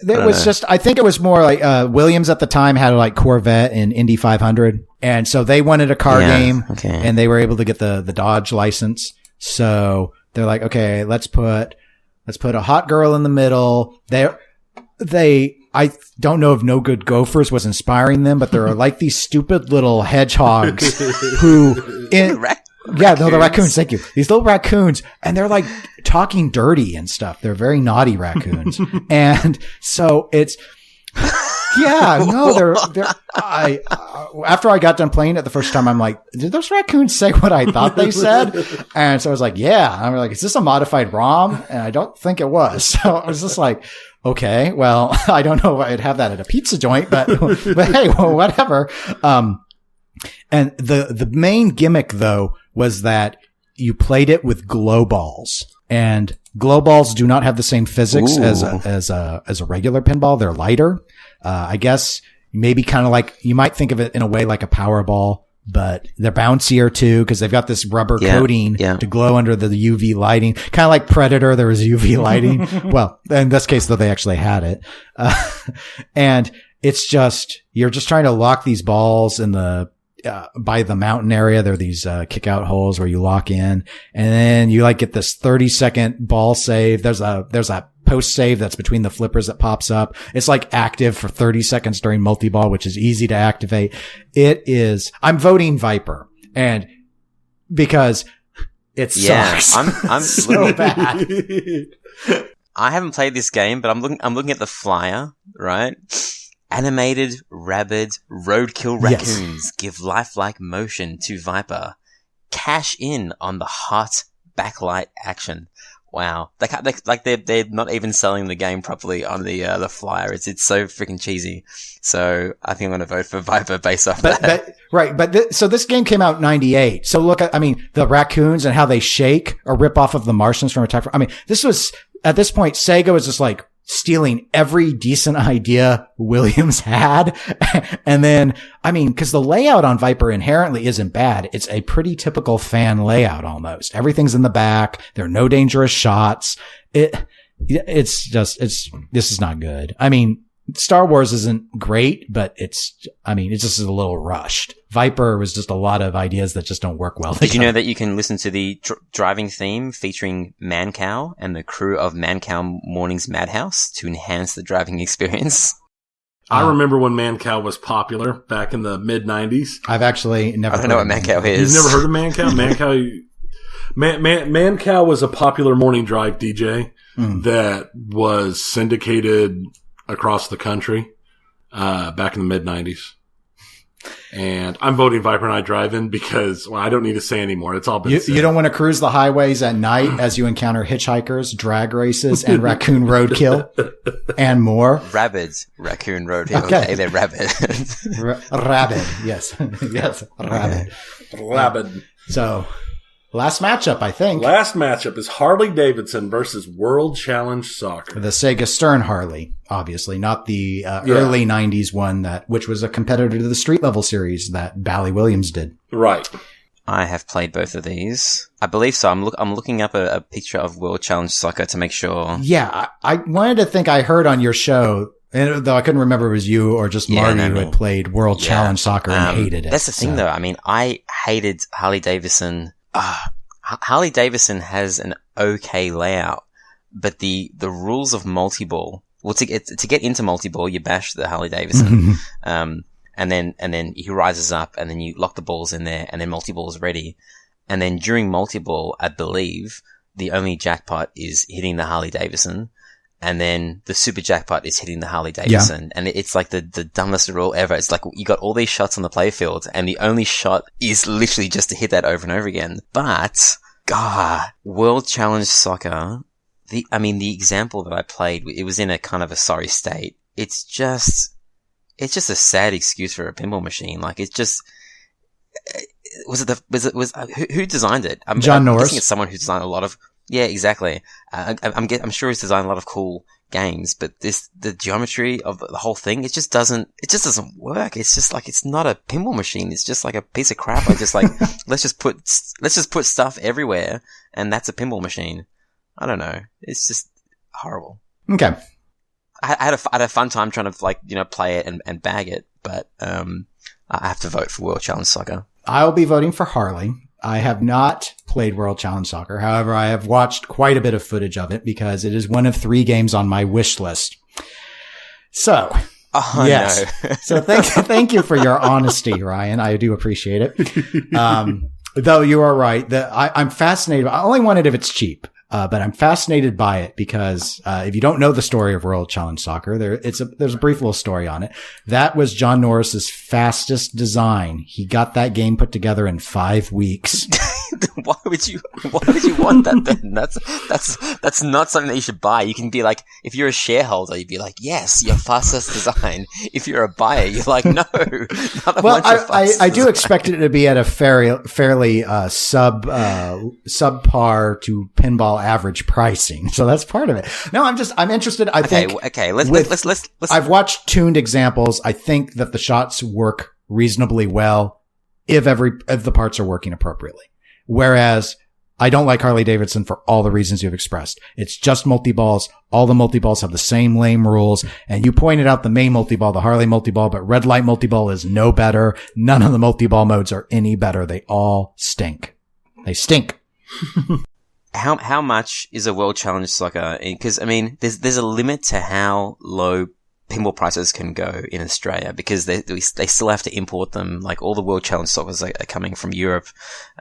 I think it was more like Williams at the time had like Corvette and Indy 500, and so they wanted a car game, and they were able to get the Dodge license. So they're like, okay, let's put a hot girl in the middle. I don't know if No Good Gophers was inspiring them, but there are like these stupid little hedgehogs the raccoons. Thank you. These little raccoons, and they're like talking dirty and stuff. They're very naughty raccoons. And so it's, after I got done playing it the first time, I'm like, did those raccoons say what I thought they said? And so I was like, yeah. I'm like, is this a modified ROM? And I don't think it was. So I was just like, okay, well, I don't know if I'd have that at a pizza joint, but hey, well, whatever. And the main gimmick though was that you played it with glow balls, and glow balls do not have the same physics as a regular pinball. They're lighter. I guess maybe kind of like, you might think of it in a way like a Powerball, but they're bouncier too, because they've got this rubber coating to glow under the UV lighting. Kind of like Predator, there was UV lighting. Well, in this case, though, they actually had it. And it's just, you're just trying to lock these balls in by the mountain area. There are these kick out holes where you lock in, and then you like get this 30-second ball save. There's a post save that's between the flippers that pops up. It's like active for 30 seconds during multi-ball, which is easy to activate. I'm voting Viper, and because it sucks. I'm so bad. I haven't played this game, but I'm looking at the flyer, right? Animated, rabid, roadkill raccoons give lifelike motion to Viper. Cash in on the hot backlight action. Wow, they're not even selling the game properly on the flyer. It's so freaking cheesy. So I think I'm going to vote for Viper based off that. So this game came out in 98. So look, the raccoons and how they shake a rip off of the Martians from Attack. At this point, Sega was just like stealing every decent idea Williams had. And then, cause the layout on Viper inherently isn't bad. It's a pretty typical fan layout almost. Everything's in the back. There are no dangerous shots. This is not good. Star Wars isn't great, but it just is a little rushed. Viper was just a lot of ideas that just don't work well together. Did you know that you can listen to the driving theme featuring Mancow and the crew of Mancow Morning's Madhouse to enhance the driving experience? I remember when Mancow was popular back in the mid-90s. I've actually never. I don't know what Mancow is. You've never heard of Mancow? Mancow was a popular morning drive DJ that was syndicated across the country back in the mid-90s. And I'm voting Viper and I Drive-In because, I don't need to say anymore. It's all been said. You don't want to cruise the highways at night as you encounter hitchhikers, drag races, and raccoon roadkill, and more. Rabid raccoon roadkill. Okay, they're rabid. Rabid, yes. Yes, rabid. Rabid. So, last matchup, I think. Last matchup is Harley Davidson versus World Challenge Soccer. The Sega Stern Harley, obviously, not the early 90s one which was a competitor to the Street Level series that Bally Williams did. Right. I have played both of these. I believe so. I'm looking up a picture of World Challenge Soccer to make sure. Yeah, I wanted to think I heard on your show, and though I couldn't remember if it was you or just Marty who had played World Challenge Soccer and hated it. That's the thing, though. I hated Harley Davidson. Harley Davidson has an okay layout, but the rules of multi-ball. Well, to get into multi-ball, you bash the Harley Davidson, and then he rises up, and then you lock the balls in there, and then multi-ball is ready. And then during multi-ball, I believe the only jackpot is hitting the Harley Davidson, and then the super jackpot is hitting the Harley Davidson. And it's like the dumbest rule ever. It's like you got all these shots on the playfield, and the only shot is literally just to hit that over and over again. But, God, World Challenge Soccer, the example that I played, it was in a kind of a sorry state. It's just a sad excuse for a pinball machine. Like, it's just, who designed it? John Norris. I'm guessing it's someone who designed a lot of, yeah, exactly. I'm sure he's designed a lot of cool games, but the geometry of the whole thing, it just doesn't work. It's just like, it's not a pinball machine. It's just like a piece of crap. I just like, let's just put stuff everywhere, and that's a pinball machine. I don't know. It's just horrible. Okay. I had a fun time trying to, like, play it and bag it, but I have to vote for World Challenge Soccer. I'll be voting for Harley. I have not played World Challenge Soccer. However, I have watched quite a bit of footage of it because it is one of 3 games on my wish list. So, yes. No. So thank you for your honesty, Ryan. I do appreciate it. Though you are right that I'm fascinated. I only want it if it's cheap. But I'm fascinated by it because, if you don't know the story of World Challenge Soccer, there's a brief little story on it. That was John Norris's fastest design. He got that game put together in 5 weeks. Why would you want that then? That's not something that you should buy. You can be like, if you're a shareholder, you'd be like, yes, your fastest design. If you're a buyer, you're like, no. Well, I do expect it to be at a fairly subpar to pinball average pricing. So that's part of it. No, I'm interested. Okay. Let's. I've watched tuned examples. I think that the shots work reasonably well if the parts are working appropriately. Whereas I don't like Harley Davidson for all the reasons you've expressed. It's just multi-balls. All the multi-balls have the same lame rules. And you pointed out the main multi-ball, the Harley multi-ball, but red light multi-ball is no better. None of the multi-ball modes are any better. They all stink. They stink. How much is a World Challenge Soccer? Because, I mean, there's a limit to how low pinball prices can go in Australia, because they still have to import them. Like, all the World Challenge Soccers are coming from Europe.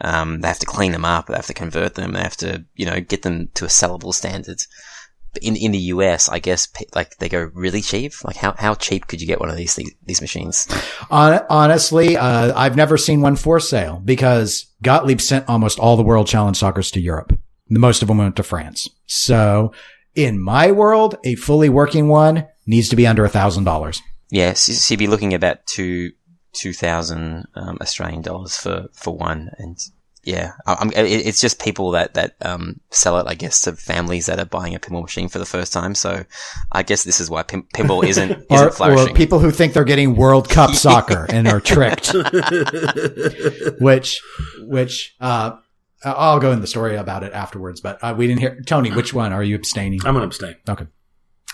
They have to clean them up. They have to convert them. They have to, get them to a sellable standard. But in the US, I guess, like, they go really cheap. Like, how cheap could you get one of these machines? Honestly, I've never seen one for sale because Gottlieb sent almost all the World Challenge Soccers to Europe. Most of them went to France. So in my world, a fully working one needs to be under $1,000. Yes, so you'd be looking at about 2,000 Australian dollars for one. And yeah, it's just people that sell it, I guess, to families that are buying a pinball machine for the first time. So I guess this is why pinball isn't flourishing. Or people who think they're getting World Cup soccer and are tricked. which I'll go in the story about it afterwards, but we didn't hear. Tony, which one are you abstaining? I'm going to abstain. Okay.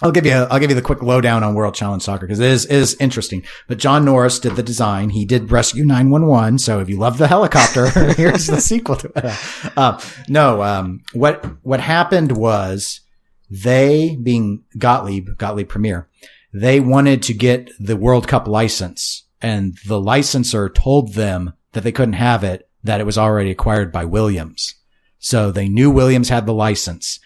I'll give you the quick lowdown on World Challenge Soccer because it is interesting. But John Norris did the design. He did Rescue 911. So if you love the helicopter, here's the sequel to it. What happened was they, being Gottlieb Premier, they wanted to get the World Cup license, and the licensor told them that they couldn't have it, that it was already acquired by Williams. So they knew Williams had the license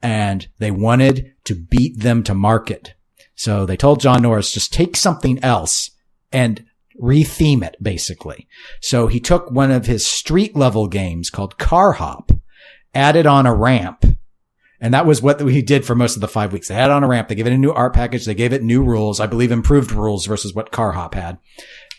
and they wanted to beat them to market. So they told John Norris, just take something else and retheme it, basically. So he took one of his street level games called Car Hop, added on a ramp. And that was what he did for most of the 5 weeks. They added on a ramp. They gave it a new art package. They gave it new rules, I believe improved rules versus what Car Hop had.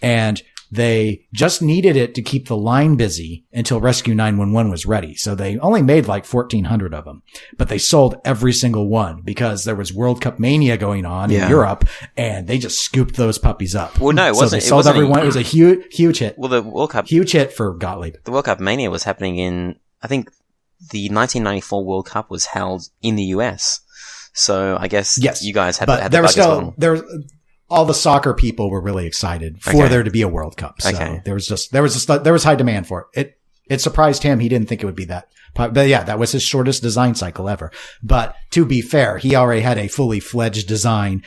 And they just needed it to keep the line busy until Rescue 911 was ready. So they only made like 1,400 of them, but they sold every single one because there was World Cup mania going on in Europe, and they just scooped those puppies up. Well, no, it wasn't. So they sold everyone. It was a huge hit. Well, the World Cup, huge hit for Gottlieb. The World Cup mania was happening in, I think, the 1994 World Cup was held in the US. So I guess you guys had the bug as well. All the soccer people were really excited for there to be a World Cup. So there was high demand for it. It surprised him. He didn't think it would be that. But yeah, that was his shortest design cycle ever. But to be fair, he already had a fully fledged design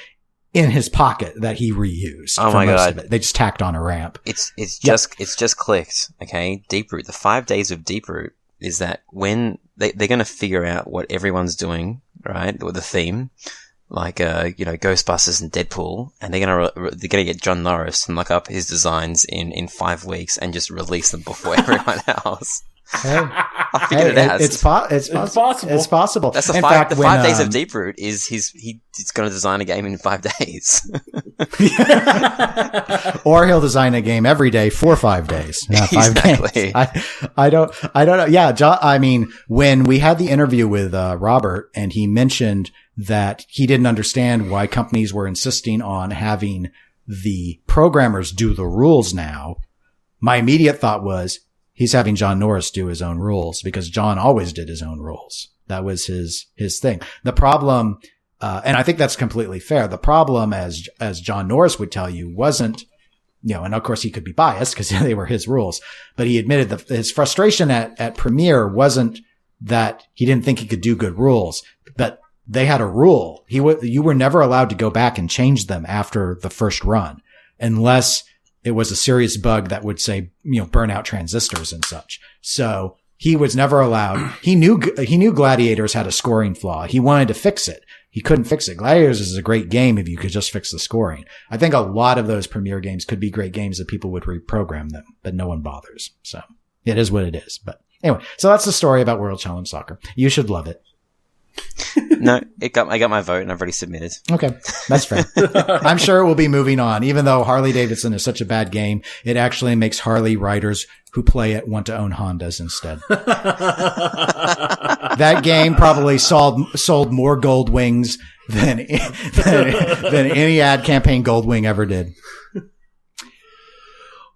in his pocket that he reused. Oh my God. Of it. They just tacked on a ramp. It's just clicked. Okay. Deep Root. The 5 days of Deep Root is that when they're going to figure out what everyone's doing, right? With the theme. Like, Ghostbusters and Deadpool, and they're gonna get John Norris to muck up his designs in 5 weeks and just release them before everyone else. I figured it out. It's possible. It's possible. That's the 5 days of Deep Root is he's going to design a game in 5 days. Or he'll design a game every day for 5 days. 5 exactly. days. I don't know. Yeah. John, I mean, when we had the interview with Robert and he mentioned that he didn't understand why companies were insisting on having the programmers do the rules now, my immediate thought was he's having John Norris do his own rules because John always did his own rules. That was his thing. The problem, and I think that's completely fair. The problem, as John Norris would tell you, wasn't, and of course he could be biased because they were his rules, but he admitted that his frustration at Premiere wasn't that he didn't think he could do good rules, but they had a rule. You were never allowed to go back and change them after the first run unless it was a serious bug that would say, burn out transistors and such. So he was never allowed. He knew Gladiators had a scoring flaw. He wanted to fix it. He couldn't fix it. Gladiators is a great game if you could just fix the scoring. I think a lot of those Premiere games could be great games if people would reprogram them, but no one bothers. So it is what it is. But anyway, so that's the story about World Challenge Soccer. You should love it. No, I got my vote and I've already submitted. Okay, that's fair. I'm sure it will be moving on. Even though Harley Davidson is such a bad game, it actually makes Harley riders who play it want to own Hondas instead. That game probably sold more Gold Wings than any ad campaign Goldwing ever did.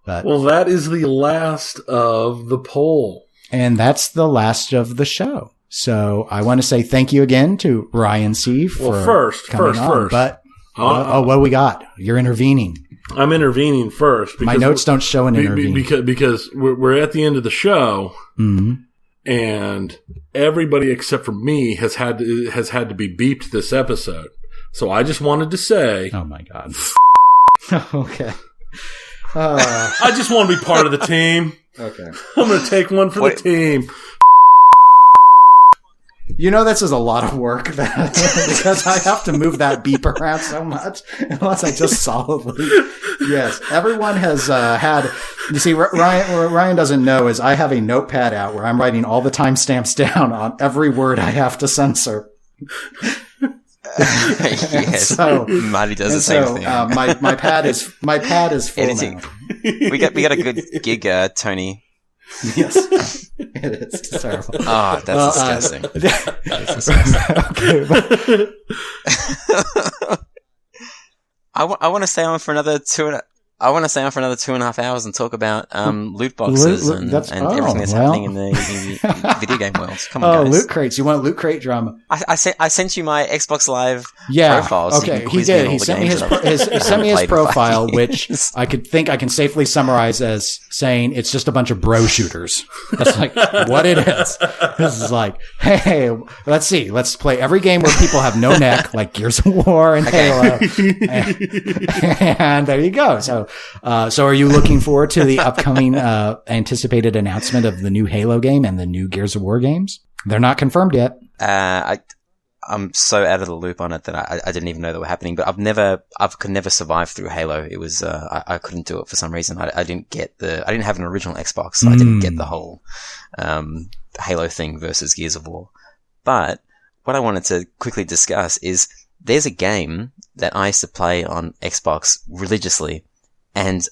But, well, that is the last of the poll. And that's the last of the show. So I want to say thank you again to Ryan C. for coming on. But what do we got? You're intervening. I'm intervening first. My notes don't show an intervene. Because we're at the end of the show, and everybody except for me has had to be beeped this episode. So I just wanted to say, oh my God. Okay. I just want to be part of the team. Okay. I'm going to take one for the team. This is a lot of work because I have to move that beep around so much unless I just solidly. Yes. Everyone has had, you see, what Ryan doesn't know is I have a notepad out where I'm writing all the timestamps down on every word I have to censor. Yes. So, Marty does the same thing. My pad is full editing. Now. We got a good gig, Tony. Yes, it is. It's terrible. Oh, that's disgusting. That's disgusting. Okay. I want to stay on for another 2.5 hours and talk about loot boxes and everything that's happening in the video game world. Come on, guys. Loot crates! You want loot crate drama? I sent you my Xbox Live profile. So okay, he did. He sent me his profile, which I can safely summarize as saying it's just a bunch of bro shooters. That's like what it is. This is like, hey, let's see, let's play every game where people have no neck, like Gears of War and Halo, and there you go. So are you looking forward to the upcoming anticipated announcement of the new Halo game and the new Gears of War games? They're not confirmed yet. I'm so out of the loop on it that I didn't even know they were happening. But I could never survive through Halo. It was I couldn't do it for some reason. I didn't have an original Xbox, so I didn't get the whole Halo thing versus Gears of War. But what I wanted to quickly discuss is there's a game that I used to play on Xbox religiously. And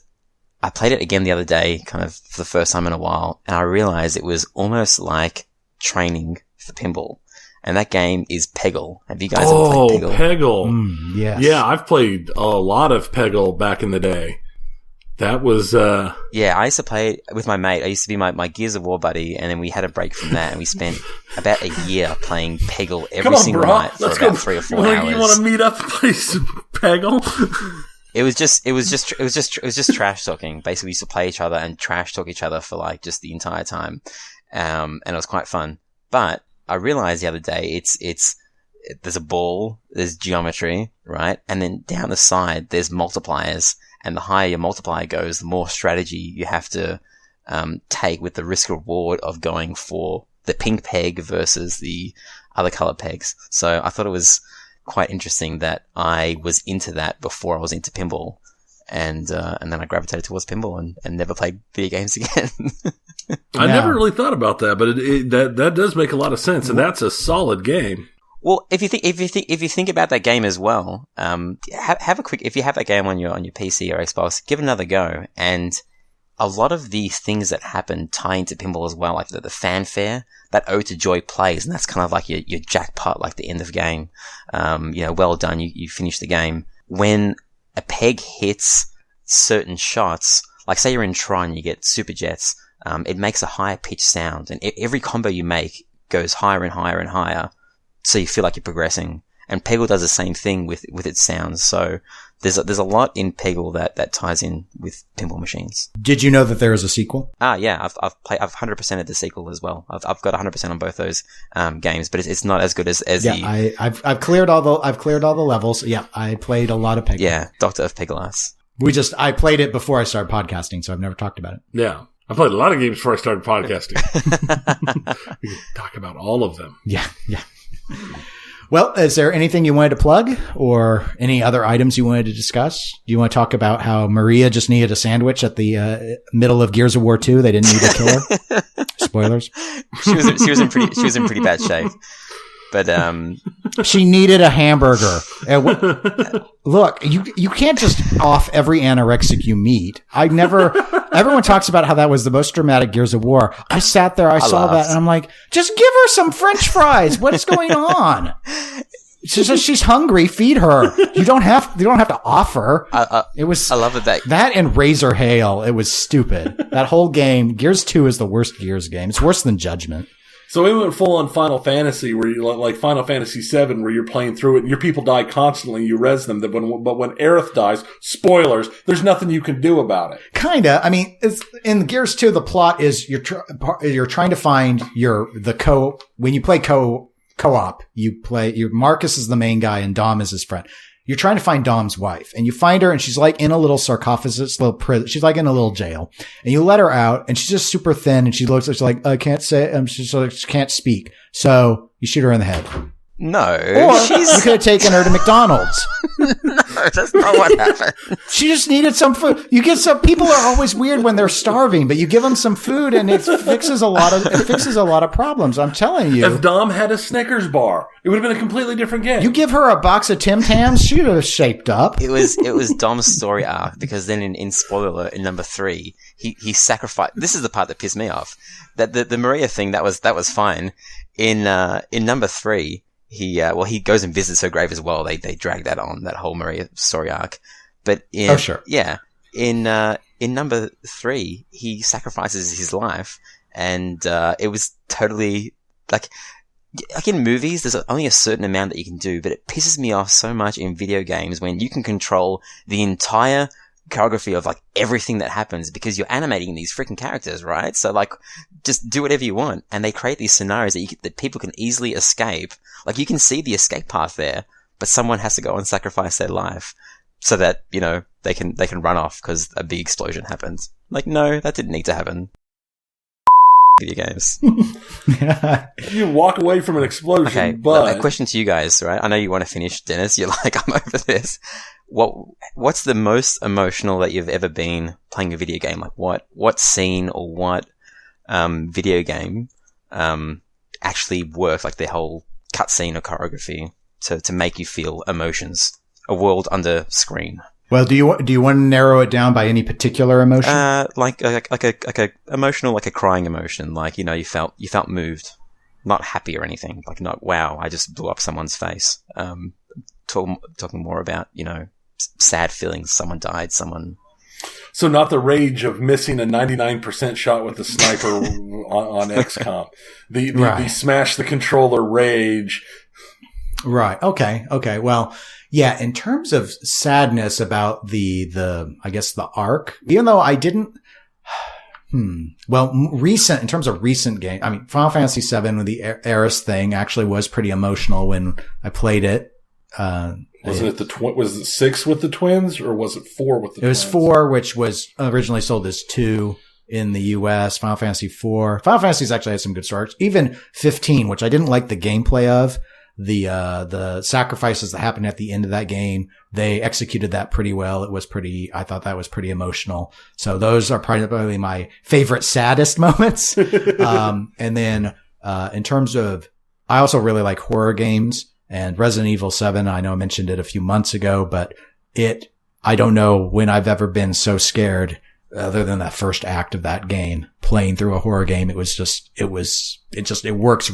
I played it again the other day, kind of for the first time in a while, and I realized it was almost like training for pinball. And that game is Peggle. Have you guys ever played Peggle? Peggle. Yes. Yeah, I've played a lot of Peggle back in the day. That was... Yeah, I used to play it with my mate. I used to be my Gears of War buddy, and then we had a break from that, and we spent about a year playing Peggle every single night for about 3 or 4 hours. You want to meet up and play some Peggle? It was just trash talking. Basically, we used to play each other and trash talk each other for like just the entire time, and it was quite fun. But I realized the other day there's a ball, there's geometry, right, and then down the side there's multipliers, and the higher your multiplier goes, the more strategy you have to take with the risk reward of going for the pink peg versus the other color pegs. So I thought it was quite interesting that I was into that before I was into pinball. and then I gravitated towards pinball and never played video games again. I never really thought about that, but that does make a lot of sense, and that's a solid game. Well, if you think about that game as well, if you have that game on your PC or Xbox, give it another go. And a lot of the things that happen tie into pinball as well, like the fanfare, that ode to joy plays, and that's kind of like your jackpot, like the end of the game. Well done, you finish the game. When a peg hits certain shots, like say you're in Tron, you get super jets, it makes a higher pitched sound, and every combo you make goes higher and higher and higher, so you feel like you're progressing. And Peggle does the same thing with its sounds. So there's a lot in Peggle that ties in with pinball machines. Did you know that there is a sequel? Yeah, I've 100%ed the sequel as well. I've got 100% on both those games, but it's not as good as the. I've cleared all the levels. Yeah, I played a lot of Peggle. Yeah, Doctor of Pegglass. I played it before I started podcasting, so I've never talked about it. Yeah. I played a lot of games before I started podcasting. We can talk about all of them. Yeah. Well, is there anything you wanted to plug or any other items you wanted to discuss? Do you want to talk about how Maria just needed a sandwich at the middle of Gears of War 2? They didn't need to kill her. Spoilers. She was in pretty bad shape. But she needed a hamburger. Look, you can't just off every anorexic you meet. Everyone talks about how that was the most dramatic Gears of War. I sat there, I saw that, and I'm like, just give her some French fries. What is going on? She's hungry. Feed her. You don't have to offer. I love that and Razor Hail. It was stupid. That whole game. Gears 2 is the worst Gears game. It's worse than Judgment. So we went full on Final Fantasy, where you like Final Fantasy VII, where you're playing through it and your people die constantly. You res them, but when Aerith dies, spoilers, there's nothing you can do about it. Kinda. I mean, in Gears 2, the plot is you're trying to find when you play co-op, Marcus is the main guy and Dom is his friend. You're trying to find Dom's wife, and you find her, and she's like in a little sarcophagus, little prison. She's like in a little jail, and you let her out, and she's just super thin, and she's like, I can't say, she can't speak. So you shoot her in the head. No. Or you could have taken her to McDonald's. No, that's not what happened. She just needed some food. People are always weird when they're starving, but you give them some food and it fixes a lot of problems. I'm telling you. If Dom had a Snickers bar, it would have been a completely different game. You give her a box of Tim Tams, she would have shaped up. It was Dom's story arc, because then in spoiler, in number 3, he sacrificed. This is the part that pissed me off. That the Maria thing, that was fine. In number 3, he goes and visits her grave as well. They drag that on, that whole Maria story arc. But in number 3, he sacrifices his life, and it was totally like in movies, there's only a certain amount that you can do, but it pisses me off so much in video games when you can control the entire choreography of like everything that happens, because you're animating these freaking characters, right? So like, just do whatever you want, and they create these scenarios that people can easily escape. Like, you can see the escape path there, but someone has to go and sacrifice their life so that, they can run off because a big explosion happens. Like, no, that didn't need to happen. Video games. You walk away from an explosion, okay, but... A question to you guys, right? I know you want to finish, Dennis. You're like, I'm over this. What's the most emotional that you've ever been playing a video game? Like, what scene or what video game actually worked, like the whole cutscene or choreography to make you feel emotions? A world under screen. Well, do you want to narrow it down by any particular emotion? Like a emotional, like a crying emotion. Like, you felt moved, not happy or anything. Like, not, wow, I just blew up someone's face. Talking more about, sad feelings. Someone died, So not the rage of missing a 99% shot with the sniper on XCOM. The smash the controller rage. Right. Okay. Well, yeah, in terms of sadness about the arc, even though I didn't, in terms of recent game, I mean, Final Fantasy VII with the Aerith thing actually was pretty emotional when I played it. Was it 6 with the twins, or was it 4 with the twins? It was 4, which was originally sold as 2 in the US. Final Fantasy 4. Final Fantasy's actually had some good stories. Even 15, which I didn't like the gameplay of. the sacrifices that happened at the end of that game, they executed that pretty well. I thought that was pretty emotional. So those are probably my favorite saddest moments. And then, in terms of, I also really like horror games, and Resident Evil 7. I know I mentioned it a few months ago, but I don't know when I've ever been so scared other than that first act of that game, playing through a horror game. It works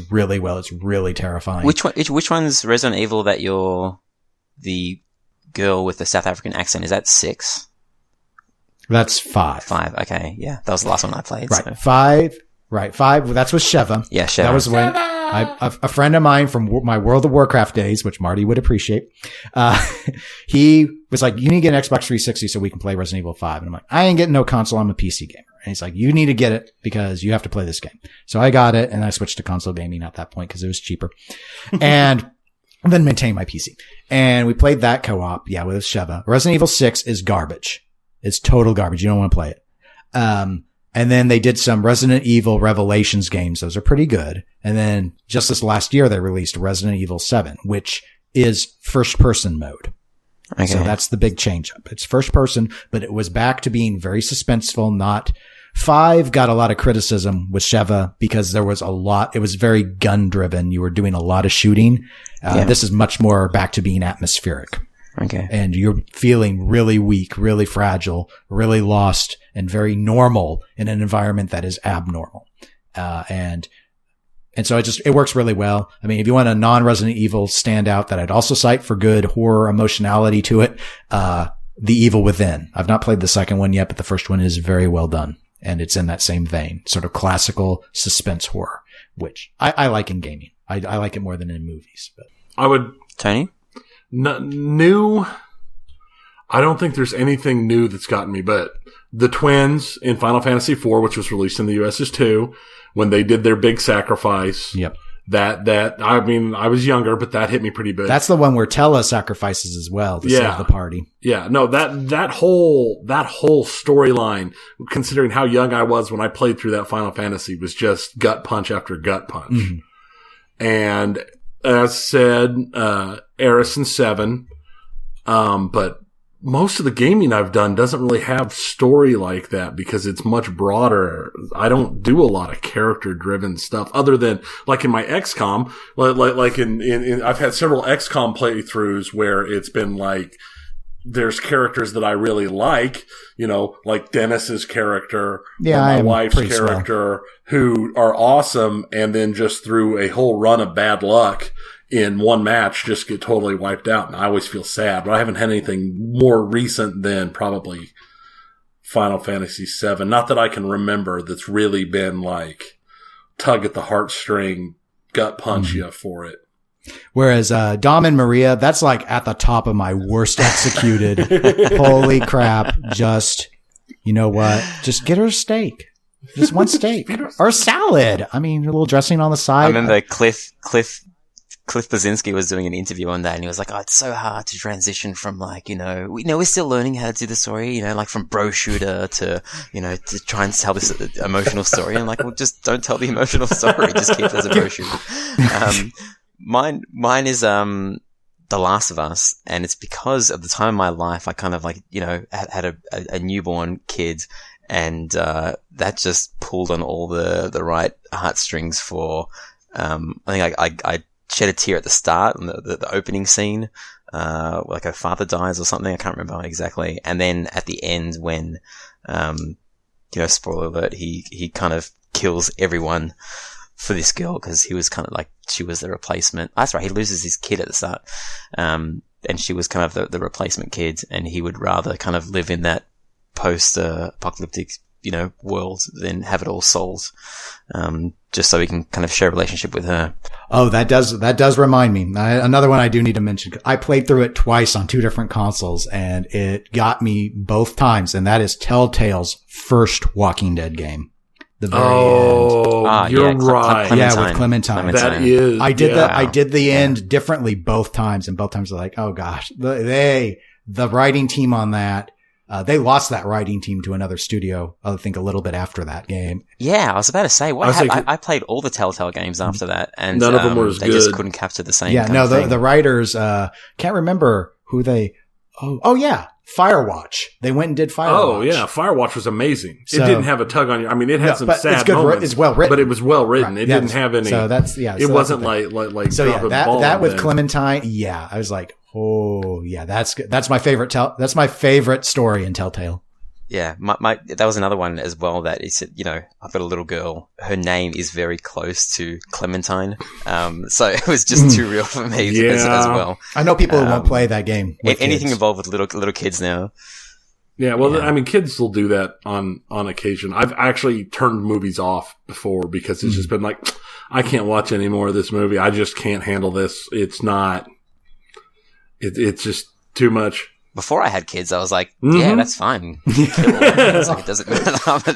really well. It's really terrifying. Which one's Resident Evil that you're the girl with the South African accent? Is that 6? That's 5. 5. Okay. Yeah. That was the last one I played. Right. So. 5. Right. 5. Well, that's with Sheva. Yeah. Sheva. That was when a friend of mine from my World of Warcraft days, which Marty would appreciate, he was like, you need to get an Xbox 360 so we can play Resident Evil 5. And I'm like, I ain't getting no console. I'm a PC gamer. And he's like, you need to get it because you have to play this game. So I got it, and I switched to console gaming at that point because it was cheaper. And then maintained my PC. And we played that co-op, with Sheva. Resident Evil 6 is garbage. It's total garbage. You don't want to play it. And then they did some Resident Evil Revelations games. Those are pretty good. And then just this last year, they released Resident Evil 7, which is first person mode. Okay. So that's the big change up. It's first person, but it was back to being very suspenseful. 5 got a lot of criticism with Sheva because there was it was very gun driven. You were doing a lot of shooting. This is much more back to being atmospheric. Okay. And you're feeling really weak, really fragile, really lost, and very normal in an environment that is abnormal. And so it works really well. I mean, if you want a non-Resident Evil standout that I'd also cite for good horror emotionality to it, The Evil Within. I've not played the second one yet, but the first one is very well done. And it's in that same vein, sort of classical suspense horror, which I like in gaming. I like it more than in movies. But I would. Tony? New. I don't think there's anything new that's gotten me, but the twins in Final Fantasy IV, which was released in the US as 2, when they did their big sacrifice. Yep. That, I mean, I was younger, but that hit me pretty big. That's the one where Tella sacrifices as well to save the party. Yeah. No, that whole storyline, considering how young I was when I played through that Final Fantasy, was just gut punch after gut punch. Mm-hmm. And as said, Eris and 7, but most of the gaming I've done doesn't really have story like that because it's much broader. I don't do a lot of character-driven stuff other than like in my XCOM, like in I've had several XCOM playthroughs where it's been like there's characters that I really like, like Dennis's character, or my wife's character, who are awesome, and then just through a whole run of bad luck in one match just get totally wiped out, and I always feel sad. But I haven't had anything more recent than probably Final Fantasy VII, not that I can remember, that's really been like tug at the heartstring, gut punch you for it. Whereas Dom and Maria, that's like at the top of my worst executed. Holy crap. Just, you know what? Just get her a steak. Just one steak. Or a salad. I mean, a little dressing on the side. I remember Cliff Blazinski was doing an interview on that, and he was like, "Oh, it's so hard to transition from we're still learning how to do the story, like from bro shooter to, to try and tell this emotional story." And I'm like, well, just don't tell the emotional story. Just keep it as a bro shooter. Mine is, The Last of Us, and it's because of the time of my life I kind of had a newborn kid, and, that just pulled on all the right heartstrings for, I think I shed a tear at the start on the opening scene, like her father dies or something. I can't remember exactly. And then at the end when, spoiler alert, he kind of kills everyone for this girl because he was kind of like, she was the replacement. That's right. He loses his kid at the start. And she was kind of the replacement kid, and he would rather kind of live in that post-apocalyptic, world than have it all solved. Just so he can kind of share a relationship with her. Oh, that does remind me. Another one I do need to mention. I played through it twice on 2 different consoles, and it got me both times, and that is Telltale's first Walking Dead game. The very end. You're right. With Clementine. That is. I did the end differently both times, and both times I was like, oh gosh, the writing team on that They lost that writing team to another studio, I think, a little bit after that game. Yeah, I was about to say, I played all the Telltale games after that, and none of them were as they good. just couldn't capture the same. Yeah, kind of thing. the writers can't remember who they. Oh yeah, Firewatch. They went and did Firewatch. Oh yeah, Firewatch was amazing. So, it didn't have a tug on you. I mean, it had some sad it's good, moments. it's well written, but it was well written. Right. It didn't have any. So that's It so wasn't that's like. So dropping ball that with then. Clementine. Yeah, I was like, oh yeah, that's good. That's my favorite. That's my favorite story in Telltale. Yeah, my that was another one as well that is, I've got a little girl. Her name is very close to Clementine. So it was just too real for me as well. I know people who won't play that game. Anything kids. involved with little kids now. Yeah, well, I mean, kids will do that on occasion. I've actually turned movies off before because it's just been like, I can't watch any more of this movie. I just can't handle this. It's not. It's just too much. Before I had kids, I was like, yeah, that's fine. It doesn't matter.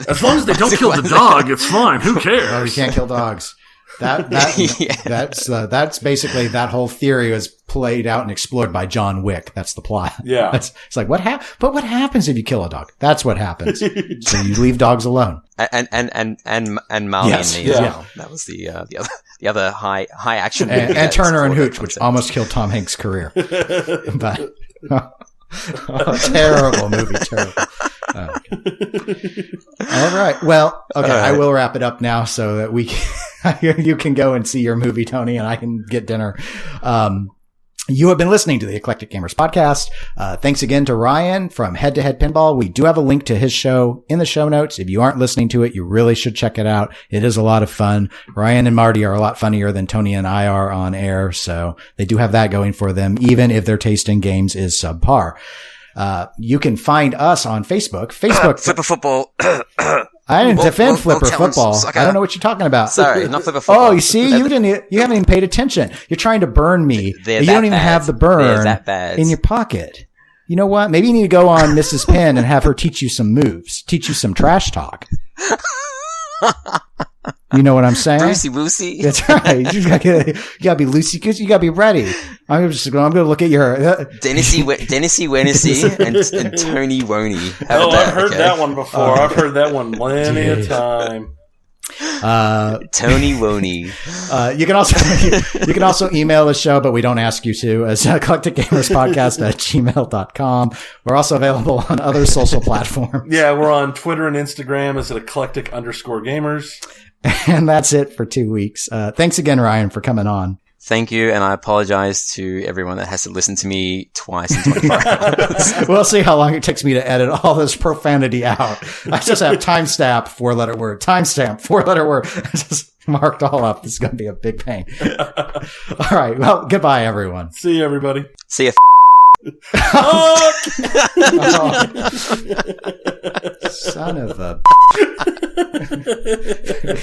As long as they don't kill the dog, it's fine. Who cares? Oh, you can't kill dogs. That's basically that whole theory was played out and explored by John Wick. That's the plot. Yeah. It's like, but what happens if you kill a dog? That's what happens. So you leave dogs alone. And Marley and me as well. That was the other high action movie. And Turner and Hooch, which almost killed Tom Hanks' career. But terrible movie, terrible. All right. Well, okay. I will wrap it up now so that you can go and see your movie, Tony, and I can get dinner. You have been listening to the Eclectic Gamers podcast. Thanks again to Ryan from Head2Head Pinball. We do have a link to his show in the show notes. If you aren't listening to it, you really should check it out. It is a lot of fun. Ryan and Marty are a lot funnier than Tony and I are on air, so they do have that going for them, even if their taste in games is subpar. You can find us on Facebook. Flipper Football. I didn't defend Flipper Football. I don't know what you're talking about. Sorry, not Flipper Football. Oh, you see, you haven't even paid attention. You're trying to burn me. You don't even have the burn in your pocket. You know what? Maybe you need to go on Mrs. Penn and have her teach you some moves, teach you some trash talk. You know what I'm saying? Brucey Woosey. That's right. You gotta be loosey goosey. You gotta be ready. I'm gonna look at your Dennissy Wenissy and Tony Woney. I've heard that one before. I've heard that one plenty of time. Tony Woney. You can also email the show, but we don't ask you to, as eclecticgamerspodcast@gmail.com. We're also available on other social platforms. Yeah, we're on Twitter and Instagram as eclectic_gamers. And that's it for 2 weeks. Thanks again, Ryan, for coming on. Thank you, and I apologize to everyone that has to listen to me twice in 24 hours. We'll see how long it takes me to edit all this profanity out. I just have timestamp, 4-letter word, timestamp, 4-letter word. I just marked all up. This is going to be a big pain. All right. Well, goodbye, everyone. See you, everybody. See ya. Oh. Son of a